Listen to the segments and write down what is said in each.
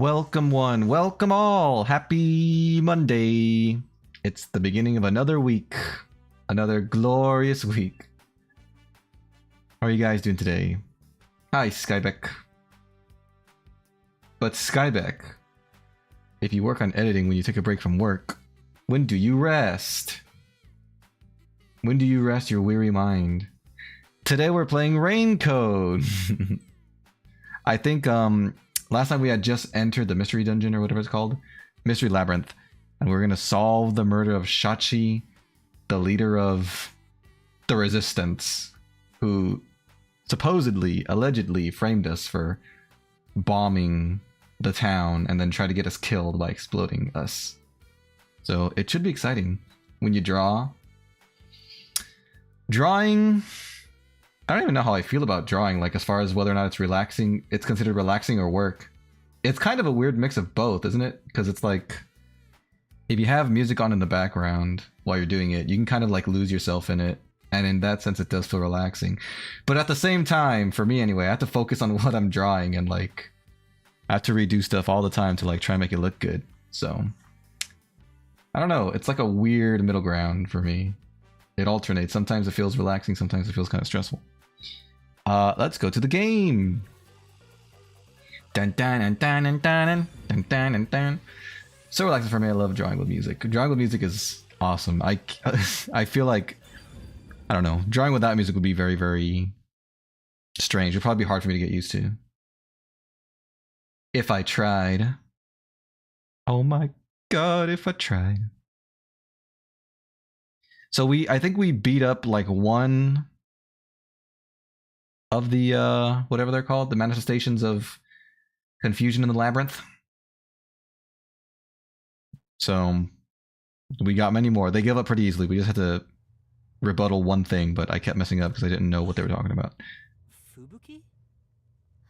Welcome one, welcome all. Happy Monday. It's the beginning of another week. Another glorious week. How are you guys doing today? Hi, Skybeck. But Skybeck, if you work on editing when you take a break from work, when do you rest? When do you rest your weary mind? Today we're playing Raincoat. I think last time we had just entered the mystery dungeon or whatever it's called, mystery labyrinth, and we're gonna solve the murder of Shachi, the leader of the resistance, who supposedly, allegedly framed us for bombing the town and then try to get us killed by exploding us. So it should be exciting. When you drawing, I don't even know how I feel about drawing, like as far as whether or not it's relaxing, it's considered relaxing or work. It's kind of a weird mix of both, isn't it? Because it's like, if you have music on in the background while you're doing it, you can kind of like lose yourself in it. And in that sense, it does feel relaxing. But at the same time, for me anyway, I have to focus on what I'm drawing and like, I have to redo stuff all the time to like try and make it look good. So, I don't know. It's like a weird middle ground for me. It alternates. Sometimes it feels relaxing, sometimes it feels kind of stressful. Let's go to the game. Dun dun dun dun dun dun dun dun dun. So relaxing for me. I love drawing with music. Drawing with music is awesome. I feel like, I don't know, drawing without music would be very, very strange. It'd probably be hard for me to get used to. If I tried. Oh my god, if I tried. So I think we beat up like one of the whatever they're called, the manifestations of confusion in the labyrinth. So we got many more. They give up pretty easily. We just had to rebuttal one thing, but I kept messing up because I didn't know what they were talking about. Fubuki?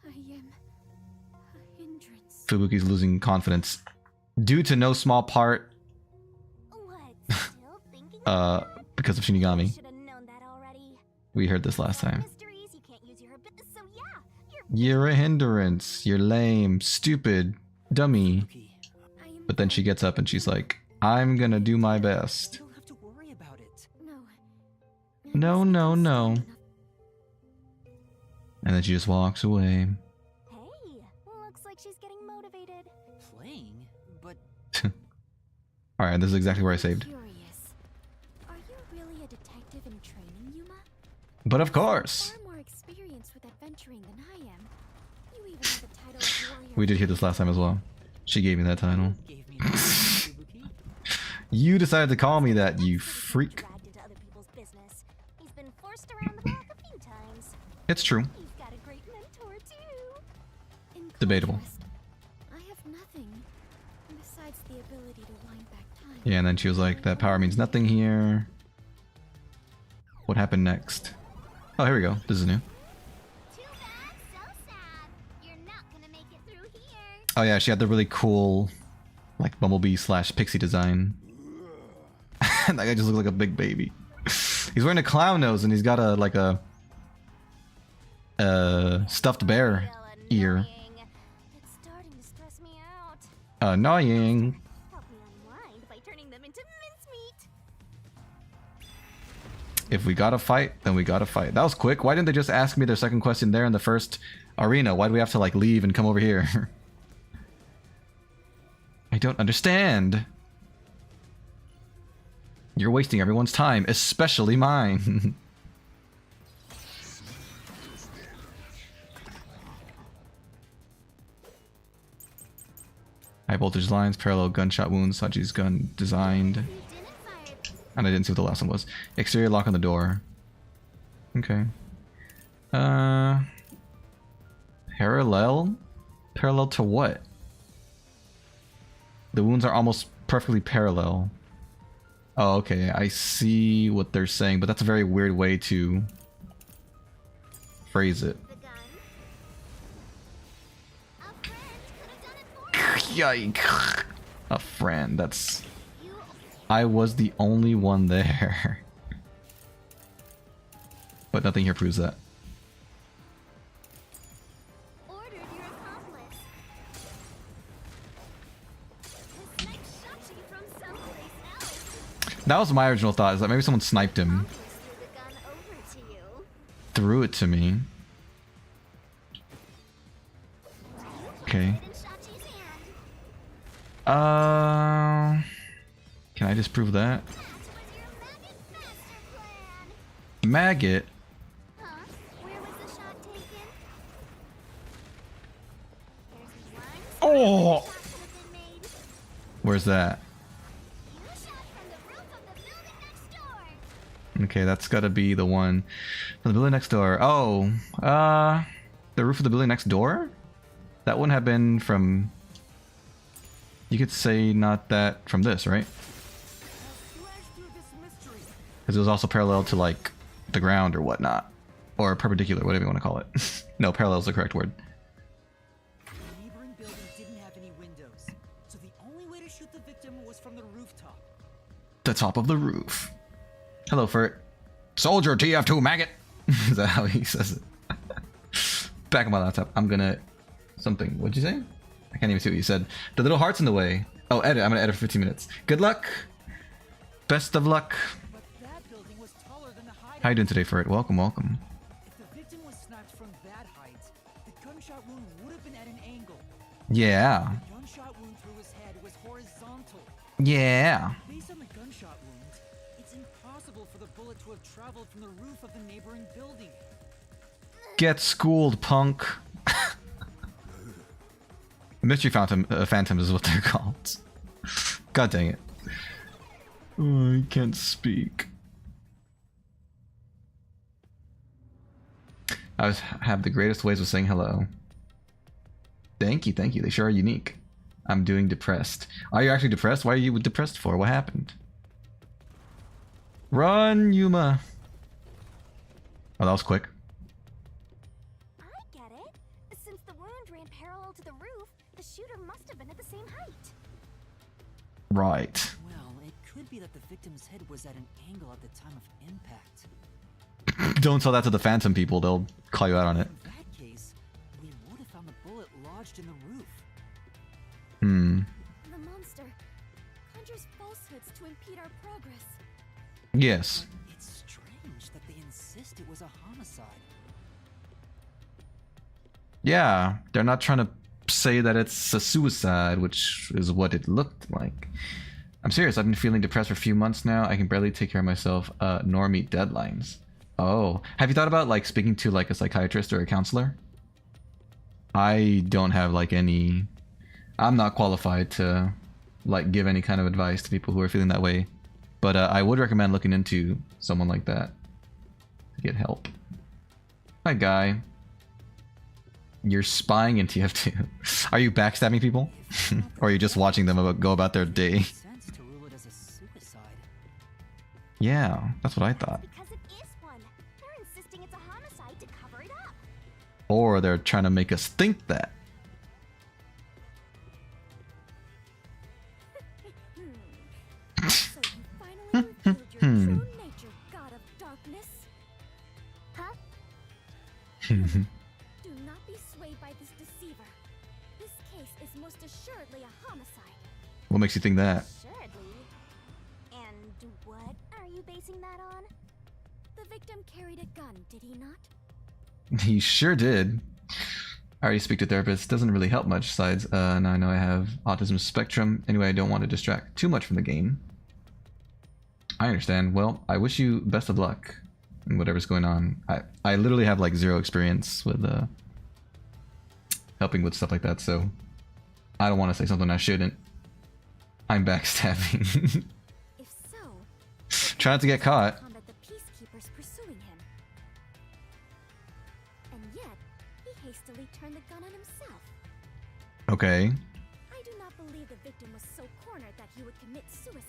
I am a hindrance. Fubuki's losing confidence due to no small part What? Still thinking because of Shinigami. Should have known that already. We heard this last time. Mysteries, you can't use your abilities, so yeah, You're a hindrance. You're lame, stupid, dummy. Fubuki, I am But then she gets up and she's like, I'm gonna do my best. you don't have to worry about it. No. No. And then she just walks away. Hey, looks like she's getting motivated. Playing? But Alright, this is exactly where I saved. Curious. Are you really a detective in training, Yuma? But of course! Far more experienced with adventuring than I am. You even have the title of warrior. We did hear this last time as well. She gave me that title. gave me that, Fubuki. You decided to call me that, you freak. Dragged into other people's business. He's been forced around the block a few times. It's true. He's got a great mentor too. In Debatable. contrast, I have nothing besides the ability to wind back time. Yeah, and then she was like, that power means nothing here. What happened next? Oh, here we go. This is new. Too bad, so sad. You're not gonna make it through here. Oh yeah, she had the really cool, like, bumblebee slash pixie design. That guy just looks like a big baby. He's wearing a clown nose and he's got a, like a stuffed bear ear. Annoying. It's starting to stress me out. Annoying. Help me unwind by turning them into mincemeat. If we gotta fight, then we gotta fight. That was quick. Why didn't they just ask me their second question there in the first arena? Why do we have to like leave and come over here? I don't understand. You're wasting everyone's time, especially mine. High voltage lines, parallel gunshot wounds, Sachi's gun designed. You didn't fire. And I didn't see what the last one was. Exterior lock on the door. Okay. Parallel? Parallel to what? The wounds are almost perfectly parallel. Oh, okay. I see what they're saying, but that's a very weird way to phrase it. The gun. A friend could have done it for you. Yike. A friend. That's... You I was the only one there. But nothing here proves that. ordered your accomplice. That was my original thought, is that maybe someone sniped him. Just threw the gun over to you. Threw it to me. Okay. Put it in Shachi's hand. Can I disprove that? That was your maggot master plan. Maggot? Huh? Where was the shot taken? There's one spot where Oh! the shot could have been made. Where's that? You shot from the roof of the building next door. Okay, that's gotta be the one from the building next door. Oh, the roof of the building next door? That wouldn't have been from... You could say not that from this, right? Because it was also parallel to, like, the ground or whatnot. Or perpendicular, whatever you want to call it. No, parallel is the correct word. The neighboring building didn't have any windows, so the only way to shoot the victim was from the rooftop. The top of the roof. Hello, Furt. Soldier TF2 maggot! Is that how he says it? Back on my laptop. I'm gonna... Something. What'd you say? I can't even see what you said. The little heart's in the way. Oh, edit. I'm gonna edit for 15 minutes. Good luck. Best of luck. But that building was taller than the height. How you doing today, Furt? Welcome, welcome. If the victim was sniped from that height, the gunshot wound would have been at an angle. Yeah. The gunshot wound through his head was horizontal. Yeah. Based on the gunshot wound, it's impossible for the bullet to have traveled from the roof of the neighboring building. Get schooled, punk. Mystery phantoms is what they're called. God dang it. Oh, I can't speak. I have the greatest ways of saying hello. Thank you, thank you. They sure are unique. I'm doing depressed. Are you actually depressed? Why are you depressed for? What happened? Run, Yuma. Oh, that was quick. I get it. Since the wound ran parallel to the roof, the shooter must have been at the same height. Right. Well, it could be that the victim's head was at an angle at the time of impact. Don't tell that to the phantom people. They'll call you out on it. In that case, we would have found the bullet lodged in the roof. Hmm. The monster conjures falsehoods to impede our progress. Yes. But it's strange that they insist it was a homicide. Yeah, they're not trying to say that it's a suicide, which is what it looked like. I'm serious, I've been feeling depressed for a few months now. I can barely take care of myself, nor meet deadlines. Oh, have you thought about like speaking to like a psychiatrist or a counselor? I don't have like any... I'm not qualified to like give any kind of advice to people who are feeling that way. But I would recommend looking into someone like that to get help. Hi, guy. You're spying in TF2. Are you backstabbing people? Or are you just watching them go about their day? Makes sense to rule it as a suicide. Yeah, that's what I thought. Because it is one. They're insisting it's a homicide to cover it up. Or they're trying to make us think that. So you finally revealed your true nature, god of darkness. Huh? Do not be swayed by this deceiver. This case is most assuredly a homicide. What makes you think that? Assuredly. And what are you basing that on? The victim carried a gun, did he not? He sure did. I already speak to therapists. Doesn't really help much. Besides, now I know I have autism spectrum. Anyway, I don't want to distract too much from the game. I understand. Well, I wish you best of luck in whatever's going on. I literally have like zero experience with helping with stuff like that, so I don't want to say something I shouldn't. I'm backstabbing. If so, Try not to get caught. combat the peacekeepers pursuing him. And yet, he hastily turned the gun on himself. Okay, I do not believe the victim was so cornered that he would commit suicide.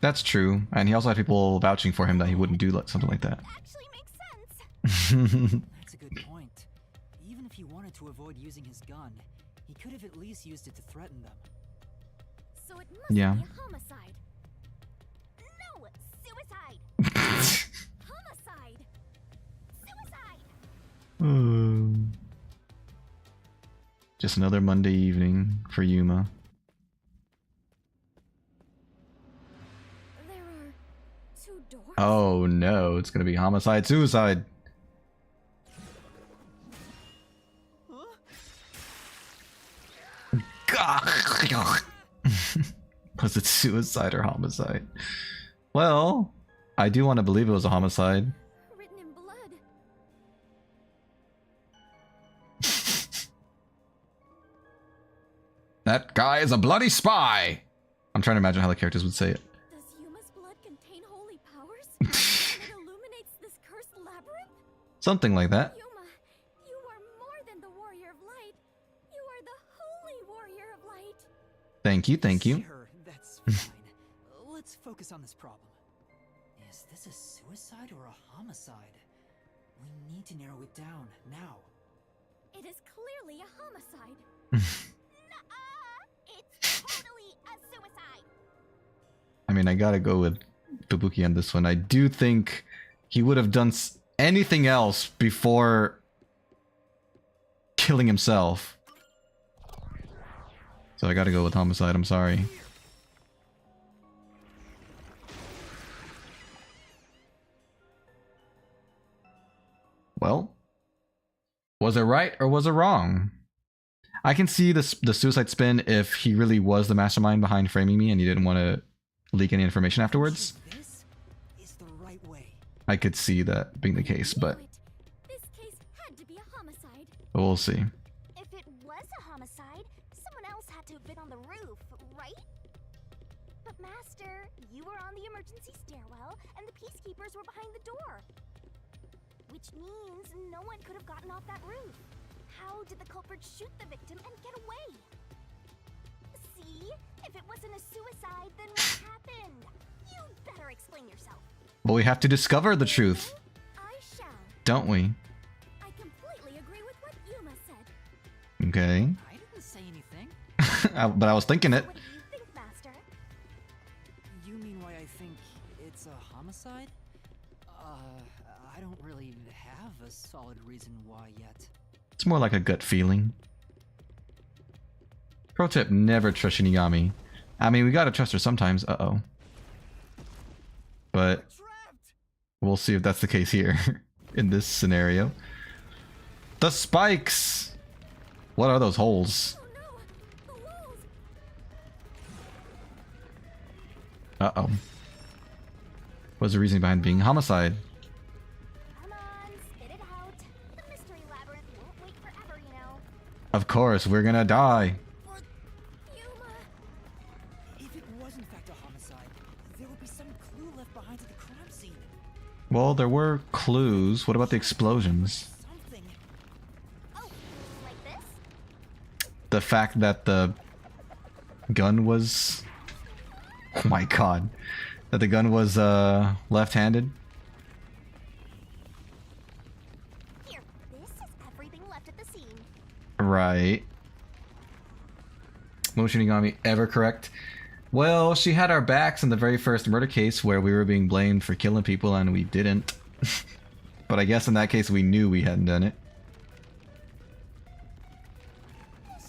that's true. And he also had people vouching for him that he wouldn't do something like that. Actually makes sense. That's a good point. Even if he wanted to avoid using his gun, he could have at least used it to threaten them. So it must Yeah. be a homicide. No, suicide. Homicide. Suicide. Just another Monday evening for Yuma. There are Oh no, it's gonna be homicide, suicide. Was it suicide or homicide? Well, I do want to believe it was a homicide. Written in blood. That guy is a bloody spy! I'm trying to imagine how the characters would say it. Does Yuma's blood contain holy powers? It illuminates this cursed labyrinth? Something like that. Yuma, you are more than the warrior of light. You are the holy warrior of light. Thank you, thank you. Sure, that's fine. Let's focus on this problem. Is this a suicide or a homicide? We need to narrow it down now. It is clearly a homicide. It's totally a suicide. I mean, I gotta go with Fubuki on this one. I do think he would have done anything else before killing himself. So I gotta go with homicide, I'm sorry. Well, was it right or was it wrong? I can see the suicide spin if he really was the mastermind behind framing me and he didn't want to leak any information afterwards. This is the right way. I could see that being the case, but This case had to be a homicide. we'll see. If it was a homicide, someone else had to have been on the roof, right? But Master, you were on the emergency stairwell, and the peacekeepers were behind the door. Which means no one could have gotten off that roof. How did the culprit shoot the victim and get away? See? If it wasn't a suicide, then what happened? You better explain yourself. But we have to discover the truth, I shall. don't we? I completely agree with what Yuma said. Okay. I didn't say anything. But I was thinking it. What do you think, Master? You mean why I think it's a homicide? I don't really have a solid reason why yet. It's more like a gut feeling. Pro tip, never trust Shinigami. I mean, we gotta trust her sometimes. Uh-oh. But we'll see if that's the case here in this scenario. The spikes! What are those holes? Oh no! The walls! Uh-oh. What's the reason behind being homicide? Come on, spit it out. The mystery labyrinth won't wait forever, you know. Of course, we're gonna die. But Yuma! if it was in fact a homicide, there would be some clue left behind at the crime scene. Well, there were clues. What about the explosions? Something. Oh, like this? The fact that the gun was... Oh my god. That the gun was left-handed. Here, this is everything left at the scene. Right. Was Shinigami ever correct? Well, she had our backs in the very first murder case where we were being blamed for killing people and we didn't. But I guess in that case we knew we hadn't done it.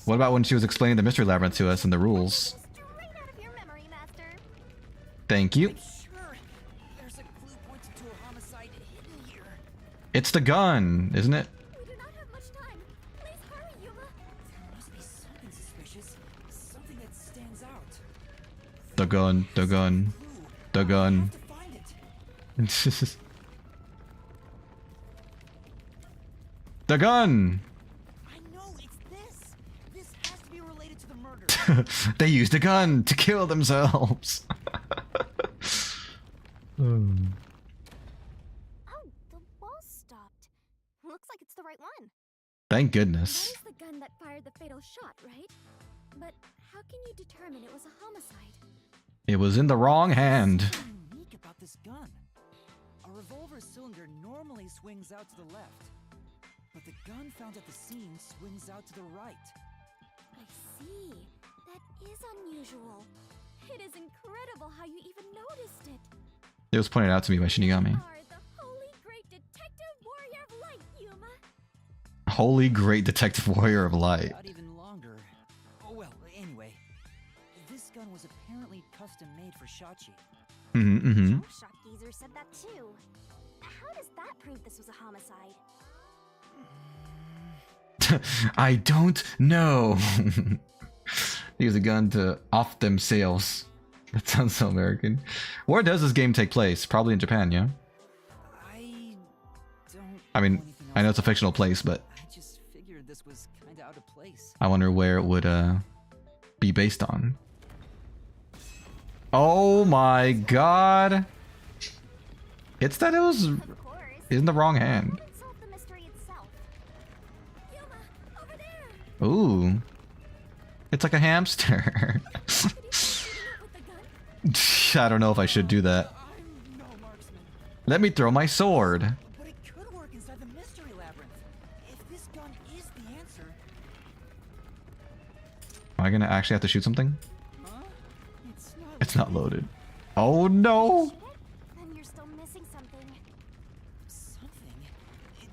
What about when she was explaining the mystery labyrinth to us and the rules? Straight out of your memory, Master. Thank you. Sure, there's a clue pointing to a homicide hidden here. It's the gun, isn't it? We do not have much time. Please hurry, Yuma. There must be something suspicious, something that stands out. The gun, the gun, Clue. the I gun. have to find it. The gun! I know it's this. This has to be related to the murder. They used a gun to kill themselves. Oh, the wall stopped. Looks like it's the right one. Thank That goodness. is the gun that fired the fatal shot, right? But how can you determine it was a homicide? It was in the wrong hand. Something unique about this gun. A revolver cylinder normally swings out to the left, but the gun found at the scene swings out to the right. I see. That is unusual. It is incredible how you even noticed it. It was pointed out to me by Shinigami. You are the holy great detective warrior of light, Yuma. Holy great detective warrior of light. Not even longer. Oh well, anyway. This gun was apparently custom made for Shachi. Mm-hmm. Shock geezer said that too. How does that prove this was a homicide? I don't know. Use a gun to off them sales. That sounds so American. Where does this game take place? Probably in Japan, yeah? I mean, I know it's a fictional place, but I just figured this was kind of out of place. I wonder where it would be based on. Oh my god! It's that it was Of course. in the wrong hand. Who did solve the mystery itself? Yuma, over there. Ooh. It's like a hamster. Could you shoot it with the gun? I don't know if I should do that. I'm no marksman, Let me throw my sword. but it could work inside the mystery labyrinth. If this gun is the answer, Am I gonna actually have to shoot something? huh? It's not. It's not loaded. Oh no! Shoot it? Then you're still missing something. Something?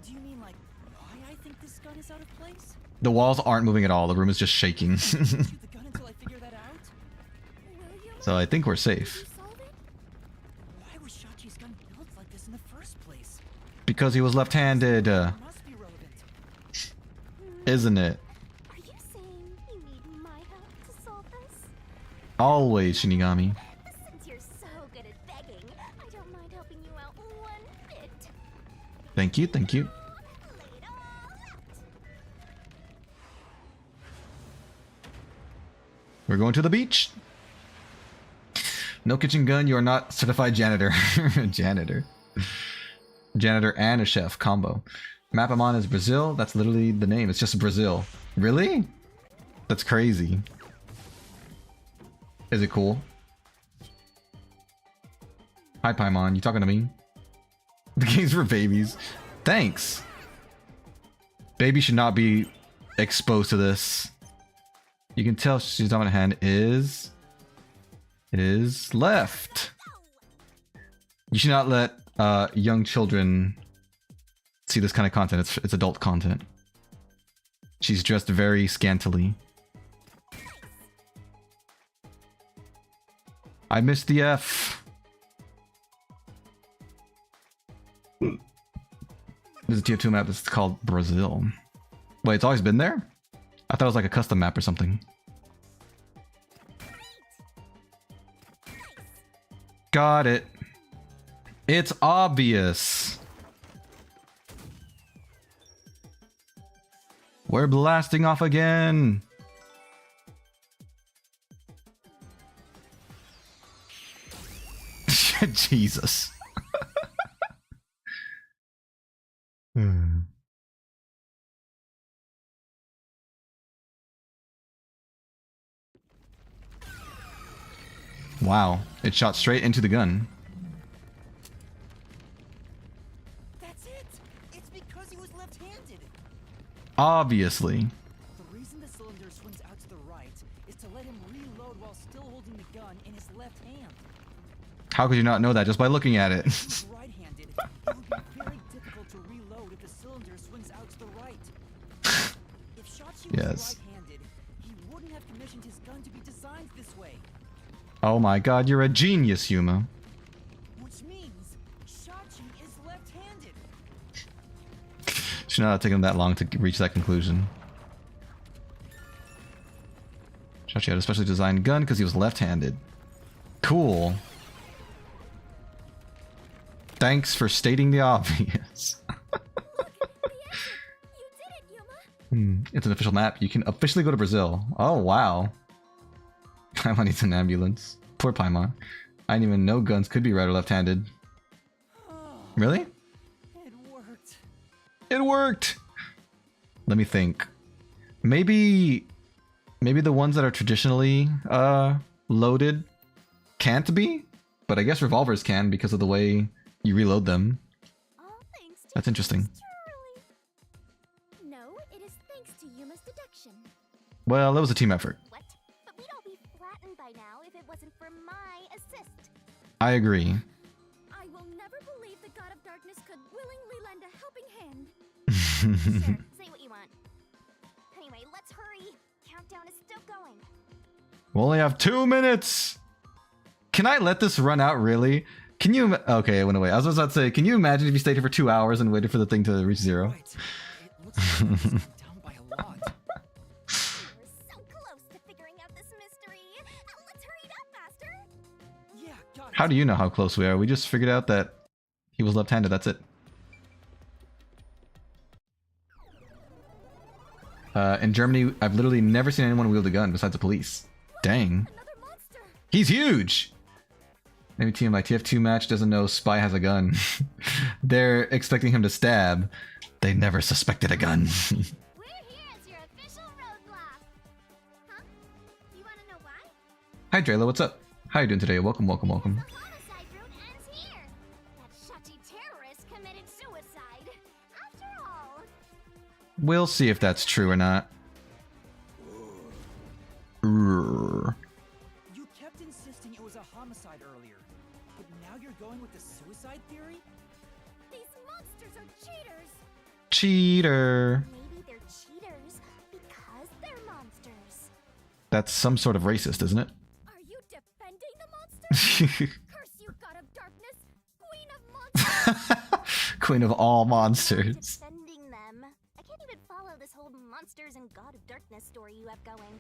Do you mean like why I think this gun is out of place? The walls aren't moving at all. The room is just shaking. Shoot the gun until I figure that out? Will Yuma? So I think we're Did safe. you solve it? Why was Shachi's gun built like this in the first place? Because he was left-handed, Must be relevant. isn't it? Are you saying you need my help to solve this? Always, Shinigami. Since you're so good at begging, I don't mind helping you out one bit. Thank you, thank you. Lay it all out. We're going to the beach. No kitchen gun, you are not certified janitor. Janitor. Janitor and a chef combo. Map I'm on is Brazil. That's literally the name. It's just Brazil. Really? That's crazy. Is it cool? Hi Paimon, you talking to me? The game's for babies. Thanks. Baby should not be exposed to this. You can tell she's dominant hand is left. You should not let young children see this kind of content. It's adult content. She's dressed very scantily. I missed the F. There's a TF2 map that's called Brazil. Wait, it's always been there? I thought it was like a custom map or something. Got it. It's obvious. We're blasting off again. Jesus. Wow, it shot straight into the gun. That's it! It's because he was left-handed! Obviously. The reason the cylinder swings out to the right is to let him reload while still holding the gun in his left hand. How could you not know that just by looking at it? If he's right-handed, it would be very difficult to reload if the cylinder swings out to the right. If Shachi was Yes. right-handed, he wouldn't have commissioned his gun to be designed this way. Oh my god, you're a genius, Yuma. Which means Shachi is left-handed. Should not have taken that long to reach that conclusion. Shachi had a specially designed gun because he was left-handed. Cool. Thanks for stating the obvious. You did it, Yuma. It's an official map. You can officially go to Brazil. Oh, wow. Paimon needs an ambulance. Poor Paimon. I didn't even know guns could be right or left-handed. Really? It worked. It worked! Let me think. Maybe the ones that are traditionally loaded can't be? But I guess revolvers can because of the way you reload them. All thanks to That's interesting. yours truly. No, it is thanks to Yuma's deduction. Well, it was a team effort. What? But we'd all be flattened by now if it wasn't for my assist. I agree. I will never believe the God of Darkness could willingly lend a helping hand. Sure, say what you want. Anyway, let's hurry. Countdown is still going. We only have 2 minutes! Can I let this run out, really? Can you... Okay, it went away. I was about to say, can you imagine if you stayed here for 2 hours and waited for the thing to reach 0? Right. It looks like it's down by a lot. We're so close to figuring out this mystery. Let's hurry it up, Master. Yeah, got it. How do you know how close we are? We just figured out that he was left-handed, that's it. In Germany, I've literally never seen anyone wield a gun besides the police. Dang. Another monster. He's huge! Maybe TMI TF2 match doesn't know Spy has a gun. They're expecting him to stab. They never suspected a gun. We're here as your official roadblock. Huh? You want to know why? Hi Drayla, what's up? How you doing today? Welcome, welcome, welcome. The homicide route ends here. That Shachi terrorist committed suicide. After all. We'll see if that's true or not. Urgh. You kept insisting it was a homicide earlier, but now you're going with the suicide theory? These monsters are cheaters. Cheater. Maybe they're cheaters because they're monsters. That's some sort of racist, isn't it? Are you defending the monsters? Curse you, god of darkness, queen of monsters. Queen of all monsters. Defending them. I can't even follow this whole monsters and god of darkness story you have going.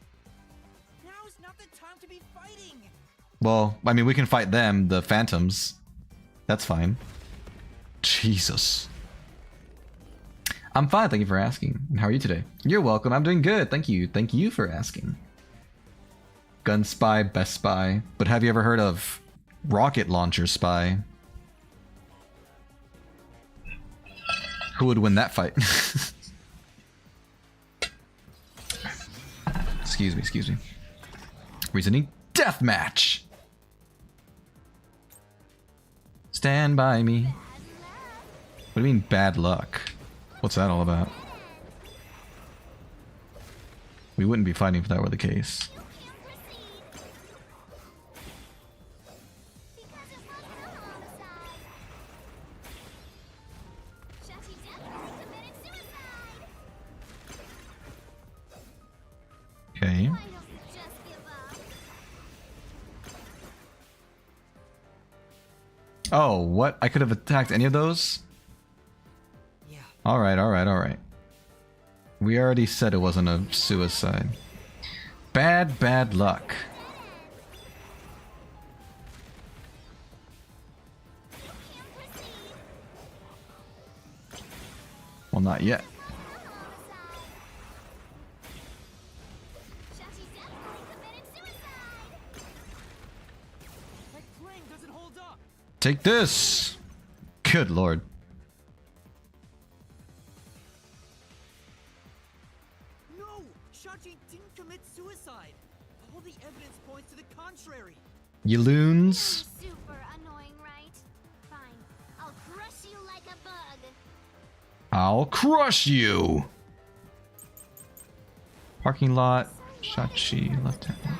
Now's not the time to be fighting! Well, I mean, we can fight them, the phantoms. That's fine. Jesus. I'm fine, thank you for asking. And how are you today? You're welcome, I'm doing good, thank you. Thank you for asking. Gun spy, best spy. But have you ever heard of rocket launcher spy? Who would win that fight? Excuse me, excuse me. Reasoning deathmatch. Stand by me. What do you mean bad luck? What's that all about? We wouldn't be fighting if that were the case. You can't proceed. Because it wasn't a homicide. Shachi definitely committed suicide. Okay. Why don't you just give up? Oh, what? I could have attacked any of those? Yeah. Alright, alright, alright. We already said it wasn't a suicide. Bad, bad luck. You can't proceed. Well, not yet. Shachi definitely committed suicide. That claim doesn't hold up! Take this! Good lord. No! Shachi didn't commit suicide! All the evidence points to the contrary! You loons. Super annoying, right? Fine. I'll crush you like a bug. I'll crush you! Parking lot. Shachi, left hand. The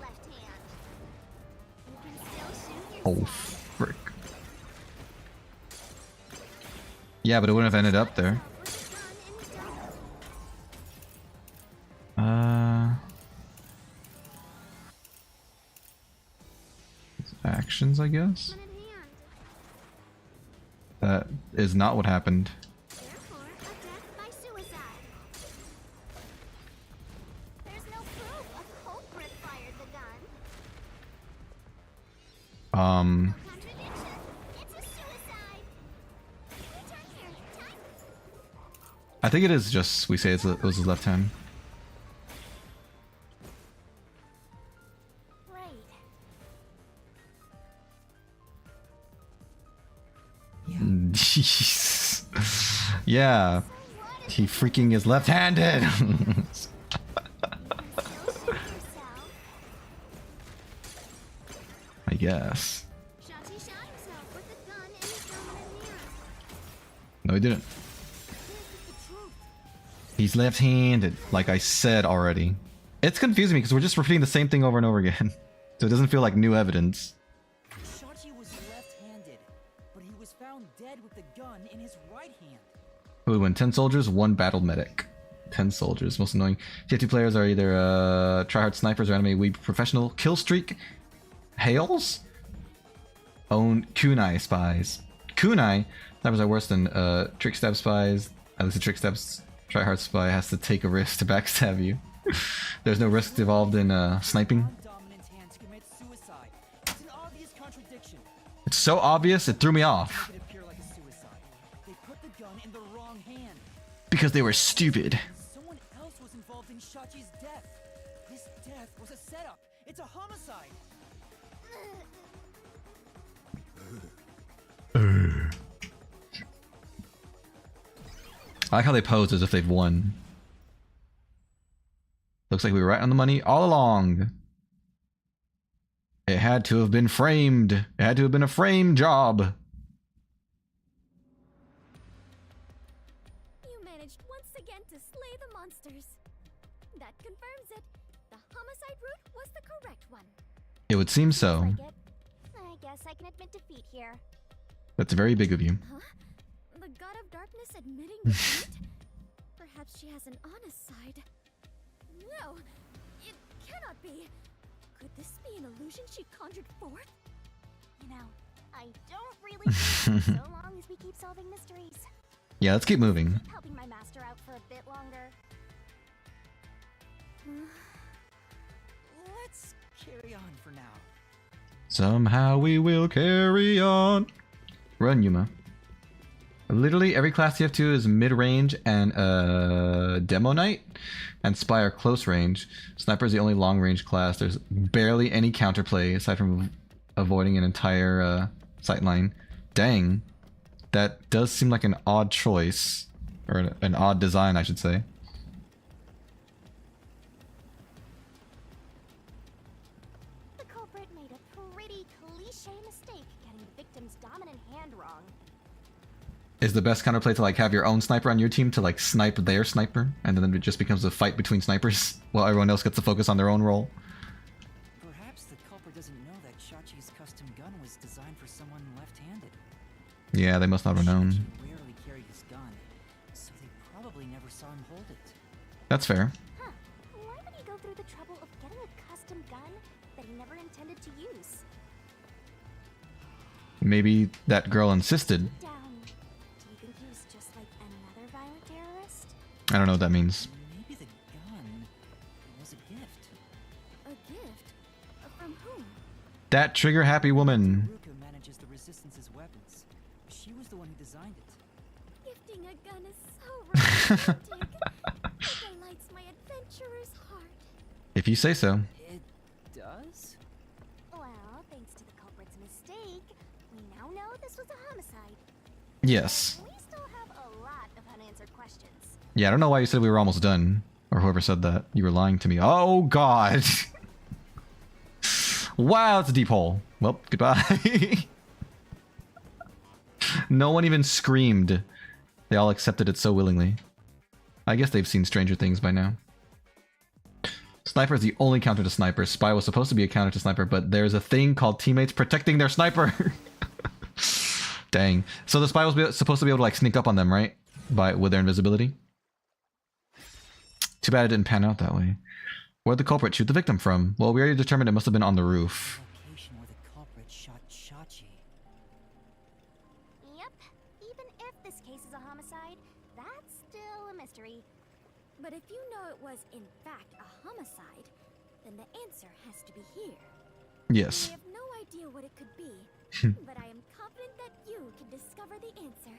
left hand. You can still shoot Oh, yourself. frick. Yeah, but it wouldn't have ended up there. With the gun and done. Actions, I guess? Gun in hand. That is not what happened. Therefore, a death by suicide. There's no proof a culprit fired the gun. Contradiction. It's a suicide. Return here. Time. I think it is just, we say it was his left hand. Right. Jeez. Yeah. He freaking is left-handed. You can still shoot yourself. I guess. Shachi shot himself with the gun in his dominant hand. No, he didn't. This is the truth! He's left-handed, like I said already. It's confusing me because we're just repeating the same thing over and over again. So it doesn't feel like new evidence. Shachi was left-handed, but he was found dead with the gun in his right hand. Who would win? 10 soldiers, 1 battle medic. 10 soldiers. Most annoying. TF2 players are either tryhard snipers or anime weeb professional. Kill streak. Hails? own kunai spies. Kunai snipers are worse than trick stab spies. At least a trick stab tryhard spy has to take a risk to backstab you. There's no risk involved in sniping. Dominant hands commit suicide. It's an obvious contradiction. It's so obvious it threw me off. Make it appear like a suicide. They put the gun in the wrong hand. Because they were stupid. Someone else was involved in Shachi's death. This death was a setup. It's a homicide. I like how they pose as if they've won. Looks like we were right on the money all along. It had to have been framed. It had to have been a frame job. You managed once again to slay the monsters. That confirms it. The homicide route was the correct one. It would seem so. Like it. I guess I can admit defeat here. That's very big of you. Huh? The god of darkness admitting defeat? Perhaps she has an honest side. No, it cannot be. Could this be an illusion she conjured forth? You know, I don't really care so long as we keep solving mysteries. Yeah, let's keep moving. Helping my master out for a bit longer. Let's carry on for now. Somehow we will carry on. Run, Yuma. Literally every class you have to is mid-range and Demo Knight and Spy are close range. Sniper is the only long-range class. There's barely any counterplay aside from avoiding an entire sight line. Dang. That does seem like an odd choice. Or an odd design, I should say. The culprit made a pretty cliche mistake getting the victim's dominant hand wrong. Is the best counterplay to like have your own sniper on your team to like snipe their sniper, and then it just becomes a fight between snipers while everyone else gets to focus on their own role? Perhaps the culprit doesn't know that Shachi's custom gun was designed for someone left-handed. Yeah, they must not have known. Shachi rarely carried his gun, so they probably never saw him hold it. That's fair. Huh. Why would he go through the trouble of getting a custom gun that he never intended to use? Maybe that girl insisted. Down. Do you think he was just like another violent terrorist? I don't know what that means. Maybe the gun was a gift. A gift? From whom? That trigger happy woman. Ruka manages the Resistance's weapons. She was the one who designed it. Gifting a gun is so romantic. It delights my adventurer's heart. If you say so. It does? Well, thanks to the culprit's mistake, we now know this was a homicide. Yes. We still have a lot of unanswered questions. Yeah, I don't know why you said we were almost done. Or whoever said that. You were lying to me. Oh, God. Wow, that's a deep hole. Well, goodbye. No one even screamed. They all accepted it so willingly. I guess they've seen Stranger Things by now. Sniper is the only counter to sniper. Spy was supposed to be a counter to sniper, but there's a thing called teammates protecting their sniper. Dang. So the spy was supposed to be able to like sneak up on them, right? With their invisibility. Too bad it didn't pan out that way. Where'd the culprit shoot the victim from? Well, we already determined it must have been on the roof. Location where the culprit shot Shachi. Yep. Even if this case is a homicide, that's still a mystery. But if you know it was in fact a homicide, then the answer has to be here. Yes. I have no idea what it could be, but I am confident that you can discover the answer.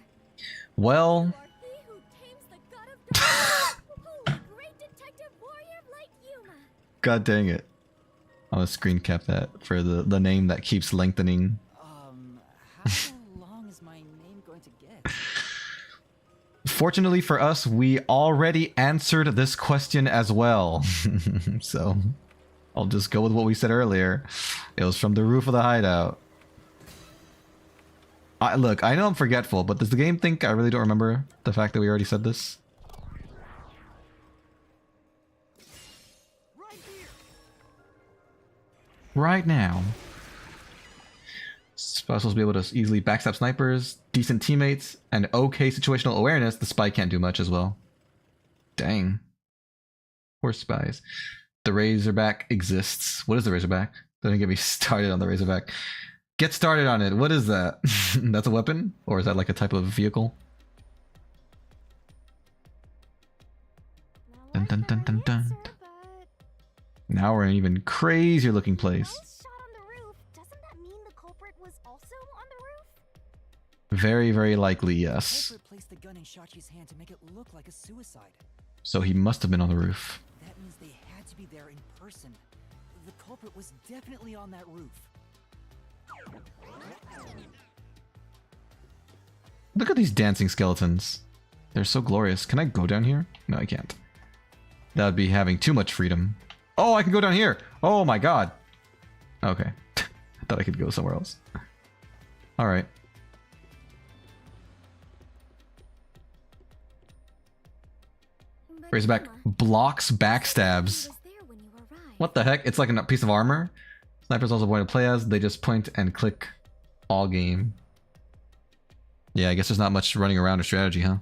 Well, You are he who tames the god of darkness. Holy great detective warrior like Yuma. God dang it. I'm gonna screen cap that for the name that keeps lengthening. How long is my name going to get? Fortunately for us, we already answered this question as well. So, I'll just go with what we said earlier. It was from the roof of the hideout. Look, I know I'm forgetful, but does the game think I really don't remember the fact that we already said this? Right here. Right now. Spy supposed to be able to easily backstab snipers, decent teammates, and okay situational awareness. The spy can't do much as well. Dang. Poor spies. The Razorback exists. What is the Razorback? Don't get me started on the Razorback. Get started on it. What is that? That's a weapon? Or is that like a type of vehicle? Dun, dun, dun, dun, dun. Now we're in an even crazier looking place. Shot on the roof. Doesn't that mean the culprit was also on the roof? Very, very likely, yes. Culprit placed the gun in Shachi's hand to make it look like a suicide. So he must have been on the roof. That means they had to be there in person. The culprit was definitely on that roof. Look at these dancing skeletons. They're so glorious. Can I go down here? No, I can't. That would be having too much freedom. Oh, I can go down here. Oh my god. Okay. I thought I could go somewhere else. Alright. Razorback blocks backstabs. What the heck? It's like a piece of armor. Sniper's also point to play as. They just point and click all game. Yeah, I guess there's not much running around or strategy, huh?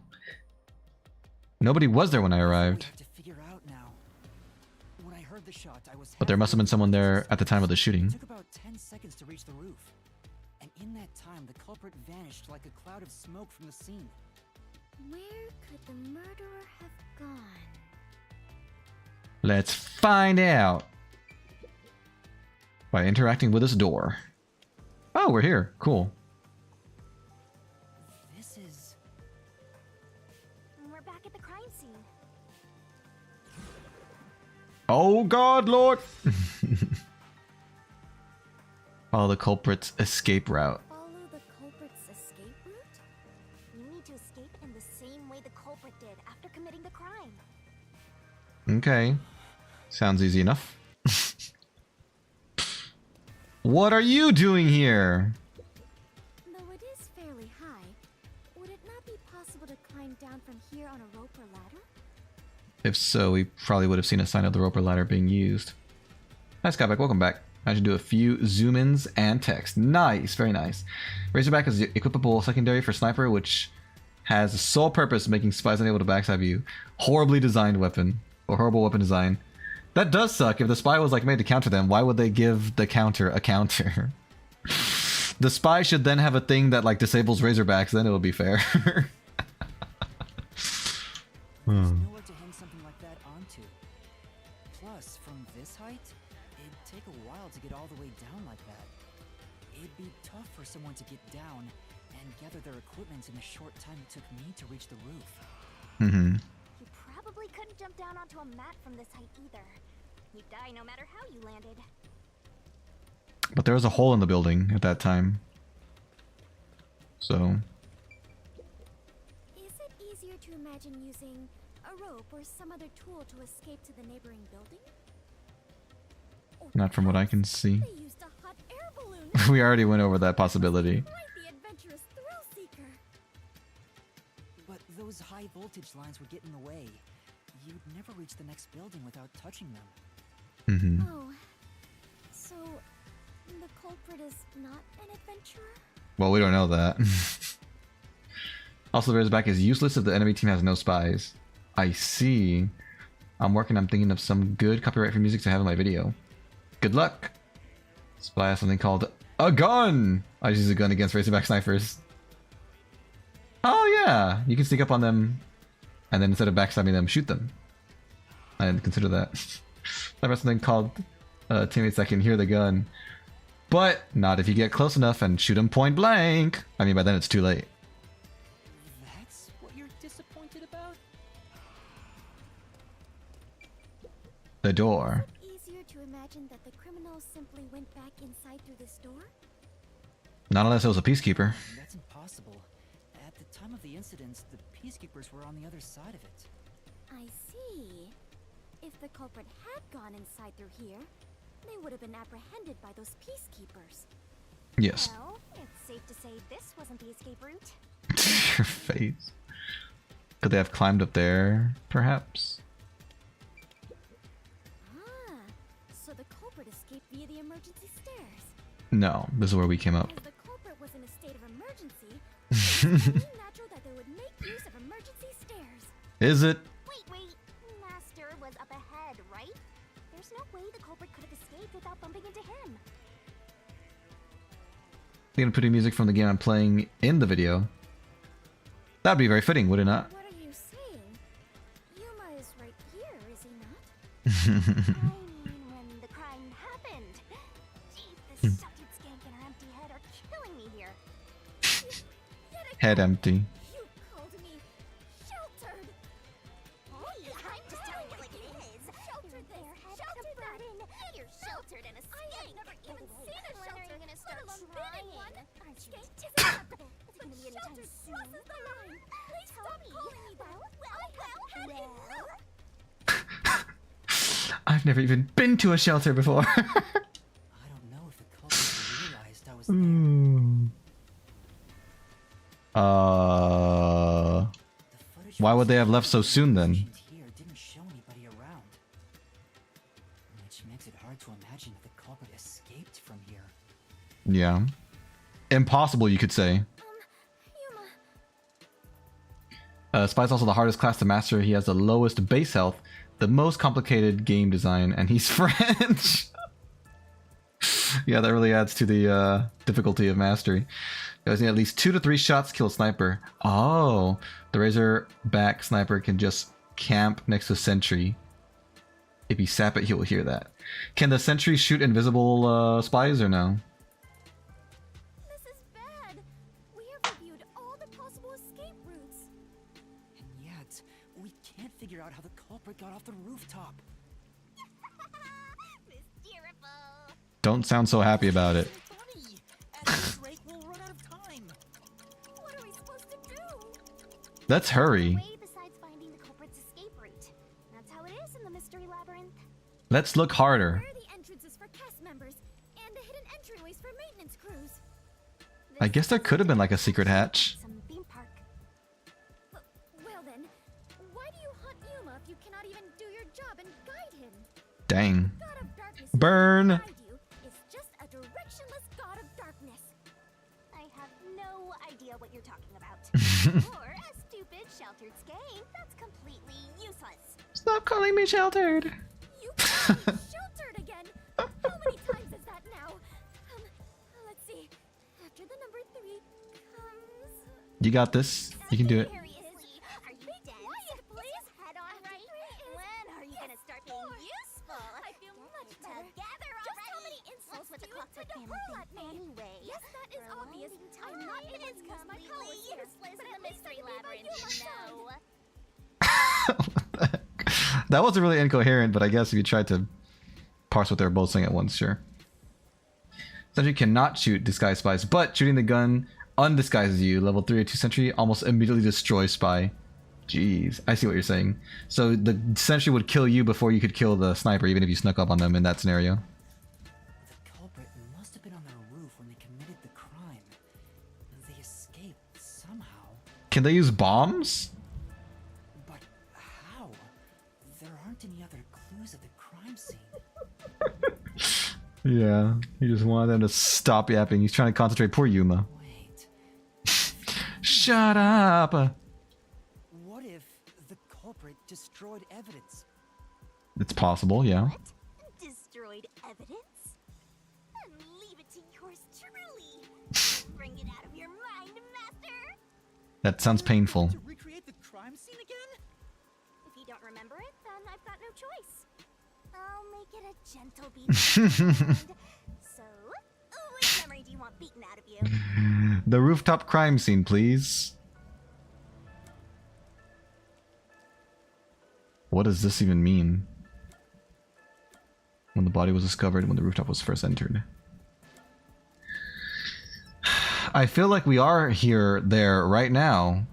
Nobody was there when I arrived. But there must have been someone there at the time of the shooting. It took about 10 seconds to reach the roof. And in that time, the culprit vanished like a cloud of smoke from the scene. Where could the murderer have gone? Let's find out. By interacting with this door. Oh, we're here. Cool. This is... We're back at the crime scene. Oh god, Lord! Follow the culprit's escape route. Follow the culprit's escape route? You need to escape in the same way the culprit did after committing the crime. Okay. Sounds easy enough. What are you doing here? Though it is fairly high, would it not be possible to climb down from here on a rope or ladder? If so, we probably would have seen a sign of the rope or ladder being used. Hi Skyback, welcome back. I should do a few zoom-ins and text. Nice, very nice. Razorback is the equipable secondary for Sniper, which has the sole purpose of making spies unable to backstab you. Horribly designed weapon, or horrible weapon design. That does suck. If the spy was like made to counter them, why would they give the counter a counter? The spy should then have a thing that like disables Razorbacks, then it'll be fair. There's nowhere to hang something like that onto. Plus, from this height, it'd take a while to get all the way down like that. It'd be tough for someone to get down and gather their equipment in the short time it took me to reach the roof. Mm-hmm. You probably couldn't jump down onto a mat from this height either. You'd die no matter how you landed. But there was a hole in the building at that time. So... Is it easier to imagine using a rope or some other tool to escape to the neighboring building? Or not from what I can perhaps see. they used a hot air balloon. We already went over that possibility. Quite the adventurous thrill seeker. But those high voltage lines would get in the way. You'd never reach the next building without touching them. Mm-hmm. Oh, so the culprit is not an adventurer? Well, we don't know that. Also, the Razorback is useless if the enemy team has no spies. I see. I'm thinking of some good copyright-free music to have in my video. Good luck! Spy has something called a gun! I just use a gun against Razorback snipers. Oh yeah! You can sneak up on them, and then instead of backstabbing them, shoot them. I didn't consider that. Sniper has something called teammates that can hear the gun. But not if you get close enough and shoot them point blank! I mean, by then it's too late. That's what you're disappointed about? The door. Is it easier to imagine that the criminals simply went back inside through this door? Not unless it was a peacekeeper. That's impossible. At the time of the incident, the peacekeepers were on the other side of it. I see. If the culprit had gone inside through here, they would have been apprehended by those peacekeepers. Yes. Well, it's safe to say this wasn't the escape route. Your face. Could they have climbed up there, perhaps? Ah, so the culprit escaped via the emergency stairs. No, this is where we came up. As the culprit was in a state of emergency, it's only natural that they would make use of emergency stairs. Is it? Wait. Master was up ahead, right? There's no way the culprit could have escaped without bumping into him. Thinking of putting music from the game I'm playing in the video. That'd be very fitting, would it not? What are you saying? Yuma is right here, is he not? I mean, when the crime happened. Jeez, this sheltered skank and her empty head are killing me here. Head empty. You called me sheltered. I'm just telling you like it is. Sheltered there, sheltered that. You're sheltered in a skank. I've never even seen a shelter. When are you gonna start trying? Aren't you? Skank isn't acceptable. It's gonna be anytime soon. Crosses the line. Please stop calling me that. I've never even been to a shelter before. I don't know if the culprits realized I was there. The footage Why from would they have left so soon then? here didn't show anybody around, which makes it hard to imagine that the culprit escaped from here. Yeah. Impossible, you could say. Yuma. Spy's also the hardest class to master. He has the lowest base health, the most complicated game design, and he's French. Yeah, that really adds to the difficulty of mastery. Guys need at least 2 to 3 shots to kill a sniper. Oh, the Razorback sniper can just camp next to a sentry. If you sap it, he will hear that. Can the sentry shoot invisible spies or no? This is bad. We have reviewed all the possible escape routes. And yet, we can't figure out how the culprit got off the rooftop. Mysterious. Don't sound so happy about it. Funny. At this rate, we'll run out of time. What are we supposed to do? Let's hurry. Way besides finding the culprit's escape route. That's how it is in the mystery labyrinth. Let's look harder. Where are the entrances for cast members and the hidden entryways for maintenance crews? I guess there could have been like a secret hatch. Some theme park. Well then, why do you hunt Yuma if you cannot even do your job and guide him? Dang. God of darkness Burn. guide you is just a directionless god of darkness. I have no idea what you're talking about. Or a stupid sheltered skank that's completely useless. Stop calling me sheltered. You called me sheltered again. How many times is that now? Let's see. After the number 3 comes. You got this. You can do it. Seriously, are you dead? Quiet, please. Head on right. When are you gonna start being useful? I feel much better. Together already. Just how many insults with the clockwork family thing anyway? Yes, that is obvious. I'm not able to use my powers here, but in the mystery labyrinth, no. That wasn't really incoherent, but I guess if you tried to parse what they were both saying at once, sure. Sentry cannot shoot disguised spies, but shooting the gun undisguises you. Level 3 or 2 sentry almost immediately destroys spy. Jeez, I see what you're saying. So the sentry would kill you before you could kill the sniper, even if you snuck up on them in that scenario. The culprit must have been on their roof when they committed the crime. They escaped somehow. Can they use bombs? But how? There aren't any other clues of the crime scene. Yeah, he just wanted them to stop yapping. He's trying to concentrate. Poor Yuma. Wait, Shut up! what if the culprit destroyed evidence? It's possible, yeah. What? Destroyed evidence? And leave it to yours truly. Bring it out of your mind, Master. That sounds painful. To recreate the crime scene again? If you don't remember it, then I've got no choice. I'll make it a gentle beating. So, which memory do you want beaten out of you? The rooftop crime scene, please. What does this even mean? When the body was discovered, when the rooftop was first entered. I feel like we are there right now.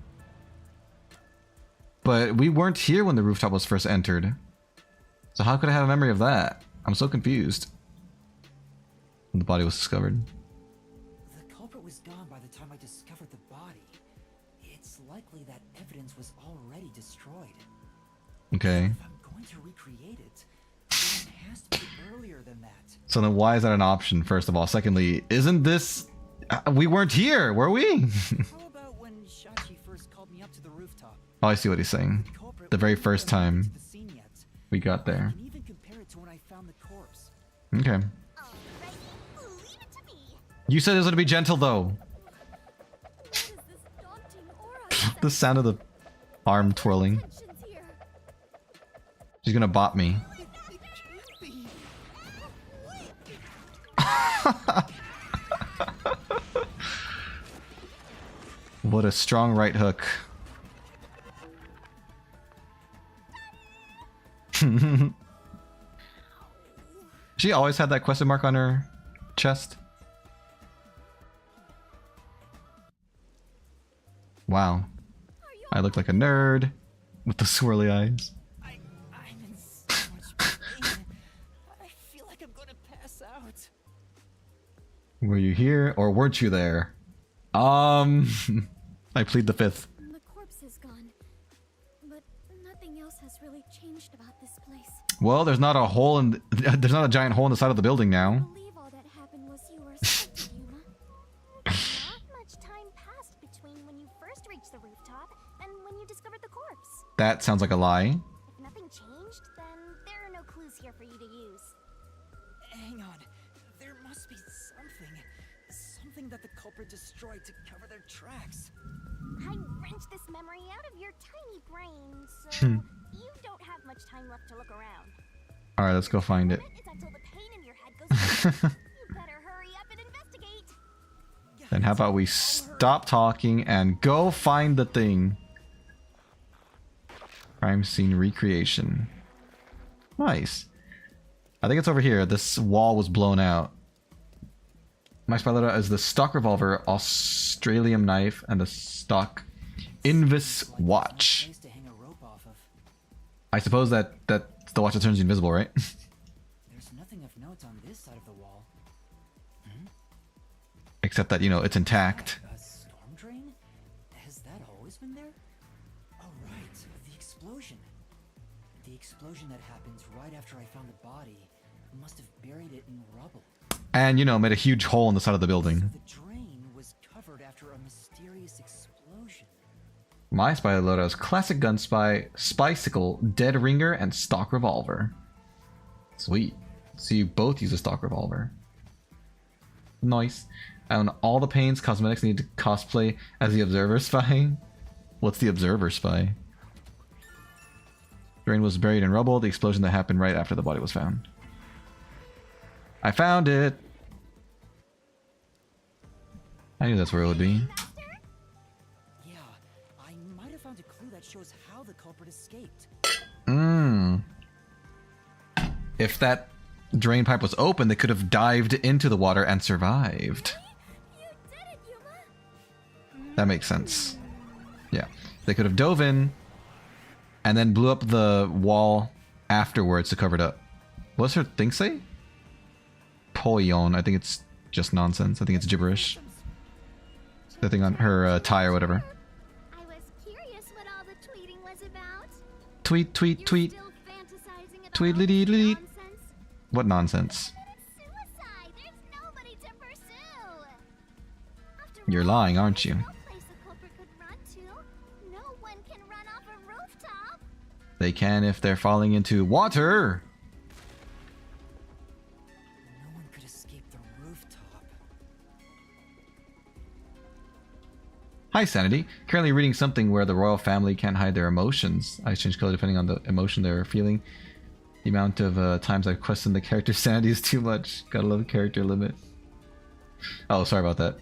But we weren't here when the rooftop was first entered. So how could I have a memory of that? I'm so confused. When the body was discovered. The culprit was gone by the time I discovered the body. It's likely that evidence was already destroyed. Okay. If I'm going to recreate it, then it has to be earlier than that. So then why is that an option, first of all? Secondly, isn't this... we weren't here, were we? How about when Shachi first called me up to the rooftop? Oh, I see what he's saying. The culprit The very wasn't first even time to the scene yet. we got I there. can even compare it to when I found the corpse. Okay. Alright, leave it to me. You said it was gonna be gentle though. What is this daunting aura? The sound of the arm twirling. Tensions here. She's gonna bop me. What a strong right hook. She always had that question mark on her chest. Wow. I look like a nerd with the swirly eyes. I'm in so much pain. I feel like I'm gonna pass out. Were you here or weren't you there? I plead the fifth. The corpse is gone, but nothing else has really changed about this place. Well, there's not a hole in there's not a giant hole in the side of the building I now. believe all that happened was yours, Yuma. Not much time passed between when you first reached the rooftop and when you discovered the corpse. That sounds like a lie. If nothing changed, then there are no clues here for you to use. Hang on. There must be something. Something that the culprit destroyed to cover their tracks. I wrenched this memory out of your tiny brain, so you don't have much time left to look around. All right, let's go find it. It's until the pain in your head goes away. You better hurry up and investigate. Then how about we stop talking and go find the thing? Crime scene recreation. Nice. I think it's over here. This wall was blown out. My spy is the stock revolver, Australian knife, and the stock Invis watch. Place to hang a rope off of. I suppose that's the watch that turns you invisible, right? There's nothing of note on this side of the wall. Except that, you know, it's intact. A storm drain? Has that always been there? Oh right, the explosion. The explosion that happened right after I found the body must have buried it in rubble. And, you know, made a huge hole in the side of the So building. the drain was covered after a mysterious explosion. My spy loadout is classic gun spy, spycicle, dead ringer, and stock revolver. Sweet. So you both use a stock revolver. Nice. And all the paints, cosmetics need to cosplay as the observer spy. What's the observer spy? Drain was buried in rubble, the explosion that happened right after the body was found. I found it! I knew that's where it would be. Yeah, I might have found a clue that shows how the culprit escaped. If that drain pipe was open, they could have dived into the water and survived. You did it, Yuma! That makes sense. Yeah. They could have dove in and then blew up the wall afterwards to cover it up. What's her thing say? Poyon. I think it's just nonsense. I think it's gibberish. The thing on her tie or whatever. I was curious what all the tweeting was about. Tweet, tweet, You're tweet. still fantasizing about Tweet-liddy-liddy. nonsense? What nonsense? It's suicide. There's nobody to pursue. After You're all, lying, aren't you? there's no place a culprit could run to. No one can run off a rooftop. They can if they're falling into water. No one could escape the rooftop. Hi, Sanity. Currently reading something where the royal family can't hide their emotions. I change color depending on the emotion they're feeling. The amount of times I've questioned the character's sanity is too much. Gotta love character limit. Oh, sorry about that.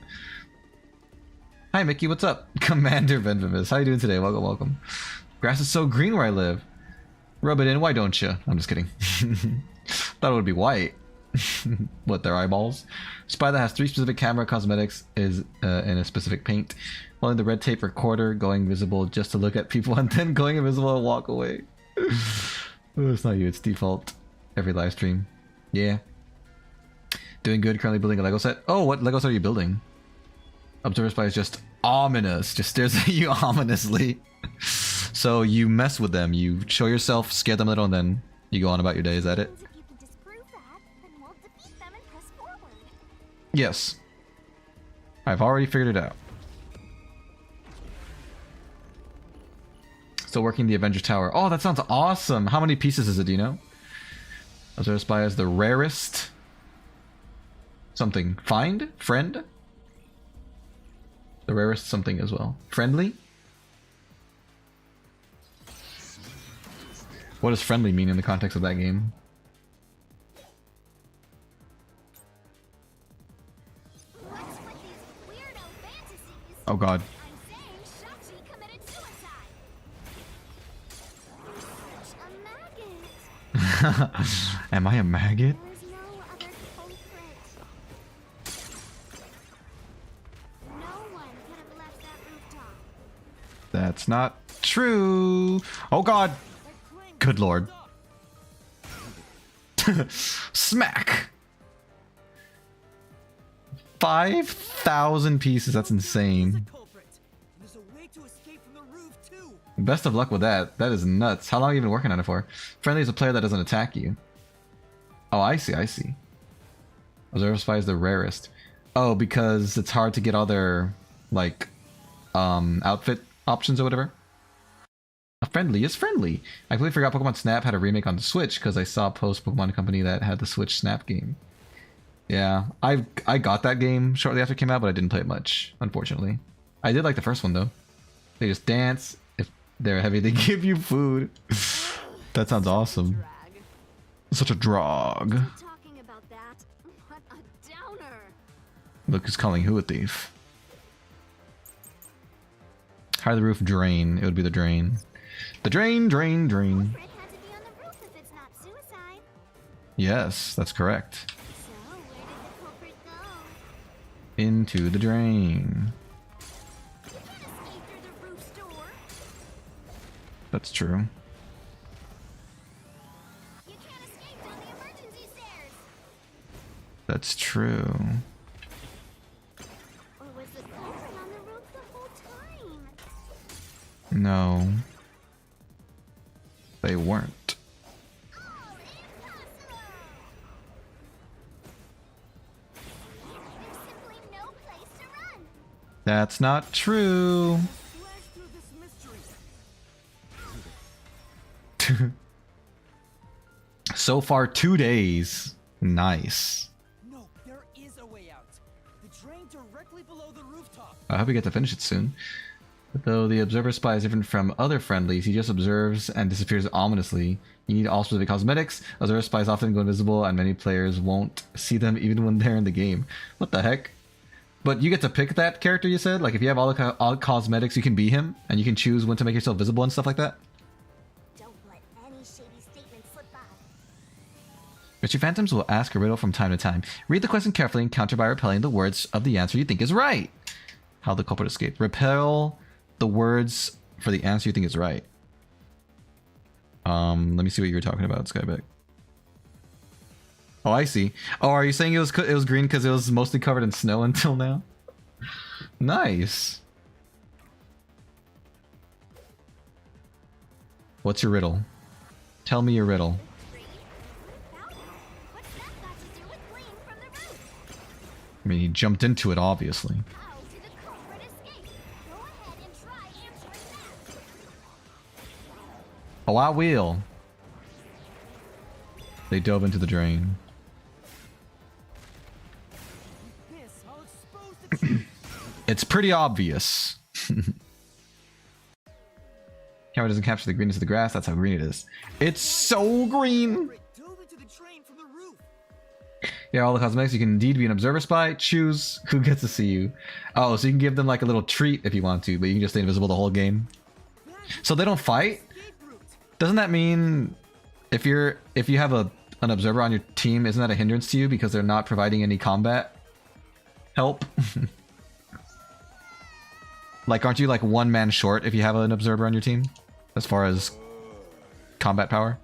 Hi, Mickey. What's up? Commander Venvamous. How you doing today? Welcome, welcome. Grass is so green where I live. Rub it in. Why don't you? I'm just kidding. Thought it would be white. What, their eyeballs? Spy that has 3 specific camera cosmetics is in a specific paint. Holding the red tape recorder, going visible just to look at people, and then going invisible and walk away. Oh, it's not you, it's default. Every live stream. Yeah. Doing good, currently building a Lego set. Oh, what Lego set are you building? Observer Spy is just ominous. Just stares at you ominously. So you mess with them. You show yourself, scare them a little, and then you go on about your day. Is that it? If you can disprove that, then we'll defeat them and press forward. Yes. I've already figured it out. Still working the Avenger Tower. Oh, that sounds awesome. How many pieces is it, do you know? Observer Spy is the rarest. something. Find? Friend? The rarest something as well. Friendly? What does friendly mean in the context of that game? What's with these weirdo fantasies? Oh god. I'm saying Shachi committed suicide. You're such a maggot. Am I a maggot? There is no other culprit. No one could have left that rooftop. That's not true. Oh god. Good lord. Smack. 5,000 pieces. That's insane. There's a way to escape from the roof too. Best of luck with that. That is nuts. How long have you been working on it for? Friendly is a player that doesn't attack you. Oh, I see. I see. Observer Spy is the rarest. Oh, because it's hard to get all their, like, outfit options or whatever. A friendly is friendly. I completely forgot Pokemon Snap had a remake on the Switch because I saw a post Pokemon Company that had the Switch Snap game. Yeah, I got that game shortly after it came out, but I didn't play it much, unfortunately. I did like the first one though. They just dance. If they're heavy, they give you food. That sounds awesome. Such a drog. Talking about that. What a downer. Look who's calling who a thief. High the roof drain. It would be the drain. The drain, drain, drain. Culprit had to be on the roof if it's not suicide. Yes, that's correct. So where did the culprit go? Into the drain. You can't escape through the roof's door. That's true. You can't escape down the emergency stairs. That's true. Or was the culprit on the roof the whole time? No. They weren't. Oh, impossible! There's simply no place to run. That's not true. Flash through this mystery. So far, 2 days. Nice. No, there is a way out. The drain directly below the rooftop. I hope we get to finish it soon. Though the Observer Spy is different from other friendlies, he just observes and disappears ominously. You need all specific cosmetics. Observer Spies often go invisible, and many players won't see them even when they're in the game. What the heck? But you get to pick that character, you said? Like, if you have all the cosmetics, you can be him, and you can choose when to make yourself visible and stuff like that? Don't let any shady statement slip by. Mr. Phantoms will ask a riddle from time to time. Read the question carefully and counter by repelling the words of the answer you think is right. How the culprit escaped. Repel the words for the answer you think is right. Let me see what you were talking about, Skybeck. Oh, I see. Oh, are you saying it was green because it was mostly covered in snow until now? Nice. What's your riddle? Tell me your riddle. Green? Fountain? What's that got to do with gleam from the roof? I mean, he jumped into it, obviously. How did the culprit escape? Go ahead and try answering that. Oh, I will. They dove into the drain. This, I'll expose the truth. It's pretty obvious. Camera doesn't capture the greenness of the grass. That's how green it is. It's so green. Dove into the drain from the roof. Yeah, all the cosmetics. You can indeed be an observer spy. Choose who gets to see you. Oh, so you can give them like a little treat if you want to, but you can just stay invisible the whole game. So they don't fight? Escape route. Doesn't that mean if you have an observer on your team, isn't that a hindrance to you because they're not providing any combat help? Like, aren't you like one man short if you have an observer on your team as far as combat power?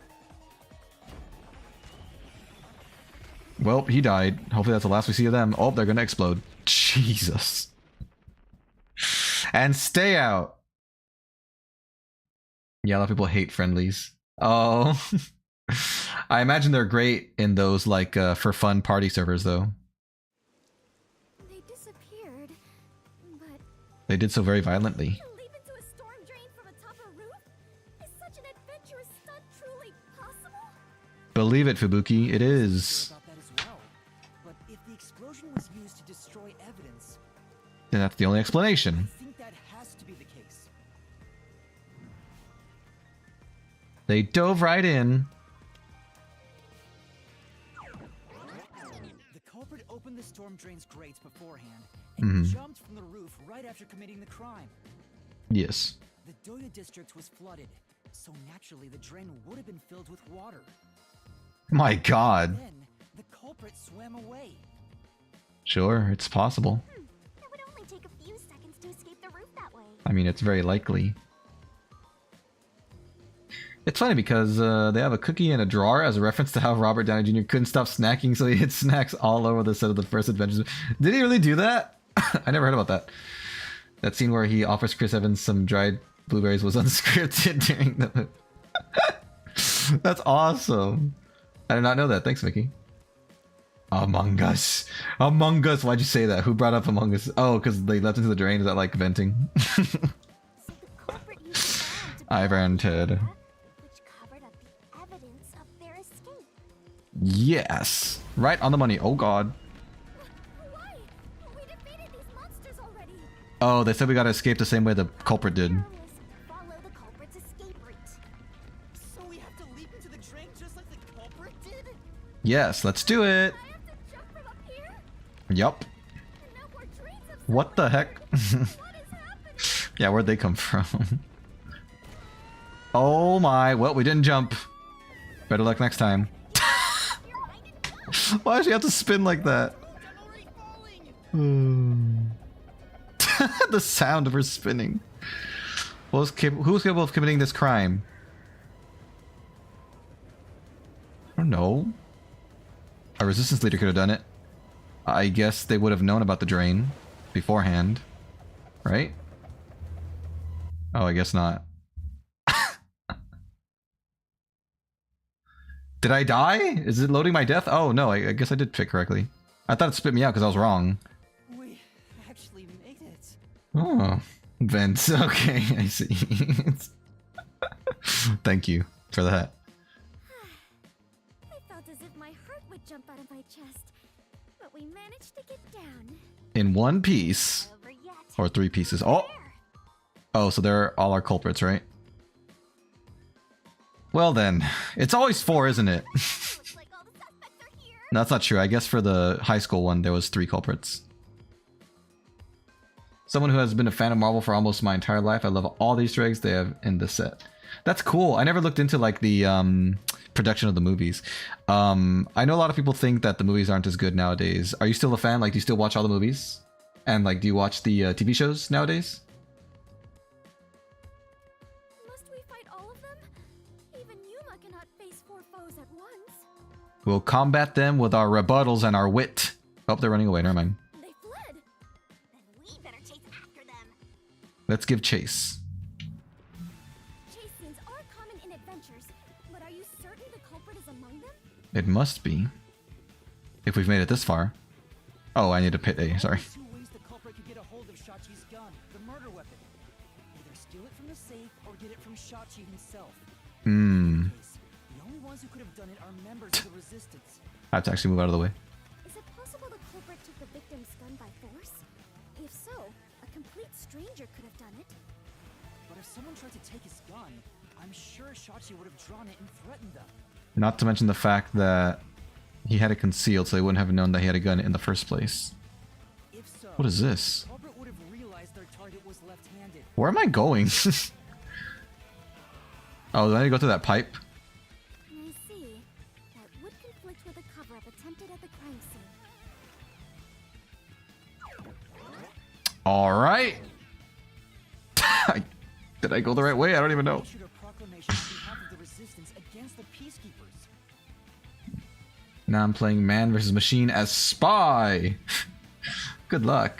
Well, he died. Hopefully that's the last we see of them. Oh, they're gonna explode. Jesus. And stay out. Yeah, a lot of people hate friendlies. Oh. I imagine they're great in those like for fun party servers though. They disappeared, but They did so very violently. to leap into a storm drain from atop a roof? Is such an adventurous stunt truly possible? Believe it, Fubuki, it is. About that as well. But if the explosion then that's the only I explanation. think that has to be the case. They dove right in. The culprit opened the storm drain's grates beforehand and jumped from the roof right after committing the crime. Yes. The Doya district was flooded, so naturally the drain would have been filled with water. My god. Then the culprit swam away. Sure, it's possible. It would only take a few seconds to escape the roof that way. I mean, it's very likely. It's funny because they have a cookie in a drawer as a reference to how Robert Downey Jr. couldn't stop snacking, so he hid snacks all over the set of the first Adventures. Did he really do that? I never heard about that. That scene where he offers Chris Evans some dried blueberries was unscripted during the movie. That's awesome. I did not know that. Thanks, Vicky. Among Us. Among Us. Why'd you say that? Who brought up Among Us? Oh, because they left into the drain. Is that like venting? So the culprit used the bomb to I've rented. which covered up the evidence of their escape. Yes. Right on the money. Oh, God. Why? We defeated these monsters already. Oh, they said we gotta escape the same way the culprit did. Follow the culprit's escape route. So we have to leap into the drain just like the culprit did? Yes, let's do it. I have to jump from up here, Yup. and no more drains of What the heck? what is happening? Yeah, where'd they come from? Oh my. Well, we didn't jump. Better luck next time. Why does she have to spin like that? I'm already falling! The sound of her spinning. Who's capable of committing this crime? I don't know. A resistance leader could have done it. I guess they would have known about the drain beforehand. Right? Oh, I guess not. Did I die? Is it loading my death? Oh, no, I guess I did pick correctly. I thought it spit me out because I was wrong. We actually made it. Oh, vents. Okay, I see. Thank you for that. I felt as if my heart would jump out of my chest, but we managed to get down. In one piece. Over yet. Or 3 pieces. Oh! There. Oh, so they're all our culprits, right? Well then, it's always 4, isn't it? Looks like all the suspects are here. No, that's not true. I guess for the high school one, there was 3 culprits. Someone who has been a fan of Marvel for almost my entire life. I love all the Easter eggs they have in the set. That's cool. I never looked into like the production of the movies. I know a lot of people think that the movies aren't as good nowadays. Are you still a fan? Like, do you still watch all the movies? And like, do you watch the TV shows nowadays? Must we fight all of them? Even Yuma cannot face 4 foes at once. We'll combat them with our rebuttals and our wit. Oh, they're running away. Never mind. They fled. Then we better chase after them. Let's give chase. Chase scenes are common in adventures, but are you certain the culprit is among them? It must be. If we've made it this far. Oh, I need to pit A. Sorry. Two ways the culprit could get a hold of Shachi's gun, the murder weapon. Either steal it from the safe or get it from Shachi himself. Hmm. The only ones who could have done it are members of the resistance. I have to actually move out of the way. Is it possible the culprit took the victim's gun by force? If so, a complete stranger could have done it. But if someone tried to take his gun, I'm sure Shachi would have drawn it and threatened them. Not to mention the fact that he had it concealed, so they wouldn't have known that he had a gun in the first place. If so, What is this? the culprit would have realized their target was left-handed. Where am I going? Oh, do I need to go through that pipe? I see. That would conflict with a cover-up attempted at the crime scene. Alright. Did I go the right way? I don't even know. Issued a proclamation on behalf of the resistance against the peacekeepers. Now I'm playing man versus machine as spy. Good luck.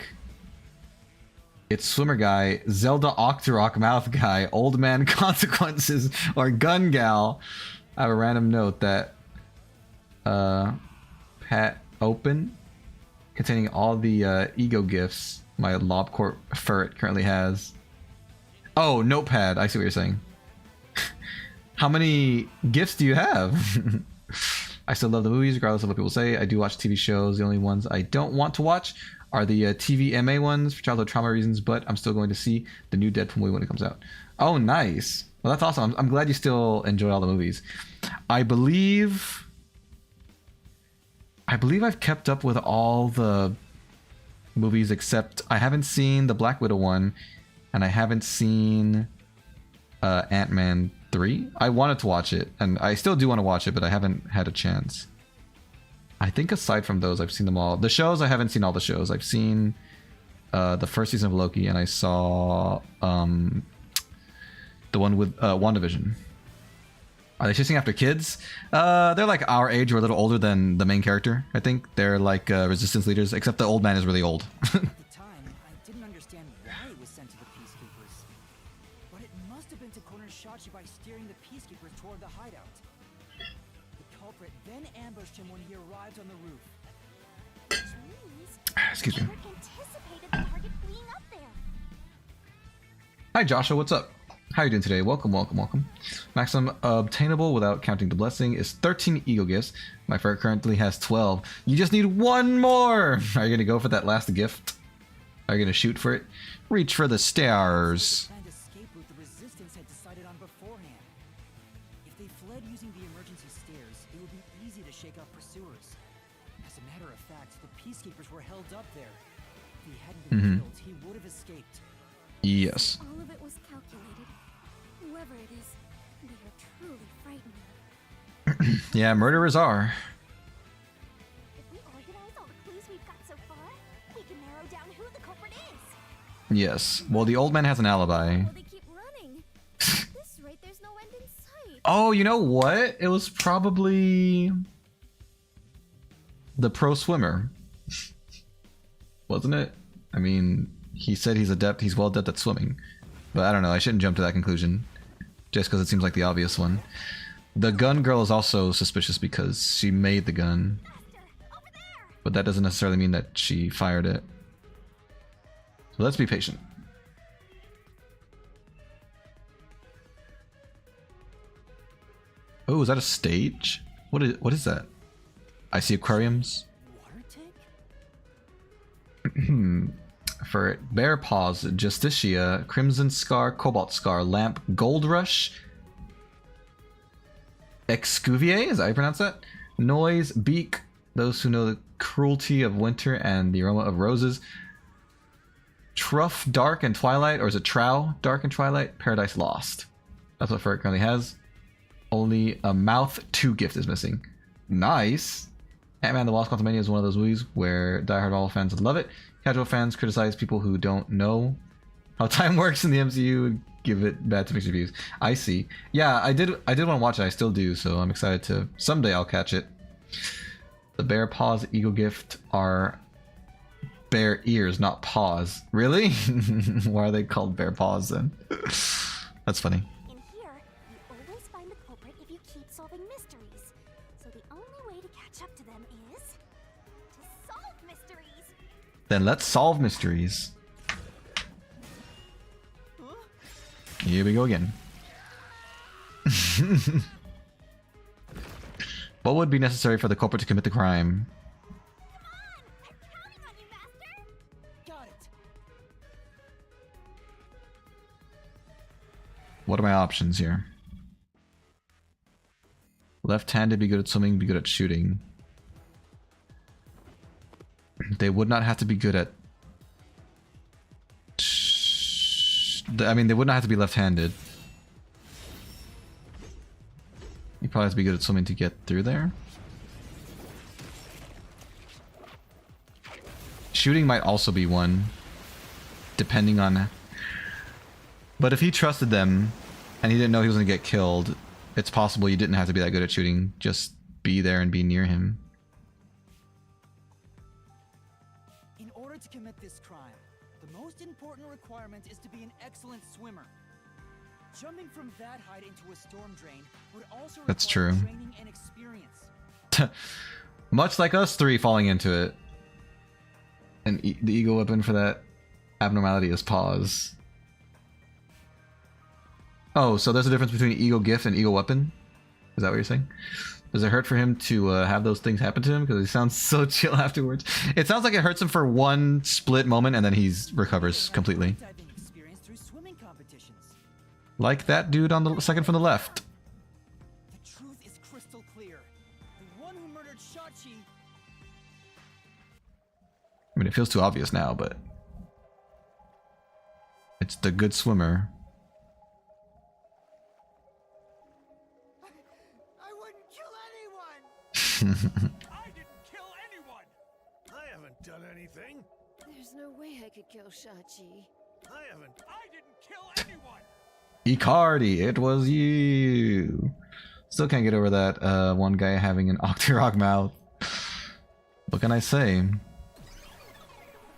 It's swimmer guy, Zelda Octorok mouth guy, old man consequences, or gun gal. I have a random note that Pat open containing all the ego gifts my Lobcorp ferret currently has. Oh, notepad. I see what you're saying. How many gifts do you have? I still love the movies, regardless of what people say. I do watch TV shows. The only ones I don't want to watch are the TVMA ones for childhood trauma reasons, but I'm still going to see the new Deadpool movie when it comes out. Oh, nice. Well, that's awesome. I'm glad you still enjoy all the movies. I believe I've kept up with all the movies except I haven't seen the Black Widow one, and I haven't seen Ant-Man 3. I wanted to watch it, and I still do want to watch it, but I haven't had a chance. I think aside from those, I've seen them all. The shows, I haven't seen all the shows. I've seen the first season of Loki, and I saw the one with WandaVision. Are they chasing after kids? They're like our age or a little older than the main character, I think. They're like resistance leaders, except the old man is really old. At the time, I didn't understand why it was sent to the Peacekeepers. But it must have been to corner Shachi by steering the Peacekeepers toward the hideout. The culprit then ambushed him when he arrived on the roof. Which means Excuse me. Edward anticipated the target being up there. Hi Joshua, what's up? How are you doing today? Welcome, welcome, welcome. Maximum obtainable without counting the blessing is 13 ego gifts. My friend currently has 12. You just need one more! Are you gonna go for that last gift? Are you gonna shoot for it? Reach for the stars. The planned escape route the Resistance had decided on beforehand. If they fled using the emergency stairs, it would be easy to shake off pursuers. As a matter of fact, the Peacekeepers were held up there. If he hadn't been killed, he would have escaped. Yes. All of it was calculated. Whoever it is, they are truly frightening. Yeah, murderers are. If we organize all the clues we've got so far, we can narrow down who the culprit is. Yes. Well, the old man has an alibi. Oh, they keep running. At this rate, there's no end in sight. Oh, you know what? It was probably the pro swimmer. Wasn't it? I mean, he said he's adept, he's well adept at swimming. But I don't know, I shouldn't jump to that conclusion. Just because it seems like the obvious one. The gun girl is also suspicious because she made the gun. Over there! But that doesn't necessarily mean that she fired it. So let's be patient. Oh, is that a stage? What is that? I see aquariums. Water tank? For Bear Paws, Justicia, Crimson Scar, Cobalt Scar, Lamp, Gold Rush, Excuvier, is that how you pronounce that? Noise, Beak, those who know the cruelty of winter and the aroma of roses. Truff, Dark and Twilight, or is it Trow, Dark and Twilight? Paradise Lost. That's what Ferret currently has. Only a Mouth 2 gift is missing. Nice. Ant-Man the Wasp: Quantumania is one of those movies where diehard Marvel fans love it. Casual fans criticize people who don't know how time works in the MCU and give it bad to mixed reviews. I see. Yeah, I did want to watch it. I still do, so I'm excited to someday I'll catch it. The Bear Paws Eagle Gift are bear ears, not paws. Really? Why are they called bear paws then? That's funny. In here, you always find the culprit if you keep solving mysteries. So the only way to catch up to them is to solve mysteries. Then let's solve mysteries. Here we go again. What would be necessary for the culprit to commit the crime? I'm counting on you, Master! Got it. What are my options here? Left-handed, be good at swimming, be good at shooting. They would not have to be good at... I mean, they would not have to be left-handed. You probably have to be good at swimming to get through there. Shooting might also be one, depending on... But if he trusted them, and he didn't know he was going to get killed, it's possible you didn't have to be that good at shooting. Just be there and be near him. In order to commit this crime, the most important requirement is to be an excellent swimmer. Jumping from that height into a storm drain would also That's require true. training and experience. Much like us three falling into it. And the ego weapon for that abnormality is pause. Oh, so there's a difference between ego gift and ego weapon? Is that what you're saying? Does it hurt for him to have those things happen to him? Because he sounds so chill afterwards. It sounds like it hurts him for one split moment and then he's recovers completely. Diving experience through swimming competitions. Like that dude on the second from the left. The truth is crystal clear. The one who murdered Shachi. I mean, it feels too obvious now, but it's the good swimmer. I wouldn't kill anyone. I didn't kill anyone! I haven't done anything. There's no way I could kill Shachi. I didn't kill anyone! Icardi, it was you. Still can't get over that one guy having an Octorok mouth. What can I say?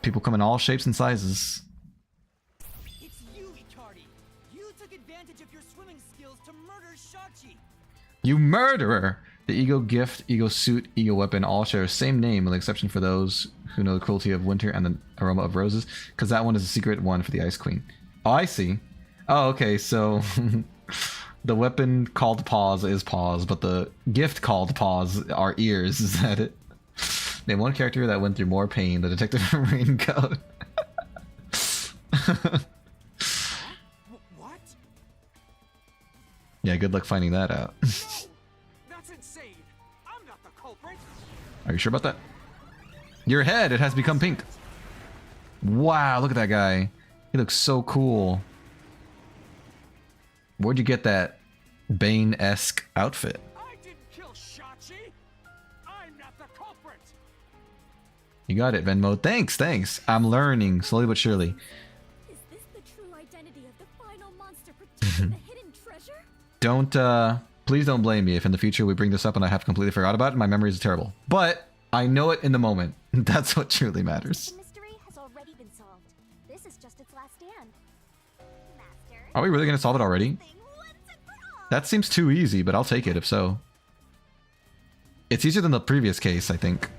People come in all shapes and sizes. It's you, Icardi. You took advantage of your swimming skills to murder Shachi. You murderer! The ego gift, ego suit, ego weapon all share the same name with the exception for those who know the cruelty of winter and the aroma of roses, because that one is a secret one for the Ice Queen. Oh, I see. Oh, okay, so the weapon called paws is paws, but the gift called paws are ears. Is that it? Name one character that went through more pain, the detective raincoat. What? Yeah, good luck finding that out. That's insane! I'm not the culprit! Are you sure about that? Your head, it has become pink. Wow, look at that guy. He looks so cool. Where'd you get that Bane-esque outfit? I didn't kill Shachi! I'm not the culprit! You got it, Venmo. Thanks, thanks. I'm learning, slowly but surely. Is this the true identity of the final monster protecting the hidden treasure? Don't, please don't blame me if in the future we bring this up and I have completely forgot about it. My memory is terrible. But I know it in the moment. That's what truly matters. The mystery has already been solved. This is just its last stand. Master. Are we really going to solve it already? Thing once and for all. That seems too easy, but I'll take it if so. It's easier than the previous case, I think.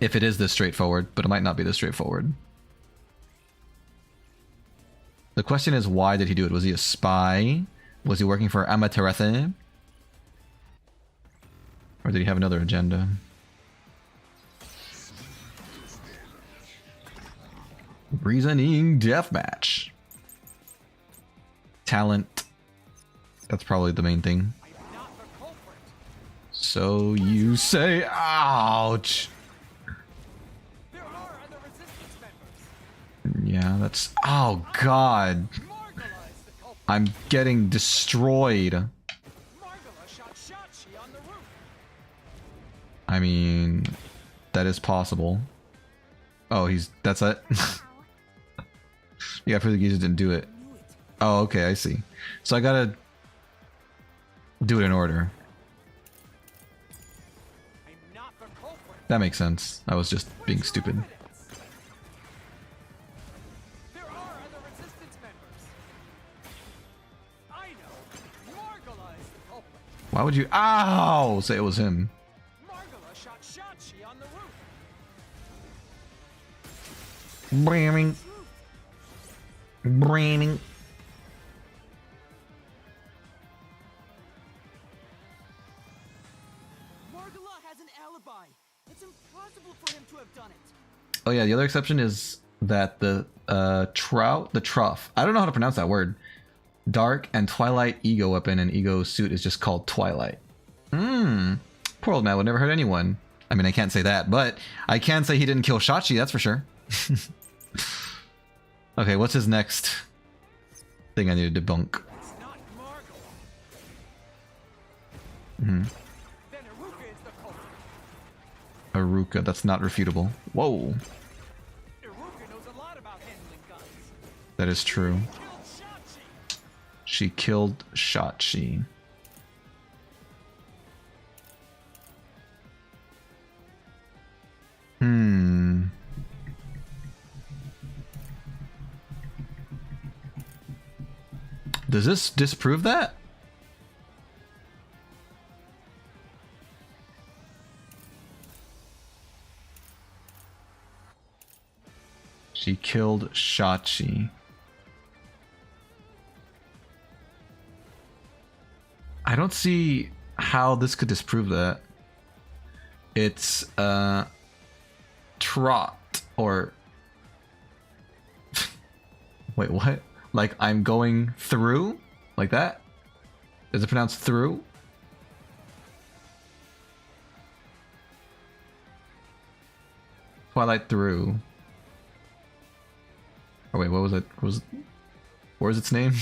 If it is this straightforward, but it might not be this straightforward. The question is, why did he do it? Was he a spy? Was he working for Amaterasu? Or did he have another agenda? Reasoning deathmatch. Talent. That's probably the main thing. I'm not the culprit! So you say, ouch. There are other resistance members! Yeah, that's, oh god. Margala's the culprit! I'm getting destroyed. Margala shot Shachi on the roof! I mean, that is possible. Oh, that's it. Yeah, Portuguese didn't do it. Oh, okay, I see. So I gotta do it in order. I'm not the culprit! That makes sense. I was just being stupid. Evidence? There are other resistance members! I know! Margala is the culprit! Why would you? Ow! Say it was him. Margala shot Shachi on the roof! Bramming. Bramming. Margala has an alibi. It's impossible for him to have done it. Oh yeah, the other exception is that the trough. I don't know how to pronounce that word. Dark and Twilight ego weapon and ego suit is just called Twilight. Poor old man would never hurt anyone. I mean, I can't say that, but I can say he didn't kill Shachi, that's for sure. Okay, what's his next thing I need to debunk? It's not Margala! Hmm. Then Iruka is the culprit! Aruka, that's not refutable. Whoa, Iruka knows a lot about handling guns! that is true. Killed Shachi! She killed Shachi. Does this disprove that? She killed Shachi. I don't see how this could disprove that. It's trot or wait, what? Like I'm going through? Like that? Is it pronounced through? Twilight through. Oh wait, what was it? Where's its name?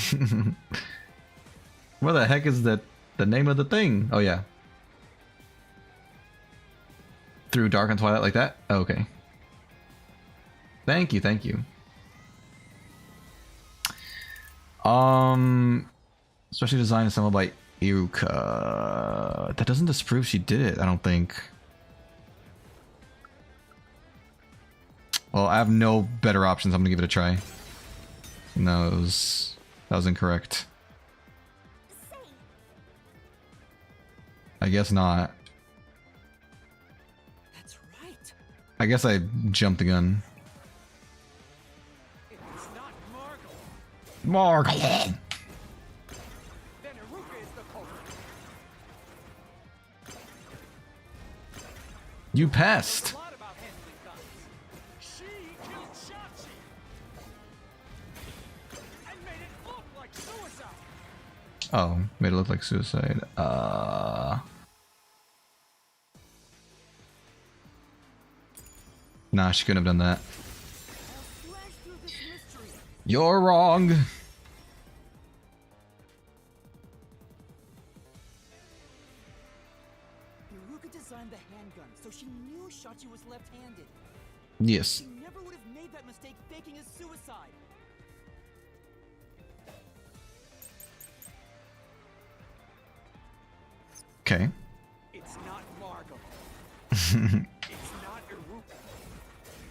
What the heck is that? The name of the thing? Oh yeah. Through dark and twilight like that? Oh, okay. Thank you, thank you. Especially designed and assembled by Iruka. That doesn't disprove she did it, I don't think. Well, I have no better options. I'm gonna give it a try. No, that was incorrect. I guess not. That's right. I guess I jumped the gun. It's not Margle. Mark. Then Iruka is the culprit. You passed. A lot about handling guns. She killed Shachi and made it look like suicide. Oh, made it look like suicide. Nah, she couldn't have done that. I'll slash through this mystery. You're wrong. Iruka designed the handgun, so she knew Shachi was left-handed. Yes. She never would have made that mistake faking his suicide. Okay. It's not Margle. It's not Iruka.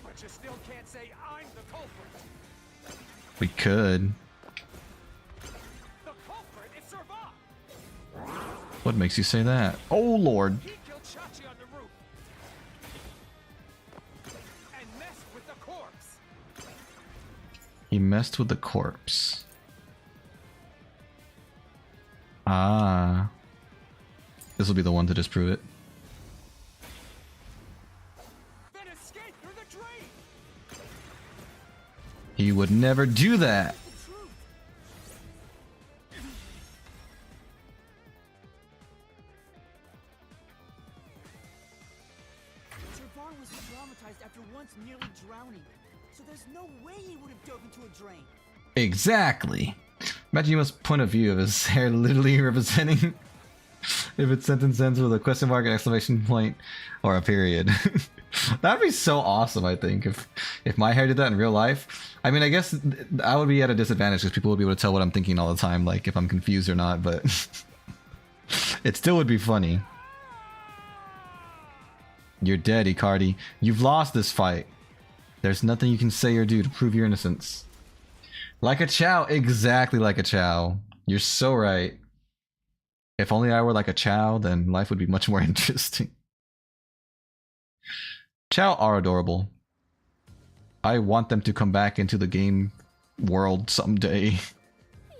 But you still can't say I'm the culprit. We could. The culprit is Servat. What makes you say that? Oh lord. He killed Shachi on the roof. And messed with the corpse. He messed with the corpse. Ah. This will be the one to disprove it. Then escape through the drain. He would never do that. The truth. Servat was traumatized after once nearly drowning, so there's no way he would have dove into a drain. Exactly. Imagine Yuma's point of view of his hair literally representing if its sentence ends with a question mark, an exclamation point, or a period. That'd be so awesome, I think, if my hair did that in real life. I mean, I guess I would be at a disadvantage because people would be able to tell what I'm thinking all the time, like if I'm confused or not, but it still would be funny. You're dead, Icardi. You've lost this fight. There's nothing you can say or do to prove your innocence. Like a Chow, exactly like a Chow. You're so right. If only I were like a Chow, then life would be much more interesting. Chow are adorable. I want them to come back into the game world someday.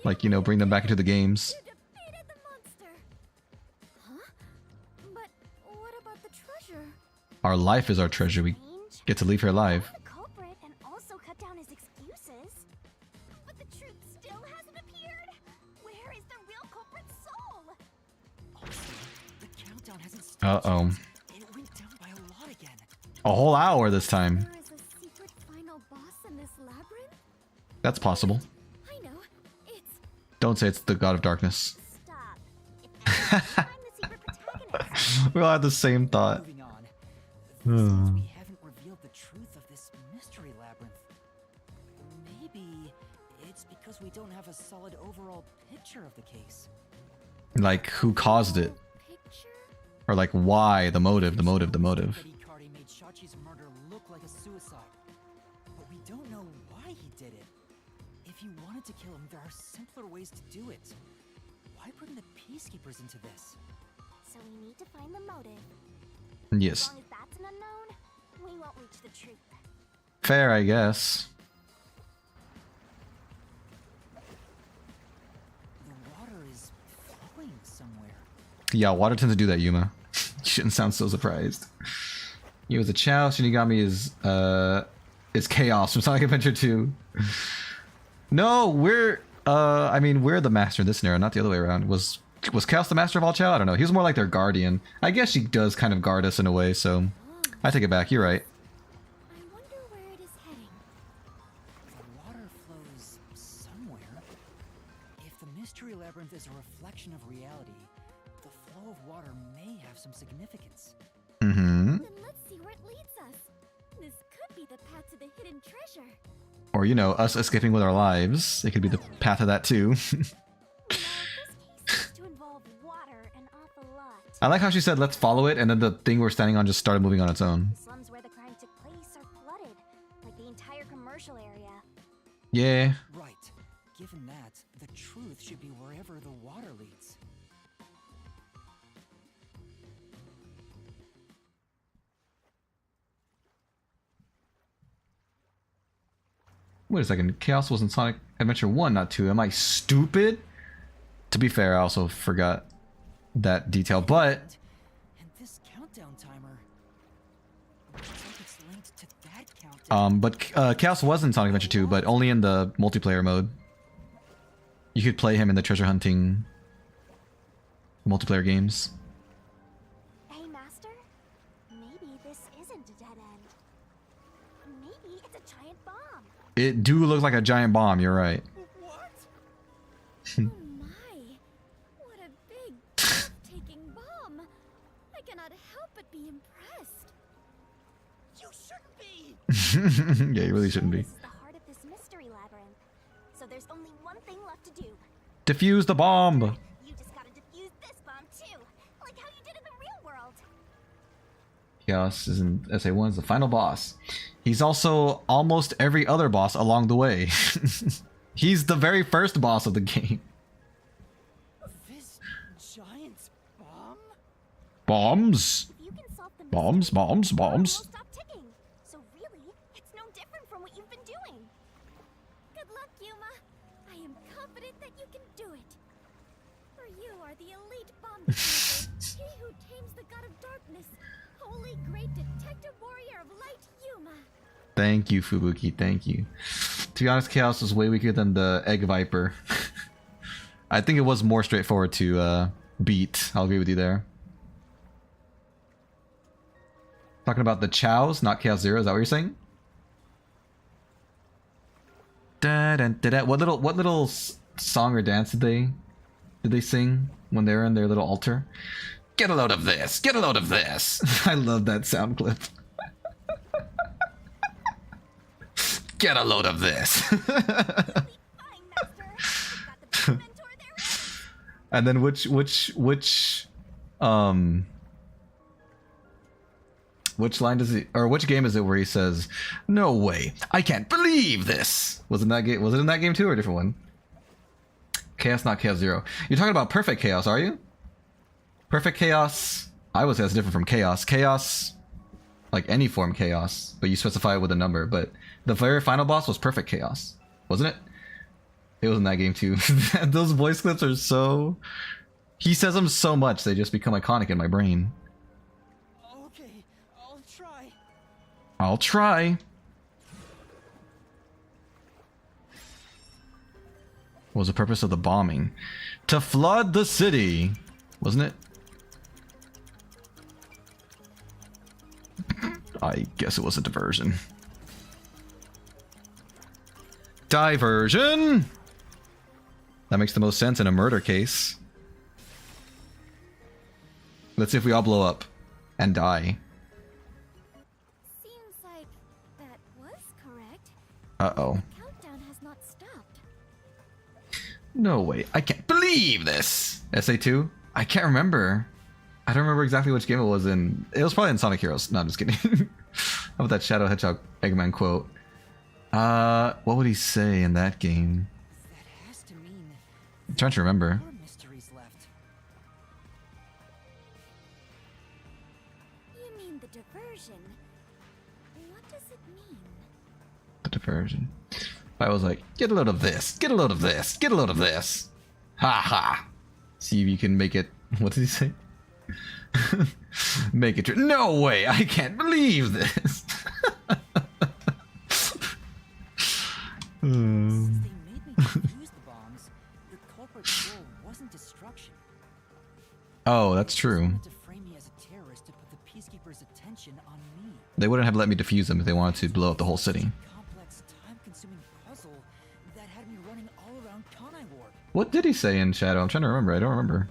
Like, you know, bring them back into the games. You defeated the monster. Huh? But what about the treasure? Our life is our treasure. We Strange. get to leave here alive. The culprit and also cut down his excuses. But the truth still hasn't appeared. Where is the real culprit's soul? The countdown hasn't stopped. Uh-oh. It went down by a lot again. A whole hour this time. There is a secret final boss in this labyrinth? That's possible. I know. It's Don't say it's the God of Darkness. stop. It's I'm the secret protagonist. We all had the same thought. Moving on. Hmm. This seems we haven't revealed the truth of this mystery labyrinth. Maybe it's because we don't have a solid overall picture of the case. Like, who caused it? Picture? Or like, why? The motive, the motive, the motive. That Icardi made Shachi's murder look like a suicide. But we don't know why he did it. If you wanted to kill him, there are simpler ways to do it. Why bring the peacekeepers into this? So we need to find the motive. Yes. As long as that's an unknown, we won't reach the truth. Fair, I guess. The water is flowing somewhere. Yeah, water tends to do that, Yuma. You shouldn't sound so surprised. You was a Chow, Shinigami is chaos from Sonic Adventure 2. No, we're we're the master in this scenario, not the other way around. Was Chaos the master of all Chow? I don't know. He was more like their guardian. I guess she does kind of guard us in a way, so I take it back. You're right. I wonder where it is heading. The water flows somewhere. If the mystery labyrinth is a reflection of reality, the flow of water may have some significance. Mm-hmm. Then let's see where it leads us. This could be the path to the hidden treasure. Or, you know, us escaping with our lives. It could be the path of that too. This case seems to involve water an awful lot. I like how she said, let's follow it, and then the thing we're standing on just started moving on its own. The slums where the crime took place are flooded, like the entire commercial area. Yeah. Right. Given that, the truth should be wherever the water leads. Wait a second. Chaos was in Sonic Adventure 1, not 2. Am I stupid? To be fair, I also forgot that detail, but... And this countdown timer... looks like it's linked to that countdown. But Chaos was in Sonic Adventure 2, but only in the multiplayer mode. You could play him in the treasure hunting multiplayer games. Hey, Master? Maybe this isn't a dead end. Maybe it's a giant bomb. It do look like a giant bomb, you're right. What? Oh my! What a big, breathtaking bomb! I cannot help but be impressed. You shouldn't be! Yeah, you really shouldn't be. This is the heart of this mystery labyrinth. So there's only one thing left to do. Defuse the bomb! You just gotta defuse this bomb too, like how you did in the real world. Chaos is in SA1 is the final boss. He's also almost every other boss along the way. He's the very first boss of the game. This giant bomb? Bombs! If you can solve the Bombs, mystery, bombs, the bomb bombs. will stop ticking. So really, it's no different from what you've been doing. Good luck, Yuma. I am confident that you can do it. For you are the elite bomb defuser, he who tames the god of darkness, holy great detective warrior of light, Yuma. Thank you, Fubuki, thank you. To be honest, Chaos was way weaker than the Egg Viper. I think it was more straightforward to beat. I'll agree with you there. Talking about the Chows, not Chaos Zero, is that what you're saying? Da, da, da, da. What little song or dance did they sing when they were in their little altar? Get a load of this! Get a load of this! I love that sound clip. Get a load of this! Fine, Master. You've got the best mentor there is. And then which line does he, or which game is it where he says, "No way, I can't believe this"? Was it in that game? Was it in that game too, or a different one? Chaos, not Chaos Zero. You're talking about Perfect Chaos, are you? Perfect Chaos. I would say that's different from Chaos. Chaos, like any form Chaos, but you specify it with a number. But the very final boss was Perfect Chaos, wasn't it? It was in that game too. Those voice clips are so... He says them so much, they just become iconic in my brain. Okay, I'll try. I'll try. What was the purpose of the bombing? To flood the city, wasn't it? I guess it was a diversion. Diversion! That makes the most sense in a murder case. Let's see if we all blow up and die. Seems like that was correct. Uh-oh. The countdown has not stopped. No way. I can't believe this! SA2? I can't remember. I don't remember exactly which game it was in. It was probably in Sonic Heroes. No, I'm just kidding. How about that Shadow Hedgehog Eggman quote? What would he say in that game? That has to mean I'm trying to remember. more mysteries left. You mean the diversion? What does it mean? The diversion. I was like, get a load of this, get a load of this, get a load of this. Ha ha. See if you can make it What did he say? Make it true. No way! I can't believe this! Since they made me defuse the bombs, the culprit's goal wasn't destruction. Oh, that's They true. wanted to frame me as a terrorist to put the Peacekeepers' attention on me. They wouldn't have let me defuse them if they wanted to blow up the whole city. Complex, time-consuming puzzle that had me running all around Kanai Ward. What did he say in Shadow? I'm trying to remember. I don't remember.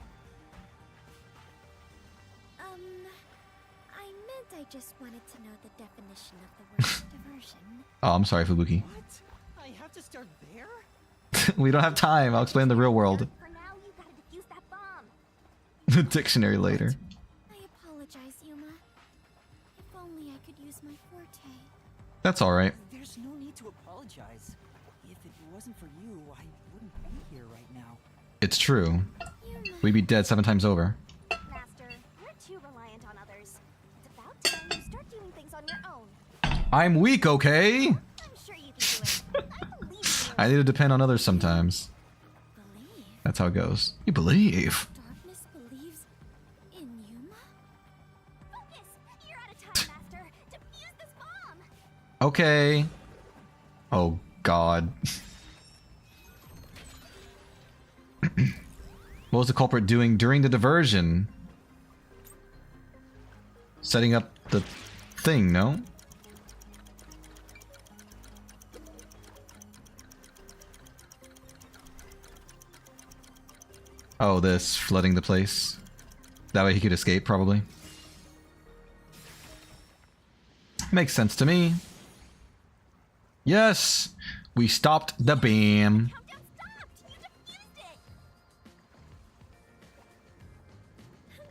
I meant I just wanted to know the definition of the word diversion. Oh, I'm sorry, Fubuki. What? I have to start there? We don't have time. I'll explain the real world. For now, you gotta defuse that bomb. The dictionary later. I apologize, Yuma. If only I could use my forte. That's alright. There's no need to apologize. If it wasn't for you, I wouldn't be here right now. It's true. Yuma. We'd be dead 7 times over. Master, you're too reliant on others. It's about time you start doing things on your own. I'm weak, okay? I'm sure you can do it. I believe in you. I need to depend on others sometimes. Believe. That's how it goes. You believe. Darkness believes in Yuma? Focus! You're out of time, Master. Defuse this bomb! Okay. Oh, God. What was the culprit doing during the diversion? Setting up the thing, no? Oh, this. Flooding the place. That way he could escape, probably. Makes sense to me. Yes! We stopped the beam. Countdown stopped! You defused it!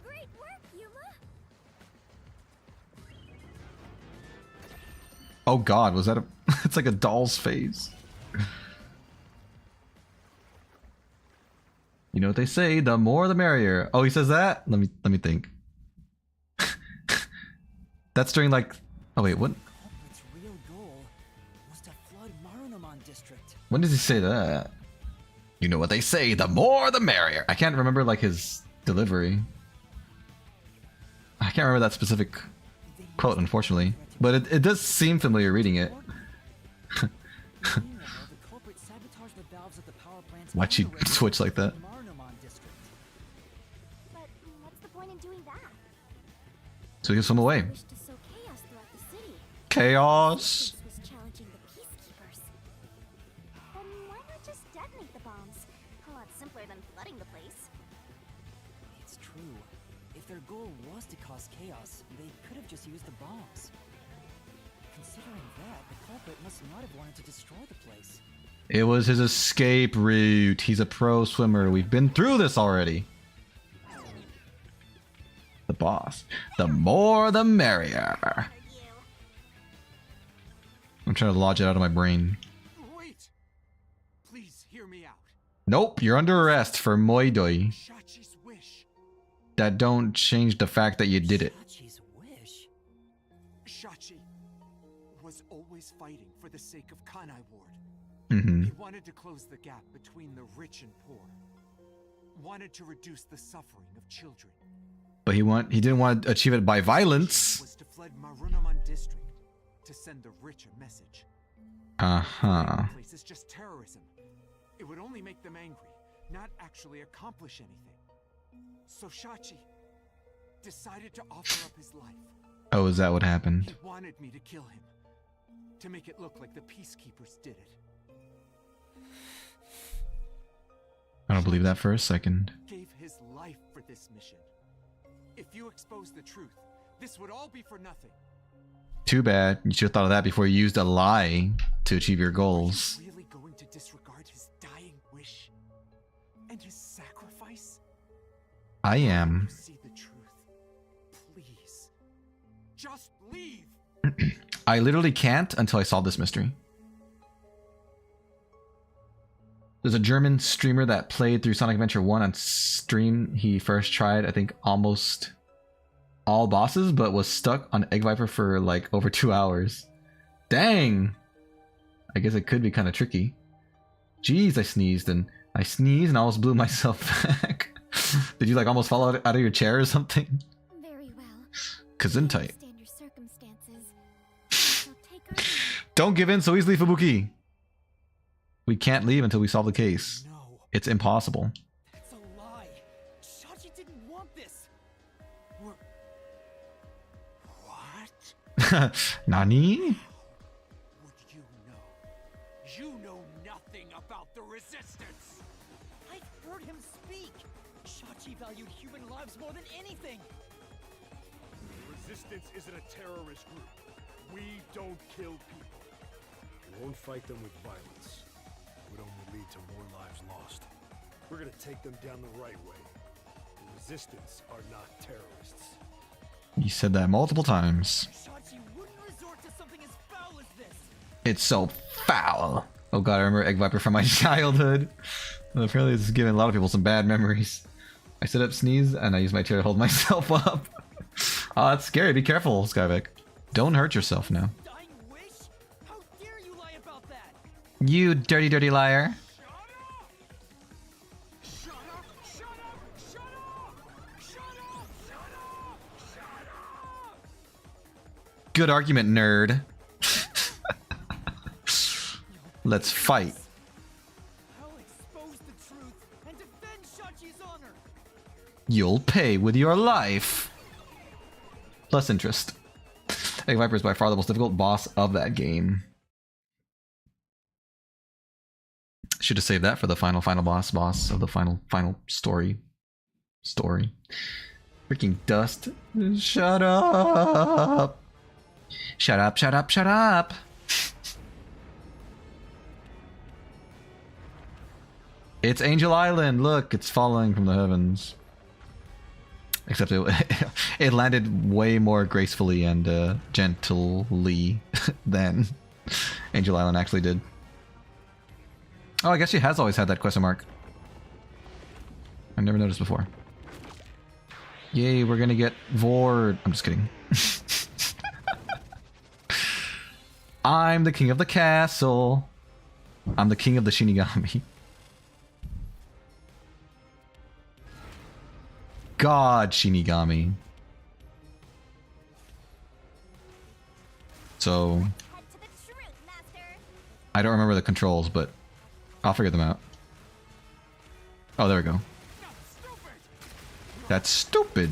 Great work, Yuma! Oh god, was that a... It's like a doll's face. You know what they say, the more the merrier. Oh, he says that? Let me think. That's during like... Oh wait, what? Culprit's real goal was to flood Marunomon District. When does he say that? You know what they say, the more the merrier. I can't remember like his delivery. I can't remember that specific quote, unfortunately. But it does seem familiar reading it. Meanwhile, the culprit sabotaged the valves at the power plants. Why'd she and the switch like that? Marunomon District. But what's the point in doing that? So he can swim away. Wish to sow chaos throughout the city. Chaos! This was challenging the peacekeepers. Then why not just detonate the bombs? A lot simpler than flooding the place. It's true. If their goal was to cause chaos, they could have just used the bombs. Considering that, the culprit must not have wanted to destroy the place. It was his escape route. He's a pro swimmer. We've been through this already. The boss. The more the merrier. Are you? I'm trying to lodge it out of my brain. Wait! Please hear me out. Nope, you're under arrest for moidoi. Shachi's wish. That don't change the fact that you did it. Shachi's wish. Shachi was always fighting for the sake of Kanai Ward. Mm-hmm. He wanted to close the gap between the rich and poor. Wanted to reduce the suffering of children. But he didn't want to achieve it by violence. Was to flood Marunomon District to send the rich a message. Uh-huh. The place is just terrorism. It would only make them angry, not actually accomplish anything. So Shachi decided to offer up his life. Oh, is that what happened? He wanted me to kill him, to make it look like the peacekeepers did it. I don't believe that for a second. Gave his life for this mission. If you expose the truth, this would all be for nothing. Too bad. You should have thought of that before you used a lie to achieve your goals. Are you really going to disregard his dying wish and his sacrifice? I am. You see the truth. Please, just leave. I literally can't until I solve this mystery. There's a German streamer that played through Sonic Adventure 1 on stream. He first tried, I think, almost all bosses, but was stuck on Egg Viper for like over 2 hours. Dang! I guess it could be kind of tricky. Jeez, I sneezed and I almost blew myself back. Did you like almost fall out of your chair or something? Very well. Gesundheit. Understand your circumstances. So take our leave. Don't give in so easily, Fubuki. We can't leave until we solve the case. No, It's impossible. That's a lie. Shachi didn't want this. we're... What? Nani? Would you know? You know nothing about the Resistance! I've heard him speak. Shachi valued human lives more than anything. The Resistance isn't a terrorist group. We don't kill people. We won't fight them with violence. It would only lead to more lives lost. We're gonna take them down the right way. The Resistance are not terrorists. You said that multiple times. Shachi wouldn't resort to something as foul as this. It's so foul. Oh god, I remember Egg Viper from my childhood. And apparently this is giving a lot of people some bad memories. I sit up, sneeze, and I use my chair to hold myself up. Oh, that's scary. Be careful, Skyvik. Don't hurt yourself now. Dying wish? How dare you lie about that? You dirty, dirty liar. Shut up! Shut up! Shut up! Shut up! Shut up! Shut up! Good argument, nerd. Let's fight. I'll expose the truth and defend Shachi's honor. You'll pay with your life. Plus interest. Egg Viper is by far the most difficult boss of that game. Should have saved that for the final boss of the final story. Freaking dust. Shut up. Shut up, shut up, shut up. It's Angel Island. Look, it's falling from the heavens. Except it landed way more gracefully and gently than Angel Island actually did. Oh, I guess she has always had that question mark. I've never noticed before. Yay, we're gonna get Vord. I'm just kidding. I'm the king of the castle. I'm the king of the Shinigami. God, Shinigami. So, Head to the truth, Master. I don't remember the controls, but I'll figure them out. Oh, there we go. That's stupid.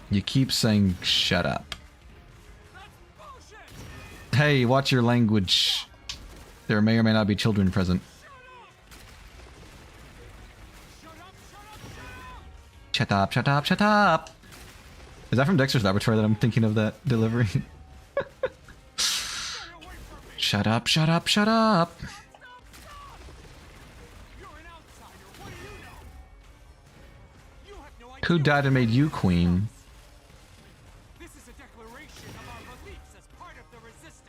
You keep saying shut up. Hey, watch your language. There may or may not be children present. Shut up, shut up, shut up! Is that from Dexter's Laboratory that I'm thinking of that delivery? Shut up, shut up, shut up! Who died and made you queen? This is a declaration of our beliefs as part of the Resistance.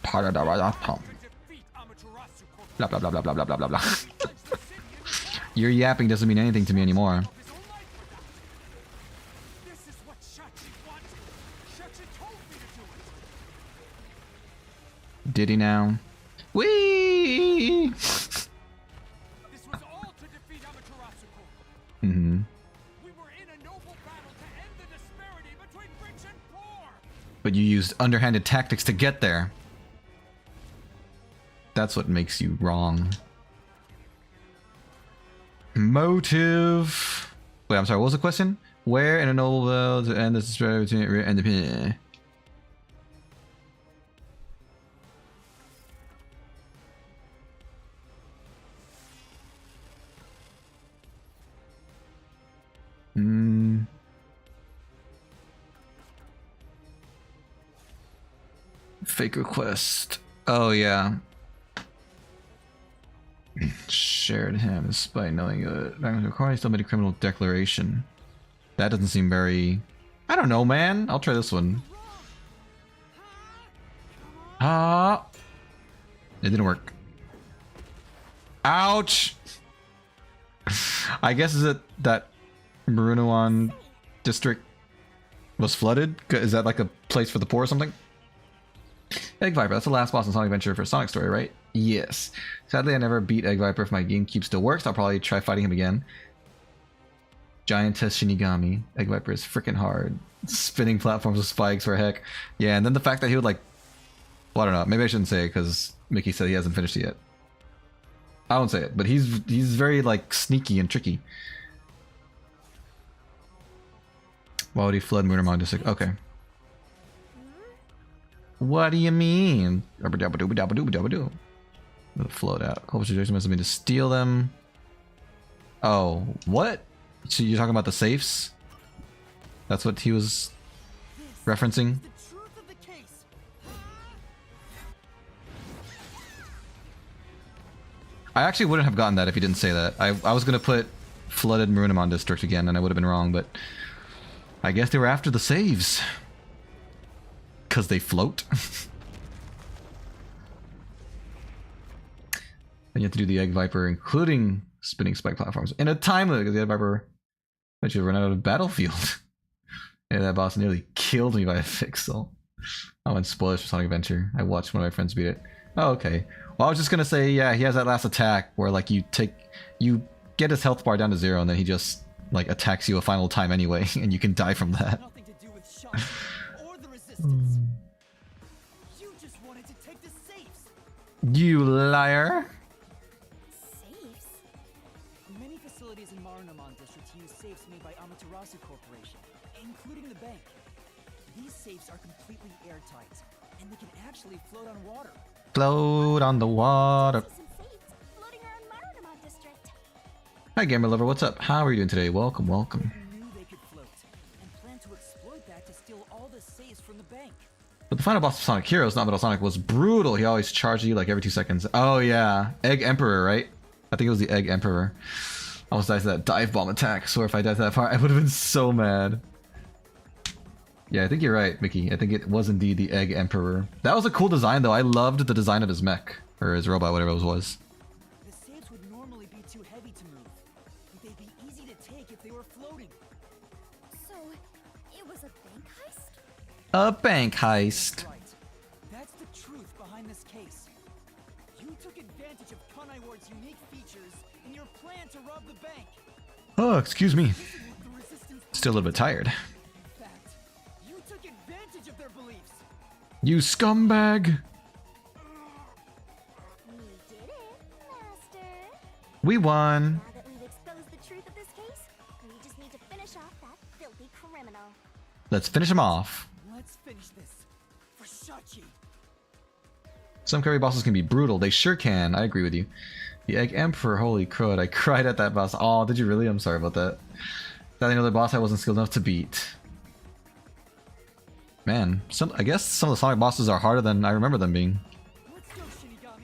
Part of the To defeat Amaterasu blah blah blah blah blah blah blah blah blah. Your yapping doesn't mean anything to me anymore. This is what Shachi wanted. Shachi told me to do it. Did he now? Whee! This was all to defeat Amaterasu. Mm-hmm. We were in a noble battle to end the disparity between rich and poor. But you used underhanded tactics to get there. That's what makes you wrong. Motive. Wait, I'm sorry. What was the question? Where in a noble world to end the disparity between rich and the poor? Fake request. Oh yeah. Shared him despite knowing it. Recording still made a criminal declaration. That doesn't seem very... I don't know, man. I'll try this one. Ah! It didn't work. Ouch! I guess is it that Marunuan district was flooded? Is that like a place for the poor or something? Egg Viper, that's the last boss in Sonic Adventure for Sonic Story, right? Yes. Sadly, I never beat Egg Viper. If my GameCube still works, I'll probably try fighting him again. Giantess Shinigami. Egg Viper is freaking hard. Spinning platforms with spikes for heck. Yeah, and then the fact that he would like... Well, I don't know. Maybe I shouldn't say it because Mickey said he hasn't finished it yet. I won't say it, but he's very like sneaky and tricky. Why would he flood Moonermon District? Okay. What do you mean? It'll float out. Whole bunch of must have been to steal them. Oh, what? So you're talking about the safes? That's what he was referencing? I actually wouldn't have gotten that if he didn't say that. I was going to put flooded Marunimon District again, and I would have been wrong, but I guess they were after the saves. Because they float. And you have to do the Egg Viper, including spinning spike platforms, in a time limit, because the Egg Viper eventually run out of battlefield. Yeah, that boss nearly killed me by a pixel. I went spoilers for Sonic Adventure. I watched one of my friends beat it. Oh, okay. Well, I was just gonna say, yeah, he has that last attack where like you get his health bar down to 0, and then he just like attacks you a final time anyway, and you can die from that. Nothing to do with Shachi or the resistance. You just wanted to take the safes. You liar! Safes? Many facilities in Marunimon District use safes made by Amaterasu Corporation, including the bank. These safes are completely airtight, and they can actually float on water. Float on the water. Some safes floating around Marunimon District. Hi, gamer lover. What's up? How are you doing today? Welcome, welcome. Who knew they could float, and planned to exploit that to steal all the safes from the bank. But the final boss of Sonic Heroes, not Metal Sonic, was brutal. He always charged you like every 2 seconds. Oh yeah, Egg Emperor, right? I think it was the Egg Emperor. I almost died to that dive bomb attack. I swear if I died to that part, I would have been so mad. Yeah, I think you're right, Mickey. I think it was indeed the Egg Emperor. That was a cool design, though. I loved the design of his mech. Or his robot, whatever it was. The safes would normally be too heavy to move, but they'd be easy to take if they were floating. So, it was a bank heist? A bank heist. Right. That's the truth behind this case. You took advantage of Kunai Ward's unique features in your plan to rob the bank. Oh, excuse me. This is what the resistance Still a little bit tired. In fact, you took advantage of their beliefs. You scumbag. We did it, Master. We won. Now that we've exposed the truth of this case, we just need to finish off that filthy criminal. Let's finish him off. Let's finish this for Shachi. Some curry bosses can be brutal. They sure can. I agree with you. The Egg Emperor, holy crud. I cried at that boss. Oh, did you really? I'm sorry about that. That another boss I wasn't skilled enough to beat. Man, I guess some of the Sonic bosses are harder than I remember them being. Let's go, Shinigami.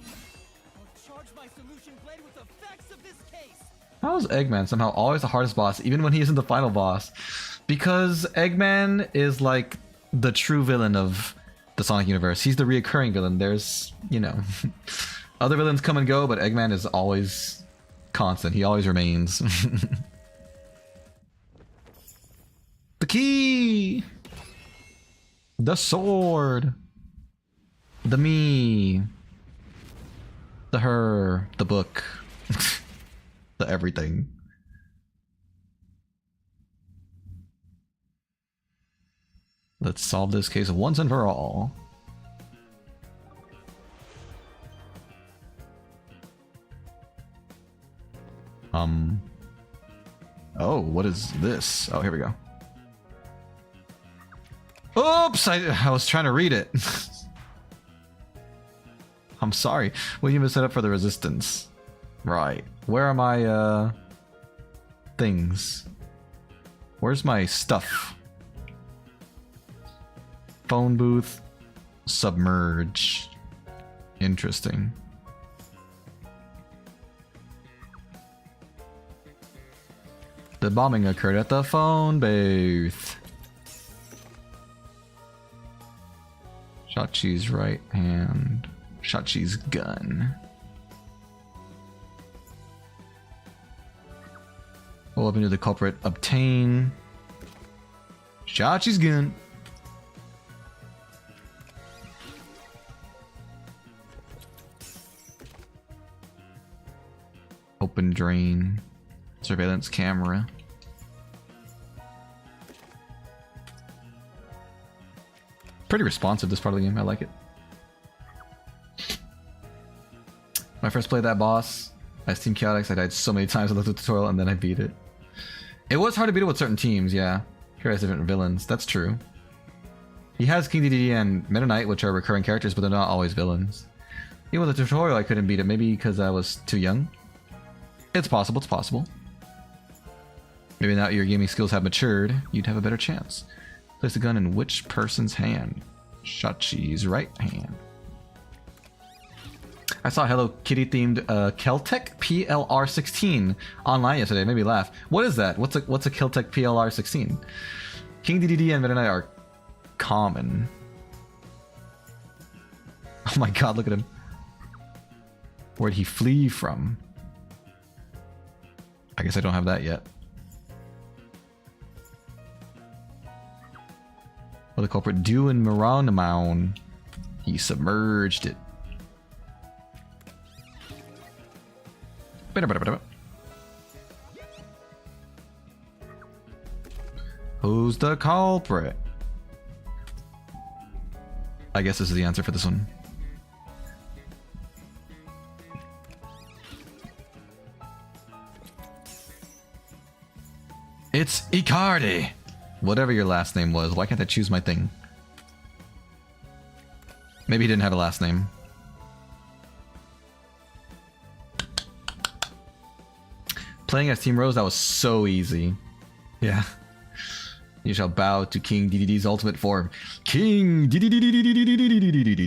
I'll charge my solution blade with the facts of this case. How is Eggman somehow always the hardest boss, even when he isn't the final boss? Because Eggman is like the true villain of the Sonic universe. He's the reoccurring villain. There's, you know, other villains come and go, but Eggman is always constant. He always remains. The key! The sword! The me! The her! The book! The everything. Let's solve this case once and for all. Oh, what is this? Oh, here we go. Oops! I was trying to read it. I'm sorry. We need to set up for the resistance. Right. Where are my, things? Where's my stuff? Phone booth. Submerge. Interesting. The bombing occurred at the phone booth. Shachi's right hand. Shachi's gun. We'll open to the culprit. Obtain. Shachi's gun. drain. Surveillance camera. Pretty responsive, this part of the game. I like it. When I first played that boss, as Team Chaotix, I died so many times with the tutorial and then I beat it. It was hard to beat it with certain teams, yeah. Here has different villains, that's true. He has King DDD and Meta Knight, which are recurring characters, but they're not always villains. Even with the tutorial, I couldn't beat it, maybe because I was too young. It's possible, it's possible. Maybe now your gaming skills have matured, you'd have a better chance. Place the gun in which person's hand? Shachi's right hand. I saw Hello Kitty themed Keltec PLR16 online yesterday. It made me laugh. What is that? What's a Keltec PLR16? King DDD and Meta Knight are common. Oh my god, look at him. Where'd he flee from? I guess I don't have that yet. What the culprit do in Maraunamoun? He submerged it. Who's the culprit? I guess this is the answer for this one. It's Icardi! Whatever your last name was, why can't I choose my thing? Maybe he didn't have a last name. Playing as Team Rose, that was so easy. Yeah. You shall bow to King DDD's ultimate form. King DDD.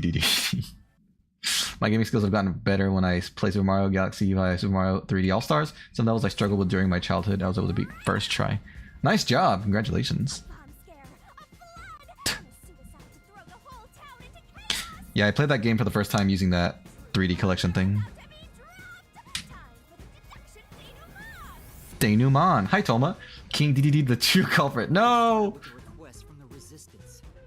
My gaming skills have gotten better when I play Super Mario Galaxy via Super Mario 3D All-Stars. Some levels I struggled with during my childhood, I was able to beat first try. Nice job, congratulations. Yeah, I played that game for the first time using that 3D collection thing. Denouement. Hi, Toma. King DDD, the true culprit. No!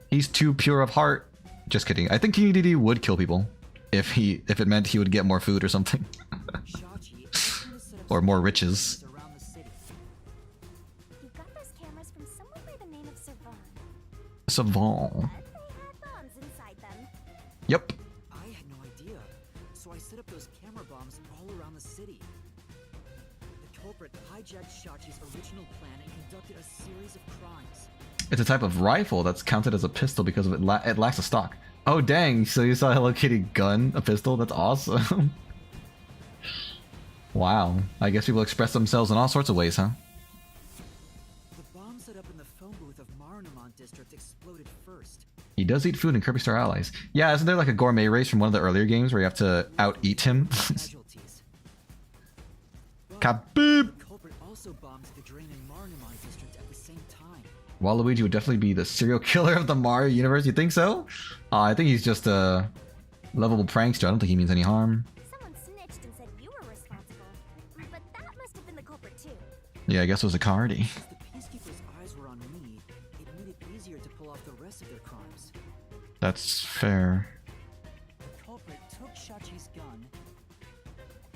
He's too pure of heart. Just kidding. I think King DDD would kill people if it meant he would get more food or something. Or more riches. You got those cameras from someone by the name of Savon. Savant. They had bombs inside them. Yep. I had no idea, so I set up those camera bombs all around the city. The culprit hijacked Shachi's original plan and conducted a series of crimes. It's a type of rifle that's counted as a pistol because of it lacks a stock. Oh dang, so you saw Hello Kitty gun a pistol? That's awesome. Wow, I guess people express themselves in all sorts of ways, huh? The bomb set up in the phone booth of Marunamon district exploded first. He does eat food in Kirby Star Allies. Yeah, isn't there like a gourmet race from one of the earlier games where you have to out-eat him? Casualties. Kaboop! The culprit also bombed the drain in Marunamon district at the same time. Waluigi would definitely be the serial killer of the Mario universe, you think so? I think he's just a lovable prankster. I don't think he means any harm. Someone snitched and said you were responsible. But that must have been the culprit too. Yeah, I guess it was a Cardi. As the Peacekeeper's eyes were on me, it made it easier to pull off the rest of their crimes. That's fair. The culprit took Shachi's gun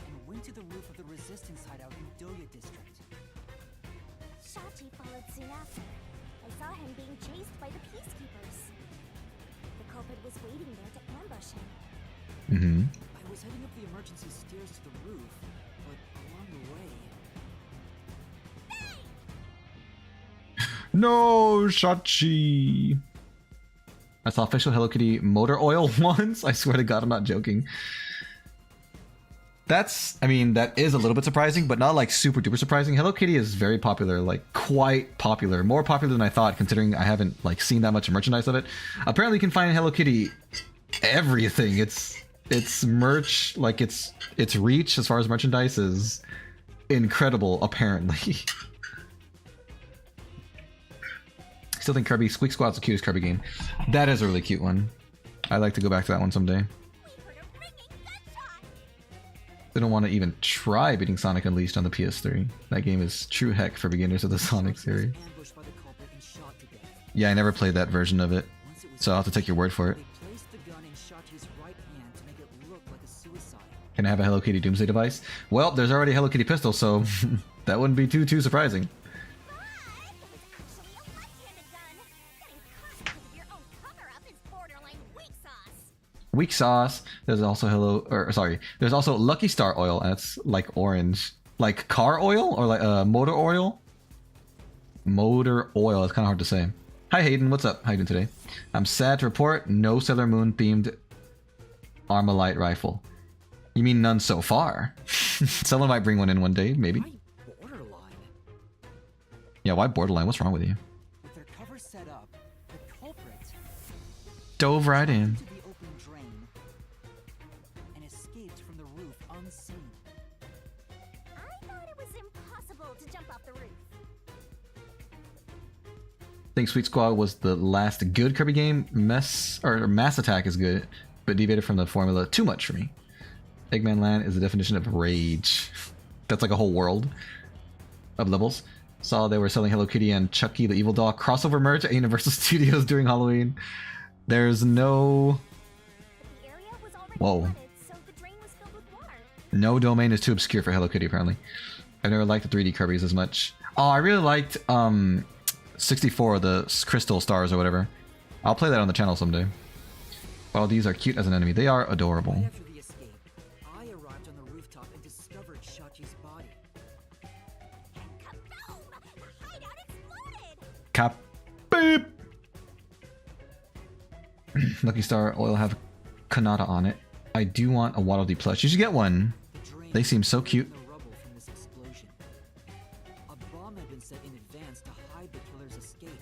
and went to the roof of the resistance hideout in Doya district. Shachi followed soon after. I saw him being chased by the Peacekeepers. The culprit was waiting there to ambush him. Mm-hmm. I was heading up the emergency stairs to the roof, but along the way... No, Shachi! I saw official Hello Kitty motor oil once. I swear to God, I'm not joking. I mean, that is a little bit surprising, but not like super duper surprising. Hello Kitty is very popular, like quite popular. More popular than I thought, considering I haven't like seen that much merchandise of it. Apparently you can find Hello Kitty everything. It's merch, like its reach as far as merchandise is incredible, apparently. Still think Kirby Squeak Squad's the cutest Kirby game. That is a really cute one. I'd like to go back to that one someday. We heard a ringing gunshot. They don't want to even try beating Sonic Unleashed on the PS3. That game is true heck for beginners of the Sonic series. ambushed by the culprit and shot to death. Yeah, I never played that version of it, Once it was so I'll have to take your word for it. They placed the gun in Shachi's right hand to make it look like a suicide. Can I have a Hello Kitty Doomsday device? Well, there's already a Hello Kitty pistol, so that wouldn't be too surprising. But it was actually a left-handed gun. Getting caught because of your own cover-up is borderline weak sauce. Weak sauce. There's also there's also Lucky Star oil, and it's like orange. Like car oil or like motor oil? Motor oil, it's kind of hard to say. Hi Hayden, what's up? How you doing today? I'm sad to report no Sailor Moon themed Armalite rifle. You mean none so far? Someone might bring one in one day, maybe. Why borderline? Yeah, why borderline? What's wrong with you? With their cover set up, the culprit Dove right in. to the open drain and escaped from the roof unseen. I thought it was impossible to jump off the roof. I think Sweet Squad was the last good Kirby game. Mass Attack is good, but deviated from the formula too much for me. Eggman Land is the definition of rage. That's like a whole world of levels. Saw they were selling Hello Kitty and Chucky the Evil Doll crossover merch at Universal Studios during Halloween. There's no... But the area was already Whoa. flooded, so the drain was filled with water. No domain is too obscure for Hello Kitty, apparently. I've never liked the 3D Kirby's as much. Oh, I really liked 64, the Crystal Stars or whatever. I'll play that on the channel someday. While these are cute as an enemy, they are adorable. Right after the escape, I arrived on the rooftop and discovered Shachi's body. And kaboom! The hideout exploded! Cap. Beep! Lucky Star oil have Kanata on it. I do want a Waddle Dee plush. You should get one. The drain They seem so was cute. in the rubble from this explosion. A bomb had been set in advance to hide the killer's escape.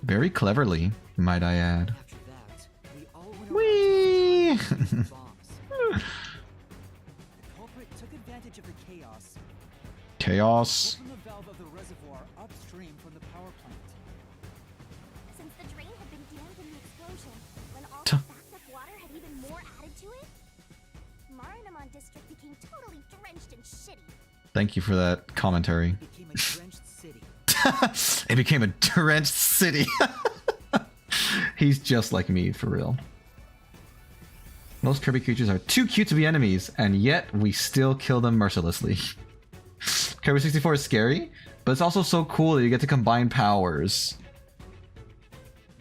Very cleverly, might I add. After that, we all went Whee! around to the bombs. The culprit took advantage of the chaos, Chaos. opened the valve of the reservoir upstream from the power plant. Since the drain had been dammed in the explosion, when all Tuh. the backed up water had even more added to it, Marinamon District became totally drenched and shitty. Thank you for that commentary. It became a drenched city. It became a drenched city. He's just like me, for real. Most Kirby creatures are too cute to be enemies, and yet we still kill them mercilessly. Kirby 64 is scary, but it's also so cool that you get to combine powers.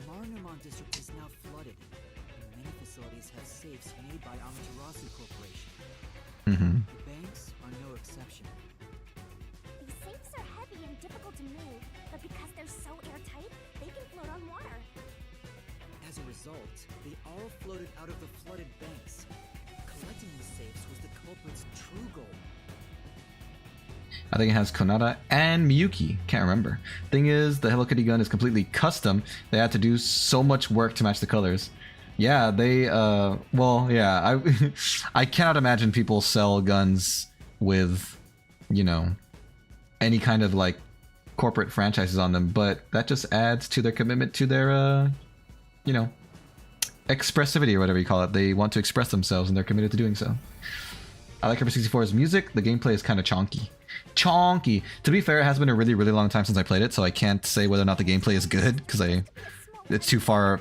Marinamon District is now flooded, and many facilities have safes made by Amaterasu Corporation. Mm-hmm. The banks are no exception. These safes are heavy and difficult to move, but because they're so airtight, they can float on water. As a result, they all floated out of the flooded banks. Collecting these safes was the culprit's true goal. I think it has Konata and Miyuki. Can't remember. Thing is, the Hello Kitty gun is completely custom. They had to do so much work to match the colors. Yeah, they, well, yeah, I cannot imagine people sell guns with, you know, any kind of, like, corporate franchises on them, but that just adds to their commitment to their, you know, expressivity or whatever you call it. They want to express themselves and they're committed to doing so. I like Kirby 64's music. The gameplay is kind of chonky. Chonky! To be fair, it has been a really, really long time since I played it, so I can't say whether or not the gameplay is good, because it's too far... I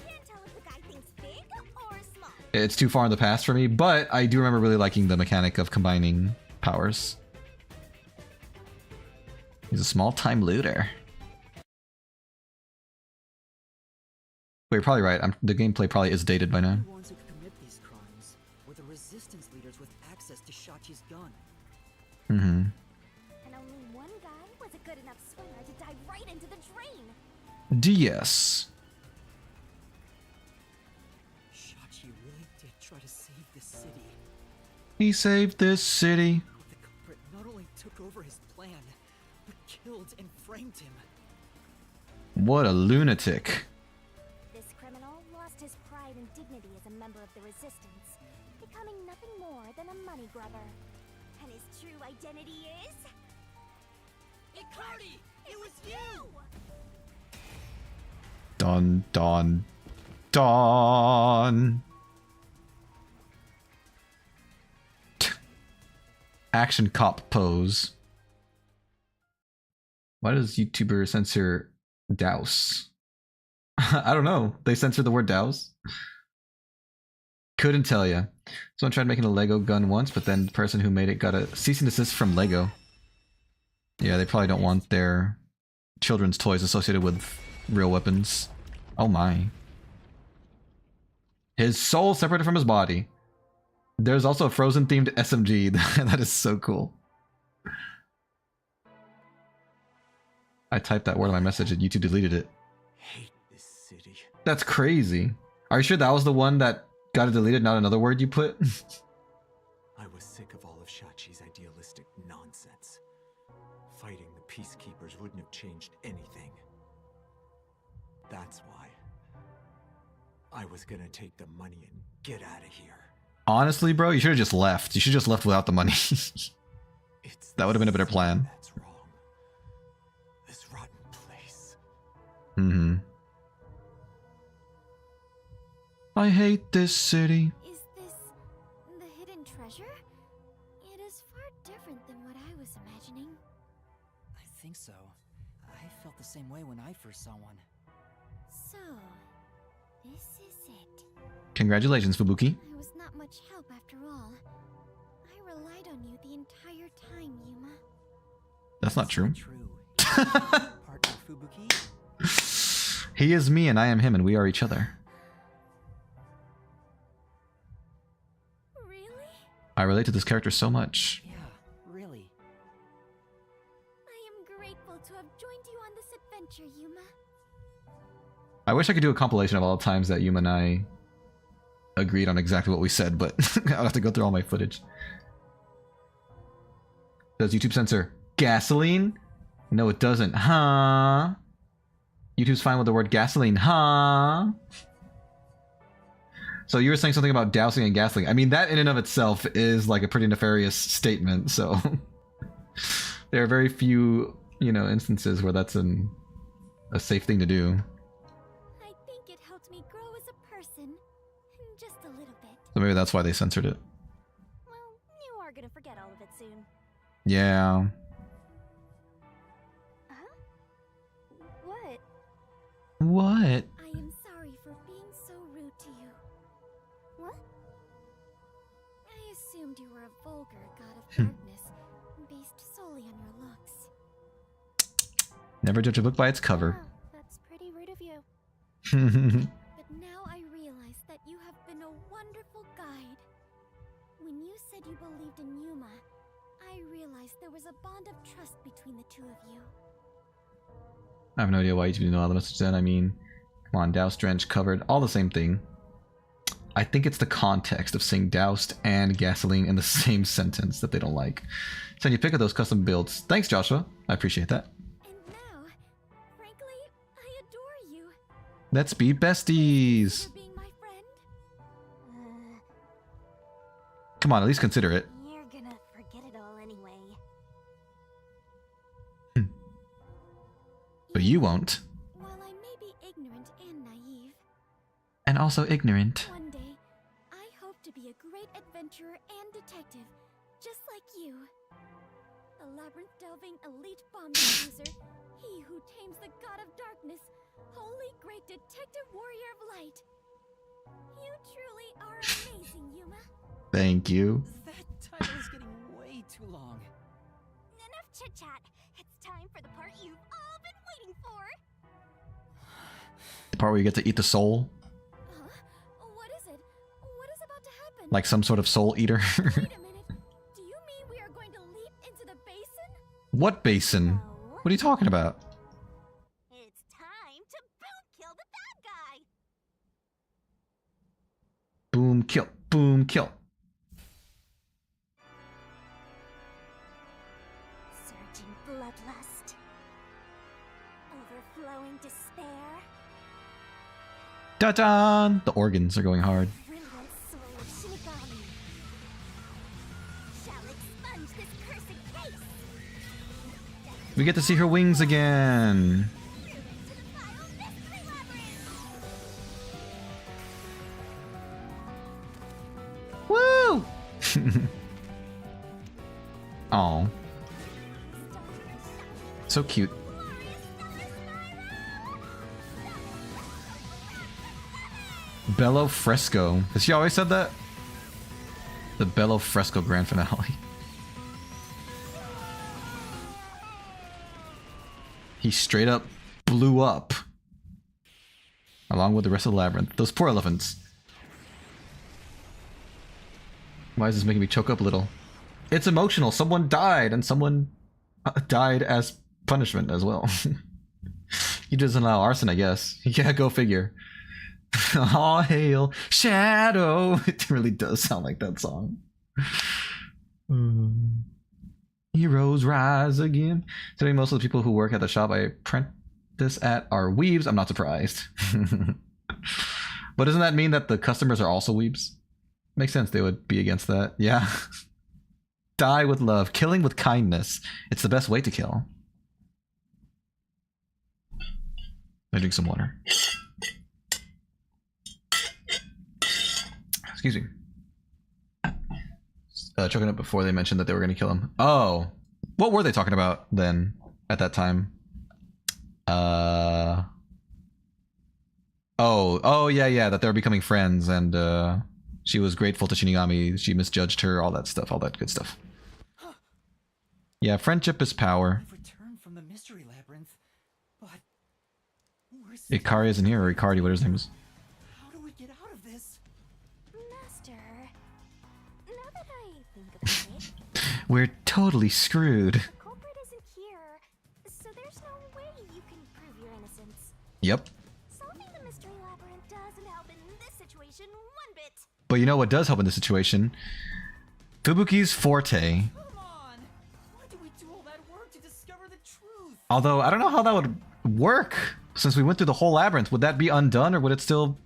can't tell if the guy thinks big or small. It's too far in the past for me, but I do remember really liking the mechanic of combining powers. He's a small-time looter. Wait, you're probably right. The gameplay probably is dated by now. The ones who could commit these crimes were the resistance leaders with access to Shachi's gun. Mm-hmm. And only one guy was a good enough swimmer to dive right into the drain. DS. Shachi really did try to save this city. He saved this city. But the culprit not only took over his plan, but killed and framed him. What a lunatic. This criminal lost his pride and dignity as a member of the Resistance, becoming nothing more than a money grubber. And his true identity is... Icardi! It was you! Dun, dun, dun. Action cop pose. Why does YouTuber censor douse? I don't know. They censor the word douse. Couldn't tell you. Someone tried making a Lego gun once, but then the person who made it got a cease and desist from Lego. Yeah, they probably don't want their children's toys associated with real weapons. Oh my. His soul separated from his body. There's also a Frozen themed SMG. That is so cool. I typed that word in my message and YouTube deleted it. Hate this city. That's crazy. Are you sure that was the one that got it deleted, not another word you put? I was sick of all of Shachi's idealistic nonsense. Fighting the peacekeepers wouldn't have changed anything. That's why I was gonna take the money and get out of here. Honestly, bro, you should have just left. You should have just left without the money. It's That would have been a better plan. That's wrong. This rotten place. Mm-hmm. I hate this city. Is this the hidden treasure? It is far different than what I was imagining. I think so. I felt the same way when I first saw one. So, this is it. Congratulations, Fubuki. I was not much help after all. I relied on you the entire time, Yuma. That's not true. True. Partner Fubuki? He is me and I am him and we are each other. Really? I relate to this character so much. Yeah, really. I am grateful to have joined you on this adventure, Yuma. I wish I could do a compilation of all the times that Yuma and I agreed on exactly what we said, but I'll have to go through all my footage. Does YouTube censor gasoline? No, it doesn't. Huh? YouTube's fine with the word gasoline. Huh? So you were saying something about dousing and gasoline. I mean, that in and of itself is like a pretty nefarious statement, so there are very few, you know, instances where that's a safe thing to do. I think it helped me grow as a person. Just a little bit. So maybe that's why they censored it. Well, you are gonna forget all of it soon. Yeah. Huh? What? What? I am sorry for being so rude to you. What? I assumed you were a vulgar god of darkness, based solely on your looks. Never judge a book by its cover. Wow, that's pretty rude of you. But now I realize that you have been a wonderful guide. When you said you believed in Yuma, I realized there was a bond of trust between the two of you. I have no idea why you didn't know all the message then. I mean, come on, doused, drenched, covered, all the same thing. I think it's the context of saying doused and gasoline in the same sentence that they don't like. Send you a pic of those custom builds. Thanks, Joshua. I appreciate that. And now, frankly, I adore you. Let's be besties. For being my friend. Come on, at least consider it. You're gonna forget it all anyway. But you won't. While I may be ignorant and naive, And also ignorant. one day, I hope to be a great adventurer and detective, just like you. The labyrinth-delving elite bomb user, he who tames the god of darkness, holy great detective warrior of light. You truly are amazing, Yuma. Thank you. That title is getting way too long. Enough chit-chat. It's time for the part you've all been waiting for. The part where you get to eat the soul. Huh? What is it? What is about to happen? Like some sort of soul eater. Wait a minute. Do you mean we are going to leap into the basin? What basin? No. What are you talking about? It's time to boom kill the bad guy. Boom, kill. Boom, kill. Surging bloodlust. Overflowing despair. Da-dan! The organs are going hard. Brilliant soul of Shinigami. Shall expunge this cursed case. We get to see her wings again. To the final mystery labyrinth. Woo! Aw. So cute. Bello Fresco. Has she always said that? The Bello Fresco grand finale. He straight up blew up. Along with the rest of the labyrinth. Those poor elephants. Why is this making me choke up a little? It's emotional. Someone died, and someone died as punishment as well. He doesn't allow arson, I guess. Yeah, go figure. All hail Shadow. It really does sound like that song. Heroes rise again. Today, most of the people who work at the shop I apprentice at are weebs. I'm not surprised. But doesn't that mean that the customers are also weebs? Makes sense. They would be against that. Yeah. Die with love. Killing with kindness. It's the best way to kill. I drink some water. Excuse me. Choking up before they mentioned that they were going to kill him. Oh. What were they talking about then at that time? Oh, yeah, that they were becoming friends, and she was grateful to Shinigami. She misjudged her, all that stuff, all that good stuff. Yeah, friendship is power. I've returned from the mystery labyrinth, but where's Ikari isn't here, or Icardi, whatever his name is. How do we get out of this? Master, now that I think about it, We're totally screwed. the culprit isn't here, so there's no way you can prove your innocence. Yep. Solving the mystery labyrinth doesn't help in this situation one bit. But you know what does help in this situation? Fubuki's forte. Come on! Why do we do all that work to discover the truth? Although, I don't know how that would work. Since we went through the whole labyrinth, would that be undone, or would it still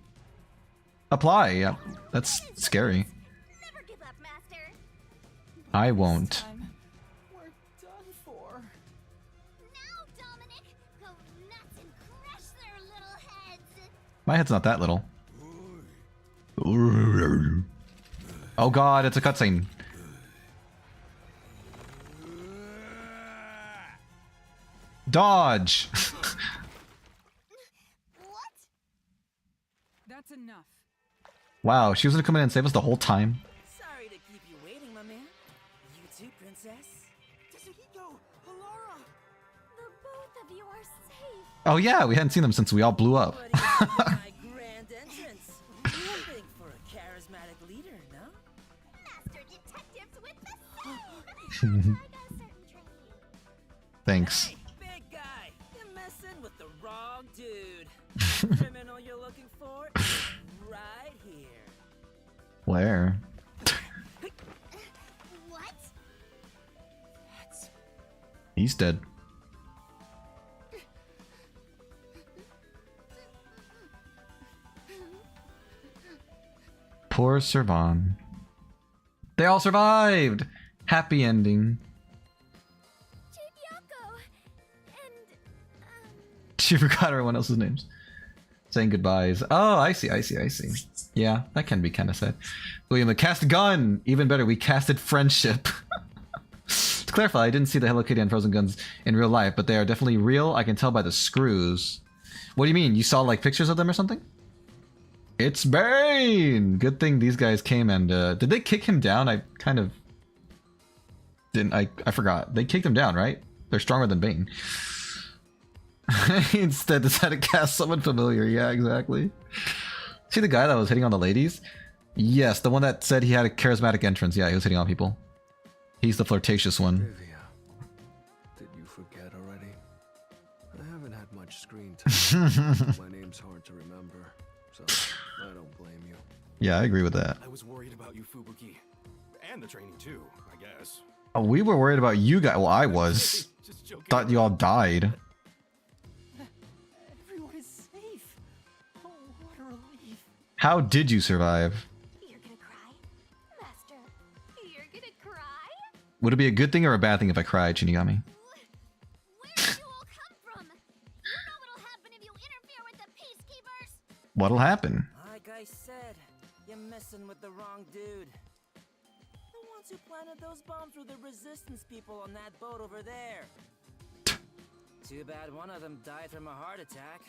apply? Yeah, that's scary. Never give up, Master. I This won't. time, we're done for. Now, Dominic, go nuts and crush their little heads. My head's not that little. Oh god, it's a cutscene. Dodge! What? That's enough. Wow, she was gonna come in and save us the whole time. Sorry to keep you waiting, my man. You too, princess. Tsuhiko, Halora. The both of you are safe. Oh yeah, we hadn't seen them since we all blew up. What do you think of my grand entrance? Nothing for a charismatic leader, no? Master detectives with the I got a certain training. Thanks. Hey, big guy, you're messing with the wrong dude. Criminal you're looking for? Right here. Where? What? That's He's dead. Poor Servan. They all survived! Happy ending. Chief Yako. And, She forgot everyone else's names. Saying goodbyes. Oh, I see. Yeah, that can be kind of sad. William, the cast gun! Even better, we casted friendship. To clarify, I didn't see the Hello Kitty and Frozen guns in real life, but they are definitely real. I can tell by the screws. What do you mean? You saw like pictures of them or something? It's Bane! Good thing these guys came and did they kick him down? I kind of didn't. I forgot. They kicked him down, right? They're stronger than Bane. Instead decided to cast someone familiar. Yeah, exactly. See the guy that was hitting on the ladies? Yes, the one that said he had a charismatic entrance. Yeah, he was hitting on people. He's the flirtatious one. Olivia, did you forget already? I haven't had much screen time. My name's hard to remember, so I don't blame you. Yeah, I agree with that. I was worried about you, Fubuki. And the training too, I guess. Oh, we were worried about you guys. Well, I was. Just joking. Thought you all died. everyone is safe. Oh, what a relief. How did you survive? You're gonna cry? Master, you're gonna cry? Would it be a good thing or a bad thing if I cried, Shinigami? where did you all come from? You know what'll happen if you interfere with the peacekeepers. What'll happen? Like I said, you're messing with the wrong dude. The ones who planted those bombs were the resistance people on that boat over there. Too bad one of them died from a heart attack.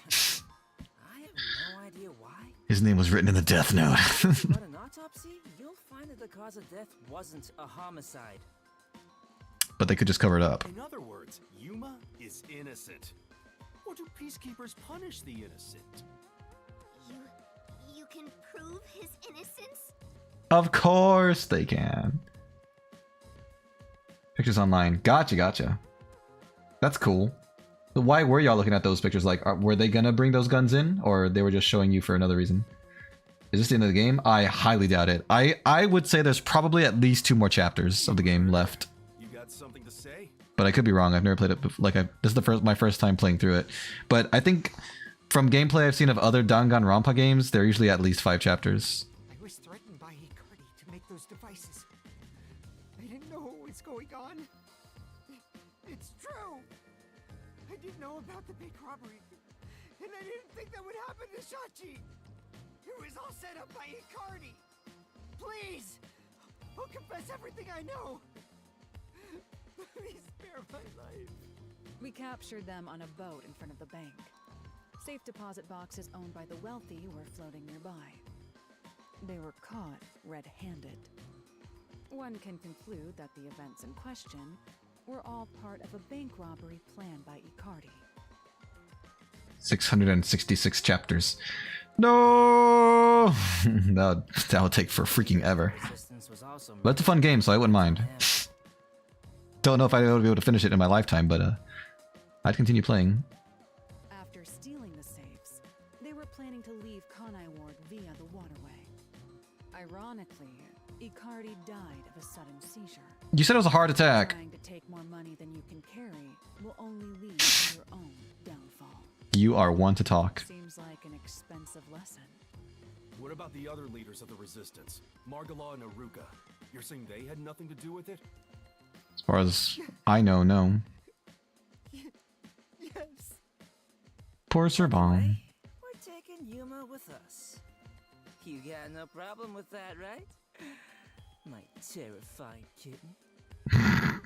I have no idea why. His name was written in the death note. But an autopsy, you'll find that the cause of death wasn't a homicide. But they could just cover it up. In other words, Yuma is innocent. Or do peacekeepers punish the innocent? You can prove his innocence? Of course they can. Pictures online. Gotcha. That's cool. So why were y'all looking at those pictures? Like, were they gonna bring those guns in? Or they were just showing you for another reason? Is this the end of the game? I highly doubt it. I would say there's probably at least 2 more chapters of the game left. You got something to say? But I could be wrong. I've never played it before. This is my first time playing through it. But I think from gameplay I've seen of other Danganronpa games, they're usually at least 5 chapters. I was threatened by Hikari to make those devices. I didn't know what was going on. It's true. I didn't know about the big robbery. And I didn't think that would happen to Shachi. It was all set up by Hikari. Please. I'll confess everything I know. Please spare my life. We captured them on a boat in front of the bank. Safe deposit boxes owned by the wealthy were floating nearby. They were caught red-handed. One can conclude that the events in question were all part of a bank robbery planned by Icardi. 666 chapters. No! that would take for freaking ever. But it's a fun game, so I wouldn't mind. Don't know if I would be able to finish it in my lifetime, but I'd continue playing. After stealing the safes, they were planning to leave Kanai Ward via the waterway. Ironically, Icardi died of a sudden seizure. You said it was a heart attack. Trying to take more money than you can carry will only lead to your own downfall. You are one to talk. Seems like an expensive lesson. What about the other leaders of the resistance? Margala and Aruka. You're saying they had nothing to do with it? As far as I know, no. Yes. Poor Serban. We're taking Yuma with us. You got no problem with that, right? My terrifying kitten.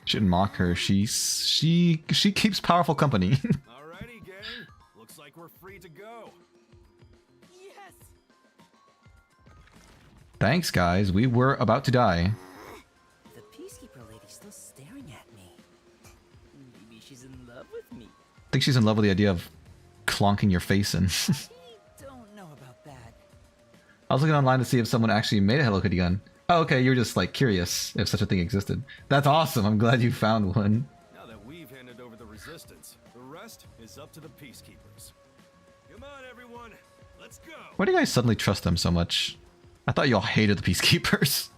Shouldn't mock her. She keeps powerful company. Alrighty, gang. Looks like we're free to go. Yes. Thanks, guys. We were about to die. The peacekeeper lady's still staring at me. Maybe she's in love with me. I think she's in love with the idea of clonking your face in. Don't know about that. I was looking online to see if someone actually made a Hello Kitty gun. Oh, okay, you're just like curious if such a thing existed. That's awesome. I'm glad you found one. Now that we've handed over the resistance, the rest is up to the peacekeepers. Come on, everyone. Let's go. Why do you guys suddenly trust them so much? I thought y'all hated the peacekeepers.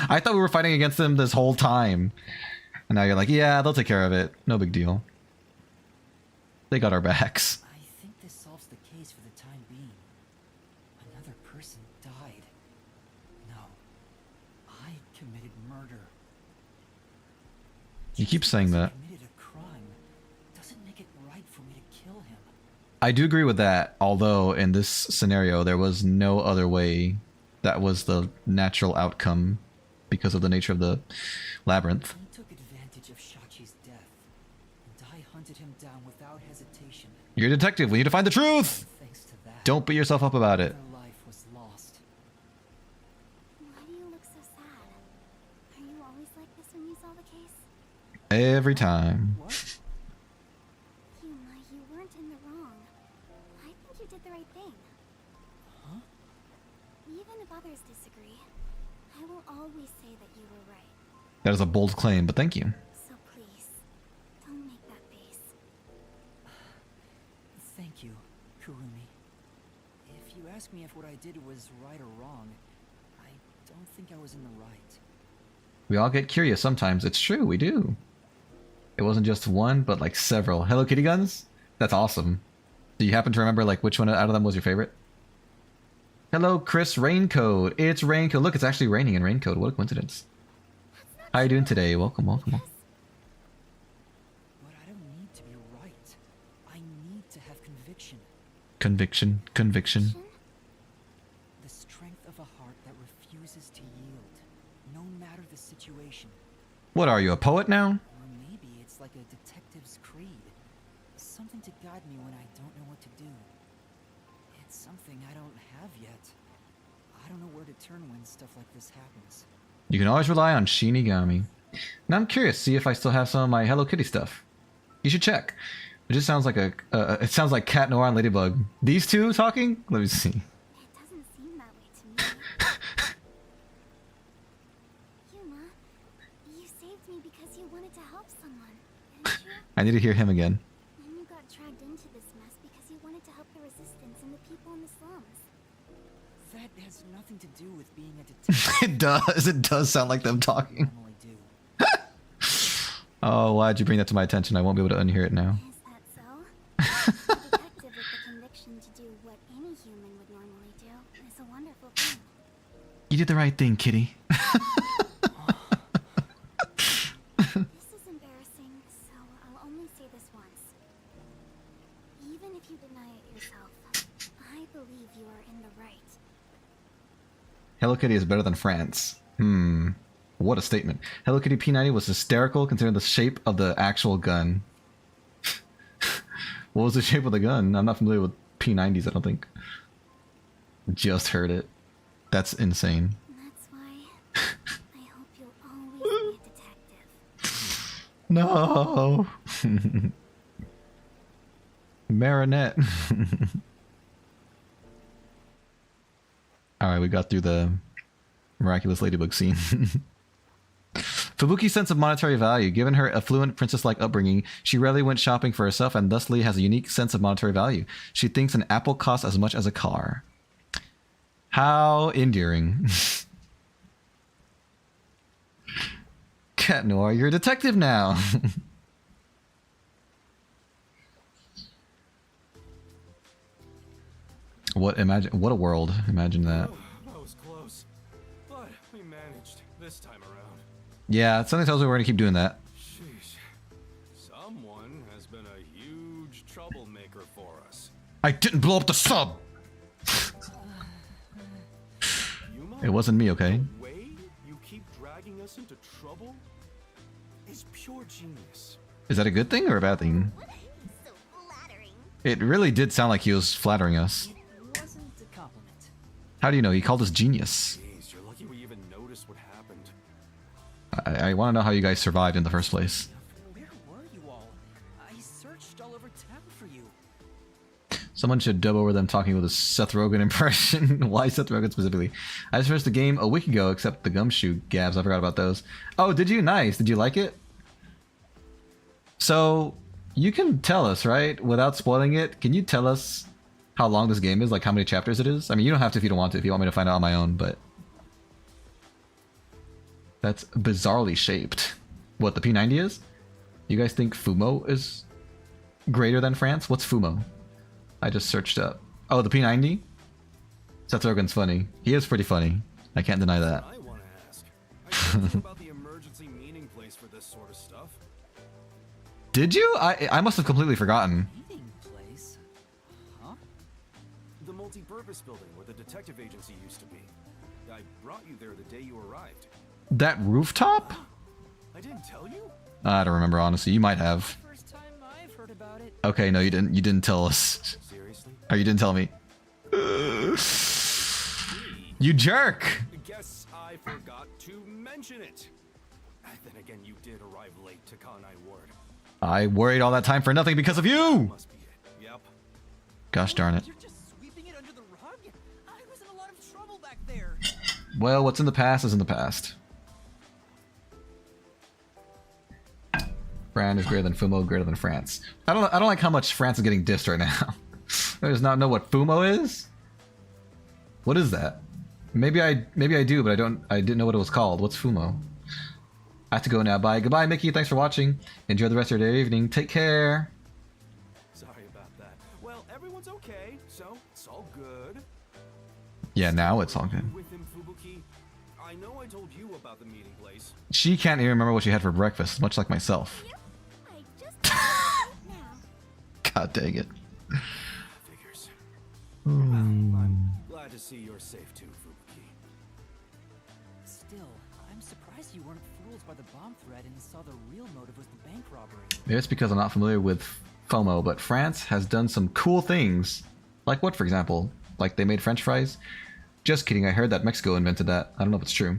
I thought we were fighting against them this whole time. And now you're like, yeah, they'll take care of it. No big deal. They got our backs. I think this solves the case for the time being. Another person died. No. I committed murder. You keep saying that. Committed a crime doesn't make it right for me to kill him. I do agree with that, although in this scenario there was no other way. That was the natural outcome because of the nature of the labyrinth. He took advantage of Shachi's death, and I hunted him down without hesitation. You're a detective. We need to find the truth. Thanks to that, Don't beat yourself up about it. their life was lost. Why do you look so sad? Are you always like this when you solve a case? Every time. What? Yuma, you weren't in the wrong. I think you did the right thing. Huh? Even if others disagree, I will always say that you were right. That is a bold claim, but thank you. So please, don't make that face. Thank you, Kurumi. If you ask me if what I did was right or wrong, I don't think I was in the right. We all get curious sometimes. It's true, we do. It wasn't just one, but like several. Hello Kitty guns? That's awesome. Do you happen to remember like which one out of them was your favorite? Hello, Chris Raincoat. It's Raincoat. Look, it's actually raining in Raincoat. What a coincidence. How you doing today? Welcome, welcome, welcome. But I don't need to be right. I need to have conviction. Conviction, conviction. The strength of a heart that refuses to yield, no matter the situation. What are you, a poet now? Or maybe it's like a detective's creed. Something to guide me when I don't know what to do. It's something I don't have yet. I don't know where to turn when stuff like this happens. You can always rely on Shinigami. Now I'm curious, see if I still have some of my Hello Kitty stuff. You should check. It just sounds like it sounds like Cat Noir and Ladybug. These two talking? Let me see. It doesn't seem that way to me. Yuma, you saved me because you wanted to help someone, didn't you? I need to hear him again. And you got dragged into this mess because you wanted to help the resistance and the people in the slums. That has nothing to do with being a detective. It does. It does sound like them talking. Normally do. Oh, why'd you bring that to my attention? I won't be able to unhear it now. Is that so? A detective with the conviction to do what any human would normally do is a wonderful thing. You did the right thing, kitty. This is embarrassing, so I'll only say this once. Even if you deny it yourself, I believe you are in the right. Hello Kitty is better than France. What a statement. Hello Kitty P90 was hysterical considering the shape of the actual gun. What was the shape of the gun? I'm not familiar with P90s, I don't think. Just heard it. That's insane. That's why I hope you'll always be a detective. No. Marinette. Alright, we got through the miraculous ladybug scene. Fubuki's sense of monetary value. Given her affluent princess-like upbringing, she rarely went shopping for herself and thusly has a unique sense of monetary value. She thinks an apple costs as much as a car. How endearing. Cat Noir, you're a detective now. What a world. Imagine that. Oh, that was close. But we managed this time around. Yeah, something tells me we're gonna keep doing that. Sheesh. Someone has been a huge troublemaker for us. I didn't blow up the sub! Yuma, It wasn't me, okay? the way you keep dragging us into trouble is pure genius. Is that a good thing or a bad thing? So flattering. It really did sound like he was flattering us. It wasn't a compliment. How do you know? He called us genius. Jeez, you're lucky we even noticed what happened. I want to know how you guys survived in the first place. Where were you all? I searched all over town for you. Someone should dub over them talking with a Seth Rogen impression. Why Seth Rogen specifically? I just finished the game a week ago, except the gumshoe gabs. I forgot about those. Oh, did you? Nice. Did you like it? So, you can tell us, right? Without spoiling it, can you tell us how long this game is? Like how many chapters it is? I mean, you don't have to if you don't want to, if you want me to find out on my own, but... That's bizarrely shaped. What, the P90 is? You guys think Fumo is greater than France? What's Fumo? I just searched up. Oh, the P90? Seth Rogen's funny. He is pretty funny. I can't deny that. I want to ask. I told you about the emergency meeting place for this sort of stuff. Did you? I must have completely forgotten. Meeting place? Huh? The multi-purpose building where the detective agency used to be. I brought you there the day you arrived. That rooftop? I didn't tell you? I don't remember, honestly. You might have. First time I've heard about it. Okay, no, you didn't. You didn't tell us. Seriously? Or you didn't tell me. You jerk! I guess I forgot to mention it. Then again, you did arrive late to Kanai Ward. I worried all that time for nothing because of you! Must be it. Yep. Gosh darn it. You're just sweeping it under the rug? I was in a lot of trouble back there. Well, what's in the past is in the past. Fran is greater than Fumo, greater than France. I don't like how much France is getting dissed right now. I does not know what Fumo is? What is that? Maybe I do, but I didn't know what it was called. What's Fumo? I have to go now. Bye. Goodbye, Mickey. Thanks for watching. Enjoy the rest of your day or evening. Take care. Sorry about that. Well, everyone's okay, so it's all good. Yeah, now it's all good. With him, Fubuki. I know I told you about the meeting place. She can't even remember what she had for breakfast, much like myself. Yep. I just now. God dang it. Figures. Well, I'm glad to see you're safe too, Fubuki. Still, I'm surprised you weren't fooled by the bomb threat and saw the real motive was the bank robbery. Maybe it's because I'm not familiar with FOMO, but France has done some cool things. Like what, for example? like they made French fries. Just kidding, I heard that Mexico invented that. I don't know if it's true.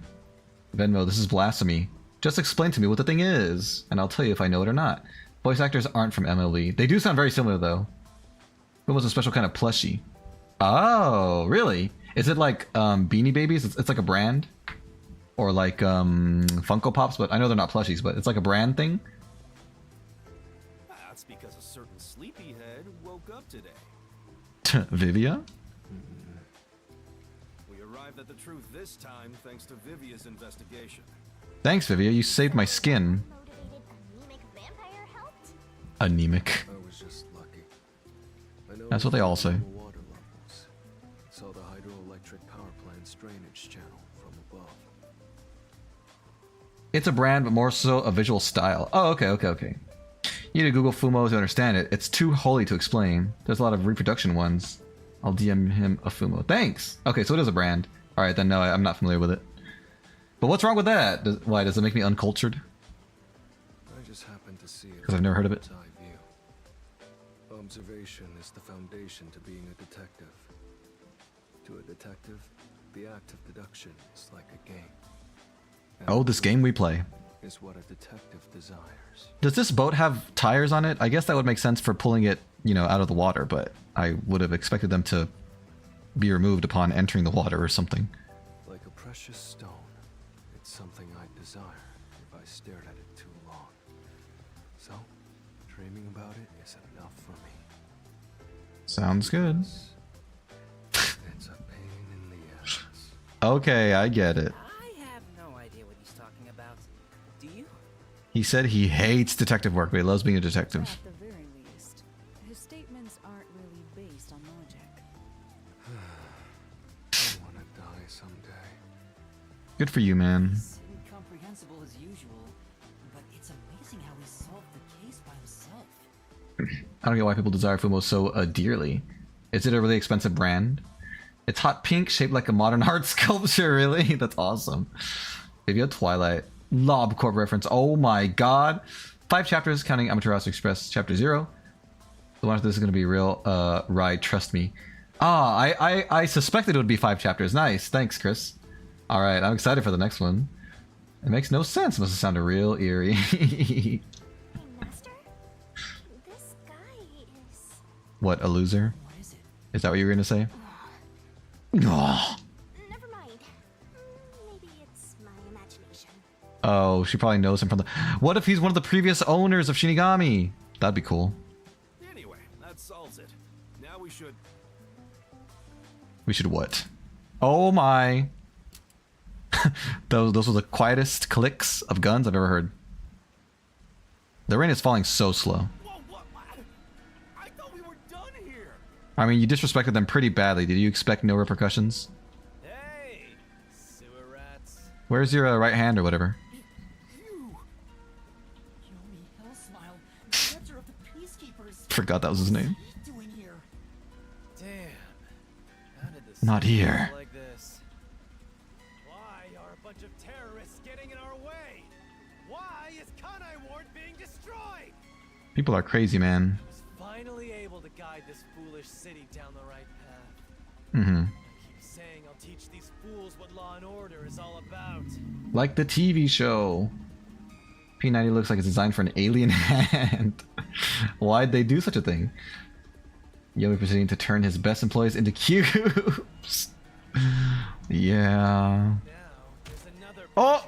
Venmo, this is blasphemy. Just explain to me what the thing is, and I'll tell you if I know it or not. Voice actors aren't from MLE. They do sound very similar though. It was a special kind of plushie. Oh, really? Is it like Beanie Babies? It's like a brand? Or like Funko Pops, but I know they're not plushies, but it's like a brand thing? That's because a certain sleepyhead woke up today. Vivia? We arrived at the truth this time thanks to Vivia's investigation. Thanks, Vivia. You saved my skin. Motivated anemic vampire helped? Anemic. I was just lucky. I know That's what they all say. water levels. Saw the hydroelectric power plant's drainage channel from above. It's a brand, but more so a visual style. Oh, okay. You need to Google Fumo to understand it. It's too holy to explain. There's a lot of reproduction ones. I'll DM him a Fumo. Thanks! Okay, so it is a brand. Alright, then no, I'm not familiar with it. But what's wrong with that? Why, does it make me uncultured? I just happened to see it. Because I've never heard of it. from a bird's eye view. Observation is the foundation to being a detective. To a detective, the act of deduction is like a game. Oh, this game we play. Is what a detective desires. Does this boat have tires on it? I guess that would make sense for pulling it, you know, out of the water, but I would have expected them to be removed upon entering the water or something. Like a precious stone, it's something I'd desire if I stared at it too long. So, dreaming about it is enough for me. Sounds good. It's a pain in the ass. Okay, I get it. I have no idea what he's talking about. Do you? He said he hates detective work, but he loves being a detective. At the very least, his statements aren't really based on logic. I want to die someday. Good for you, man. It's incomprehensible as usual, but it's amazing how he solved the case by himself. I don't get why people desire Fumo so dearly. Is it a really expensive brand? It's hot pink, shaped like a modern art sculpture, really? That's awesome. Vivia Twilight. LobCorp reference. Oh my god. 5 chapters, counting Amateur House Express, Chapter 0. The one after this is going to be a real ride, trust me. Ah, I suspected it would be 5 chapters. Nice. Thanks, Chris. Alright, I'm excited for the next one. It makes no sense. Must have sounded real eerie. Hey, Master? This guy is... What, a loser? What is it? Is that what you were going to say? Oh. Never mind. Maybe it's my imagination. Oh, she probably knows him from the... What if he's one of the previous owners of Shinigami? That'd be cool. Anyway, that solves it. Now we should... We should what? Oh my... those were the quietest clicks of guns I've ever heard. The rain is falling so slow. Whoa, what? I thought we were done here. I mean, you disrespected them pretty badly. Did you expect no repercussions? Hey, sewer rats. Where's your right hand or whatever? You! Yomi Hellsmile, the center of the Peacekeepers. Forgot that was his name. What are you doing here? Damn. How did this Not here. like this? Why are a bunch of terrorists getting in our way? Why is Kanai Ward being destroyed? People are crazy, man. I was finally able to guide this foolish city down the right path. Mm-hmm. I keep saying I'll teach these fools what law and order is all about. Like the TV show. P90 looks like it's designed for an alien hand. Why'd they do such a thing? Yomi proceeding to turn his best employees into cubes. Yeah. Now, there's another Oh!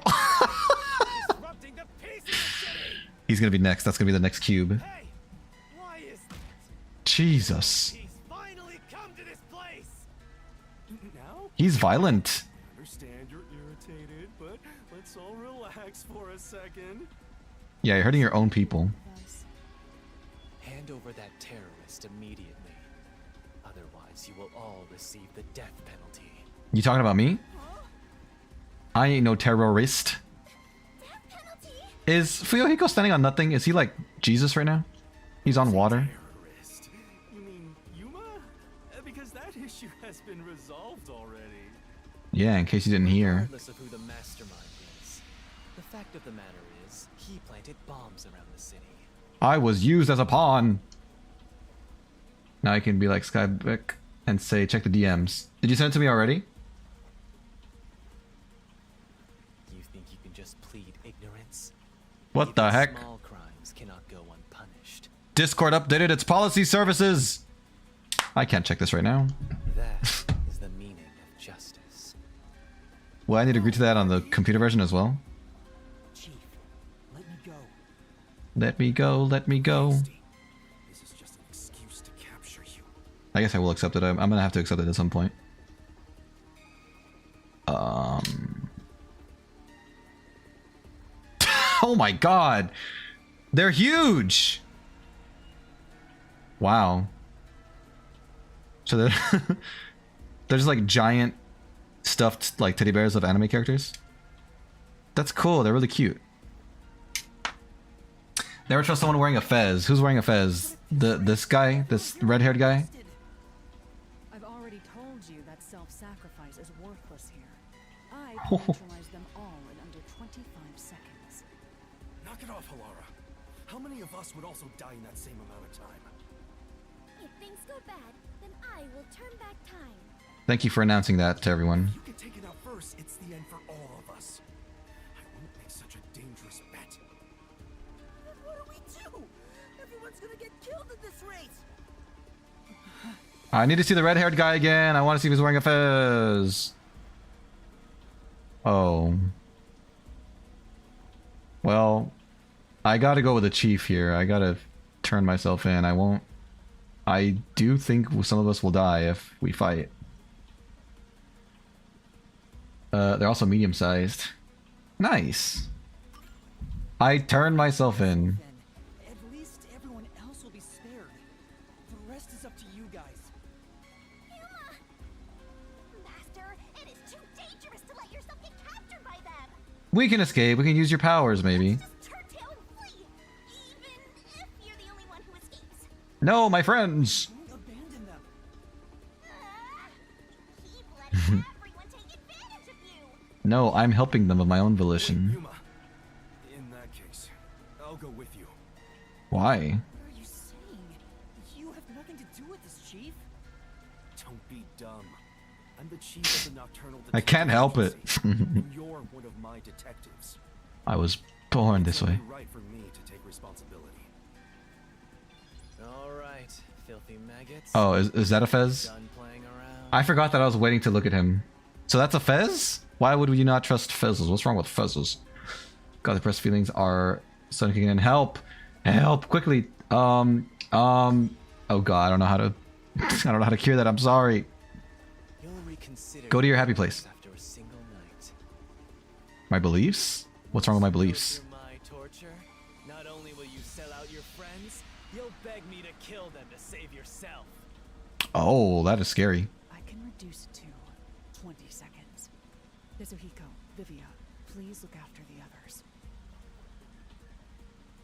disrupting the peace of the city. He's gonna be next. That's gonna be the next cube. Hey, why is that? Jesus. He's finally come to this place. Now? He's violent. I understand you're irritated, but let's all relax for a second. Yeah, you're hurting your own people. Thus, Hand over that terrorist immediately. Otherwise, you will all receive the death penalty. You talking about me? I ain't no terrorist. Death penalty? Is Fuyohiko standing on nothing? Is he like Jesus right now? He's on water. Terrorist? You mean Yuma? Because that issue has been resolved already. Yeah, in case you didn't hear. Regardless of who the mastermind is, the fact of the matter is, he planted bombs around the city. I was used as a pawn. Now I can be like Skybeck and say check the DMs. Did you send it to me already? You think you can just plead ignorance? What the Even heck? Small crimes cannot go unpunished. Discord updated its policy services. I can't check this right now. That is the meaning of justice. Well, I need to agree to that on the computer version as well. Chief, let me go. Let me go, let me go. This is just an excuse to capture you. I guess I will accept it. I'm gonna have to accept it at some point. Oh my god! They're huge! Wow. So they're, they're just like giant stuffed like teddy bears of anime characters. That's cool, they're really cute. Never trust someone wearing a fez. Who's wearing a fez? This guy? This red-haired guy? I've already told you that self-sacrifice is worthless here. I can neutralize them all in under 25 seconds. Knock it off, Halara. How many of us would also die in that same amount of time? If things go bad, then I will turn back time. Thank you for announcing that to everyone. If you could take it out first, it's the end for all of us. I wouldn't make such a dangerous bet. Then what do we do? Everyone's gonna get killed in this race. I need to see the red-haired guy again. I want to see if he's wearing a fez. Oh. Well, I gotta go with the chief here. I gotta turn myself in. I do think some of us will die if we fight. They're also medium-sized. Nice. I turned myself in. Then, at least everyone else will be spared. The rest is up to you guys. Master, it is too dangerous to let yourself get captured by them. We can escape. We can use your powers, maybe. Just turn tail and flee, even if you're the only one who escapes. No, my friends. Don't abandon them. Keep letting everyone take advantage of you. No, I'm helping them of my own volition. Yuma. In that case, I'll go with you. Why? What are you saying? You have nothing to do with this, Chief. Don't be dumb. I'm the chief of the Nocturnal I can't help it. Agency, and you're one of my detectives. I was born this It's way. only right for me to take responsibility. All right, filthy maggots. Oh, is that a fez? Done playing around. I forgot that I was waiting to look at him. So that's a fez? Why would you not trust fezzes? What's wrong with fezzes? God, the pressed feelings are soaking in. Help! Help! Quickly! Oh god, I don't know how to I don't know how to cure that. I'm sorry. You'll reconsider Go to your happy place. after a single night. My beliefs? What's wrong with my beliefs? Through my torture, not only will you sell out your friends, you'll beg me to kill them to save yourself. Oh, that is scary. I can reduce it to 20 seconds. Kazuhiko, Vivia, please look after the others.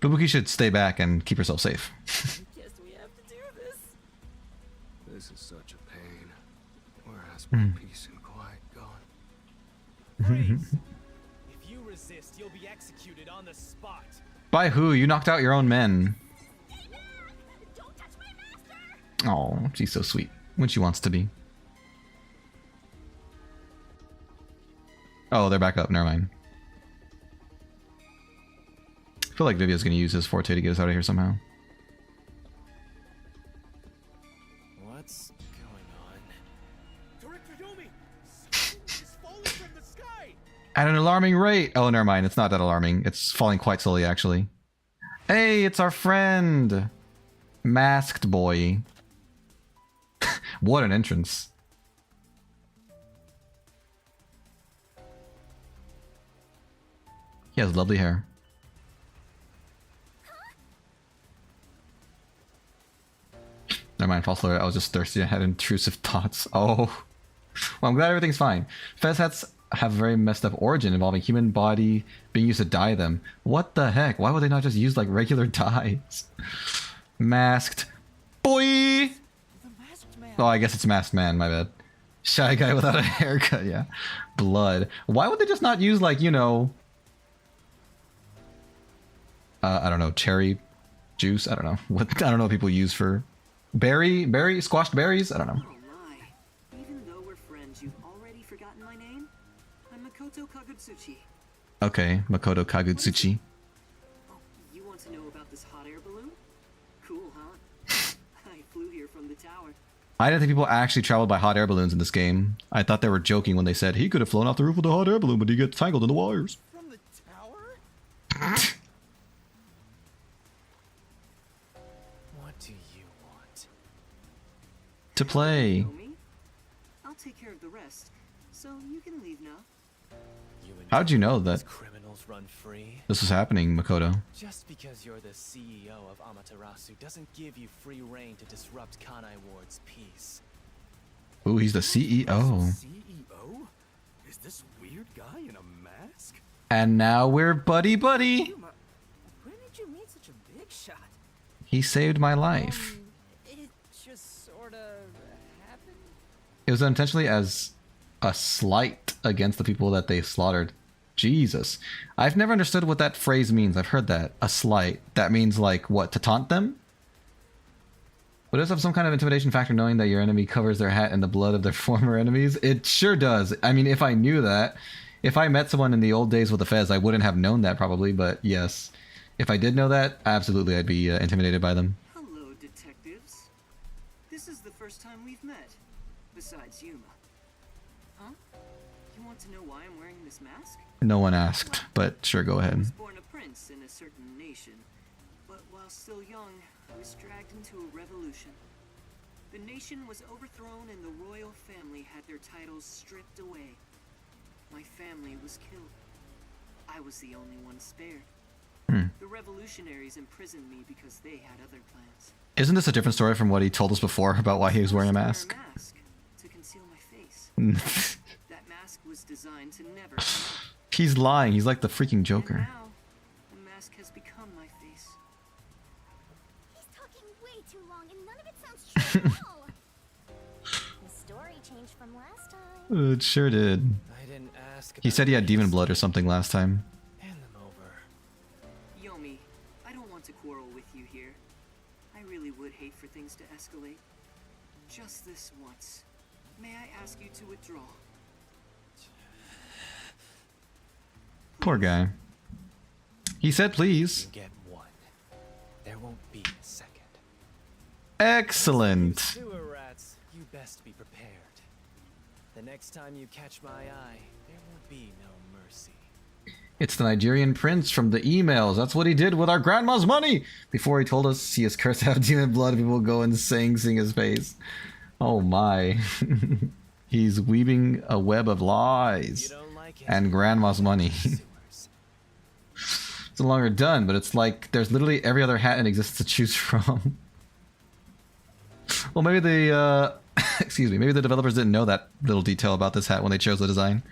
Fubuki should stay back and keep herself safe. Guess we have to do this. This is such a pain. Where has Hmm. my peace and quiet gone? Freeze! If you resist, you'll be executed on the spot. By who? You knocked out your own men. Stay back! Don't touch my master! Oh, she's so sweet. When she wants to be. Oh, they're back up. Never mind. I feel like Vivia's gonna use his forte to get us out of here somehow. What's going on? Director Yomi! Something is falling from the sky! At an alarming rate. Oh, never mind. It's not that alarming. It's falling quite slowly, actually. Hey, it's our friend. Masked boy. What an entrance. He has lovely hair. Never mind, false alert. I was just thirsty. I had intrusive thoughts. Oh. Well, I'm glad everything's fine. Fez hats have a very messed up origin involving human body being used to dye them. What the heck? Why would they not just use like regular dyes? Masked boy! The masked man. Oh, I guess it's masked man, my bad. Shy guy without a haircut, yeah. Blood. Why would they just not use like, you know... I don't know, cherry juice? I don't know. I don't know what people use for... Squashed berries? I don't know. Oh my. Makoto Kagutsuchi. Okay, Makoto Kagutsuchi. Oh, you want to know about this hot air balloon? Cool, huh? I flew here from the tower. I didn't think people actually traveled by hot air balloons in this game. I thought they were joking when they said he could have flown off the roof with a hot air balloon, but he gets tangled in the wires. From the tower? What do you want? To play. You know me? I'll take care of the rest, so you can leave now. How'd you know These that criminals run free? this was happening, Makoto? Just because you're the CEO of Amaterasu doesn't give you free reign to disrupt Kanai Ward's peace. Ooh, he's the CEO. CEO? Is this weird guy in a mask? And now we're buddy-buddy. Yuma, when did you meet such a big shot? He saved my life. It just sort of happened. It was intentionally as a slight against the people that they slaughtered. Jesus. I've never understood what that phrase means. I've heard that. A slight. That means like, what, to taunt them? Would this have some kind of intimidation factor knowing that your enemy covers their hat in the blood of their former enemies? It sure does. I mean, if I knew that, if I met someone in the old days with the Fez, I wouldn't have known that probably, but yes. If I did know that, absolutely I'd be intimidated by them. Hello, detectives. This is the first time we've met, besides Yuma. Huh? You want to know why I'm wearing this mask? No one asked, but sure, go I ahead. was born a prince in a certain nation, but while still young, I was dragged into a revolution. The nation was overthrown and the royal family had their titles stripped away. My family was killed. I was the only one spared. The revolutionaries imprisoned me because they had other plans. Isn't this a different story from what he told us before about why he was wearing a mask? To conceal my face. That mask was designed to never come out. He's lying. He's like the freaking And Joker. now, the mask has become my face. He's talking way too long and none of it sounds true at all. The story changed from last time. It sure did. I didn't ask. He about said he had these. demon blood or something last time. Hand them over. Yomi, I don't want to quarrel with you here. I really would hate for things to escalate. Just this once. May I ask you to withdraw? Poor guy. He said please. You get one. There won't be a second. Excellent. Sewer rats, you best be prepared. The next time you catch my eye, there will be no mercy. It's the Nigerian prince from the emails. That's what he did with our grandma's money. Before he told us he is cursed to have demon blood, people go insane seeing his face. Oh my. He's weaving a web of You lies. don't like it? And grandma's money. Sewers. It's no longer done, but it's like there's literally every other hat in existence to choose from. Well, maybe the excuse me, maybe the developers didn't know that little detail about this hat when they chose the design.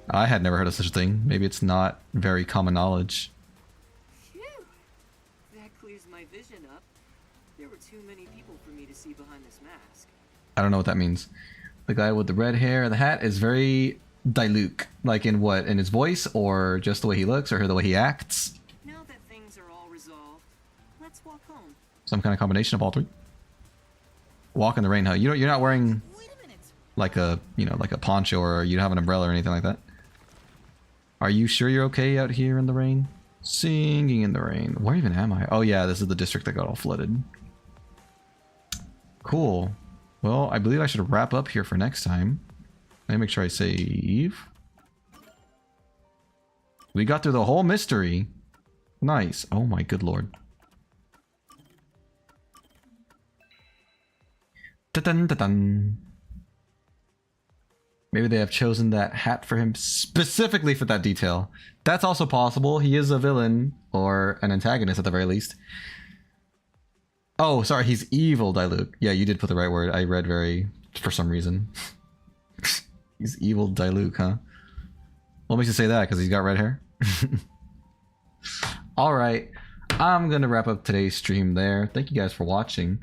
I had never heard of such a thing. Maybe it's not very common knowledge. Phew! That clears my vision up. There were too many people for me to see behind this mask. I don't know what that means. The guy with the red hair and the hat is very Diluc. Like in what? In his voice, or just the way he looks, or the way he acts? Now that things are all resolved, let's walk home. Some kind of combination of all three. Walk in the rain, huh? You're not wearing Wait a minute. like a, you know, like a poncho, or you don't have an umbrella or anything like that. Are you sure you're okay out here in the rain? Singing in the rain. Where even am I? Oh yeah, this is the district that got all flooded. Cool. Well, I believe I should wrap up here for next time. Let me make sure I save. We got through the whole mystery. Nice. Oh my good lord. Dun dun dun. Maybe they have chosen that hat for him specifically for that detail. That's also possible. He is a villain, or an antagonist at the very least. Oh, sorry, he's evil, Diluc. Yeah, you did put the right word. I read very, for some reason. He's evil Diluc, huh? What makes you say that? Because he's got red hair? Alright, I'm going to wrap up today's stream there. Thank you guys for watching.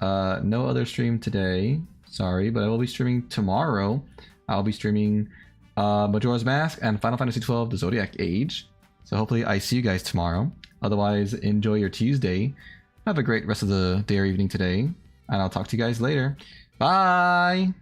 No other stream today. Sorry, but I will be streaming tomorrow. I'll be streaming Majora's Mask and Final Fantasy XII, The Zodiac Age. So hopefully I see you guys tomorrow. Otherwise, enjoy your Tuesday. Have a great rest of the day or evening today. And I'll talk to you guys later. Bye!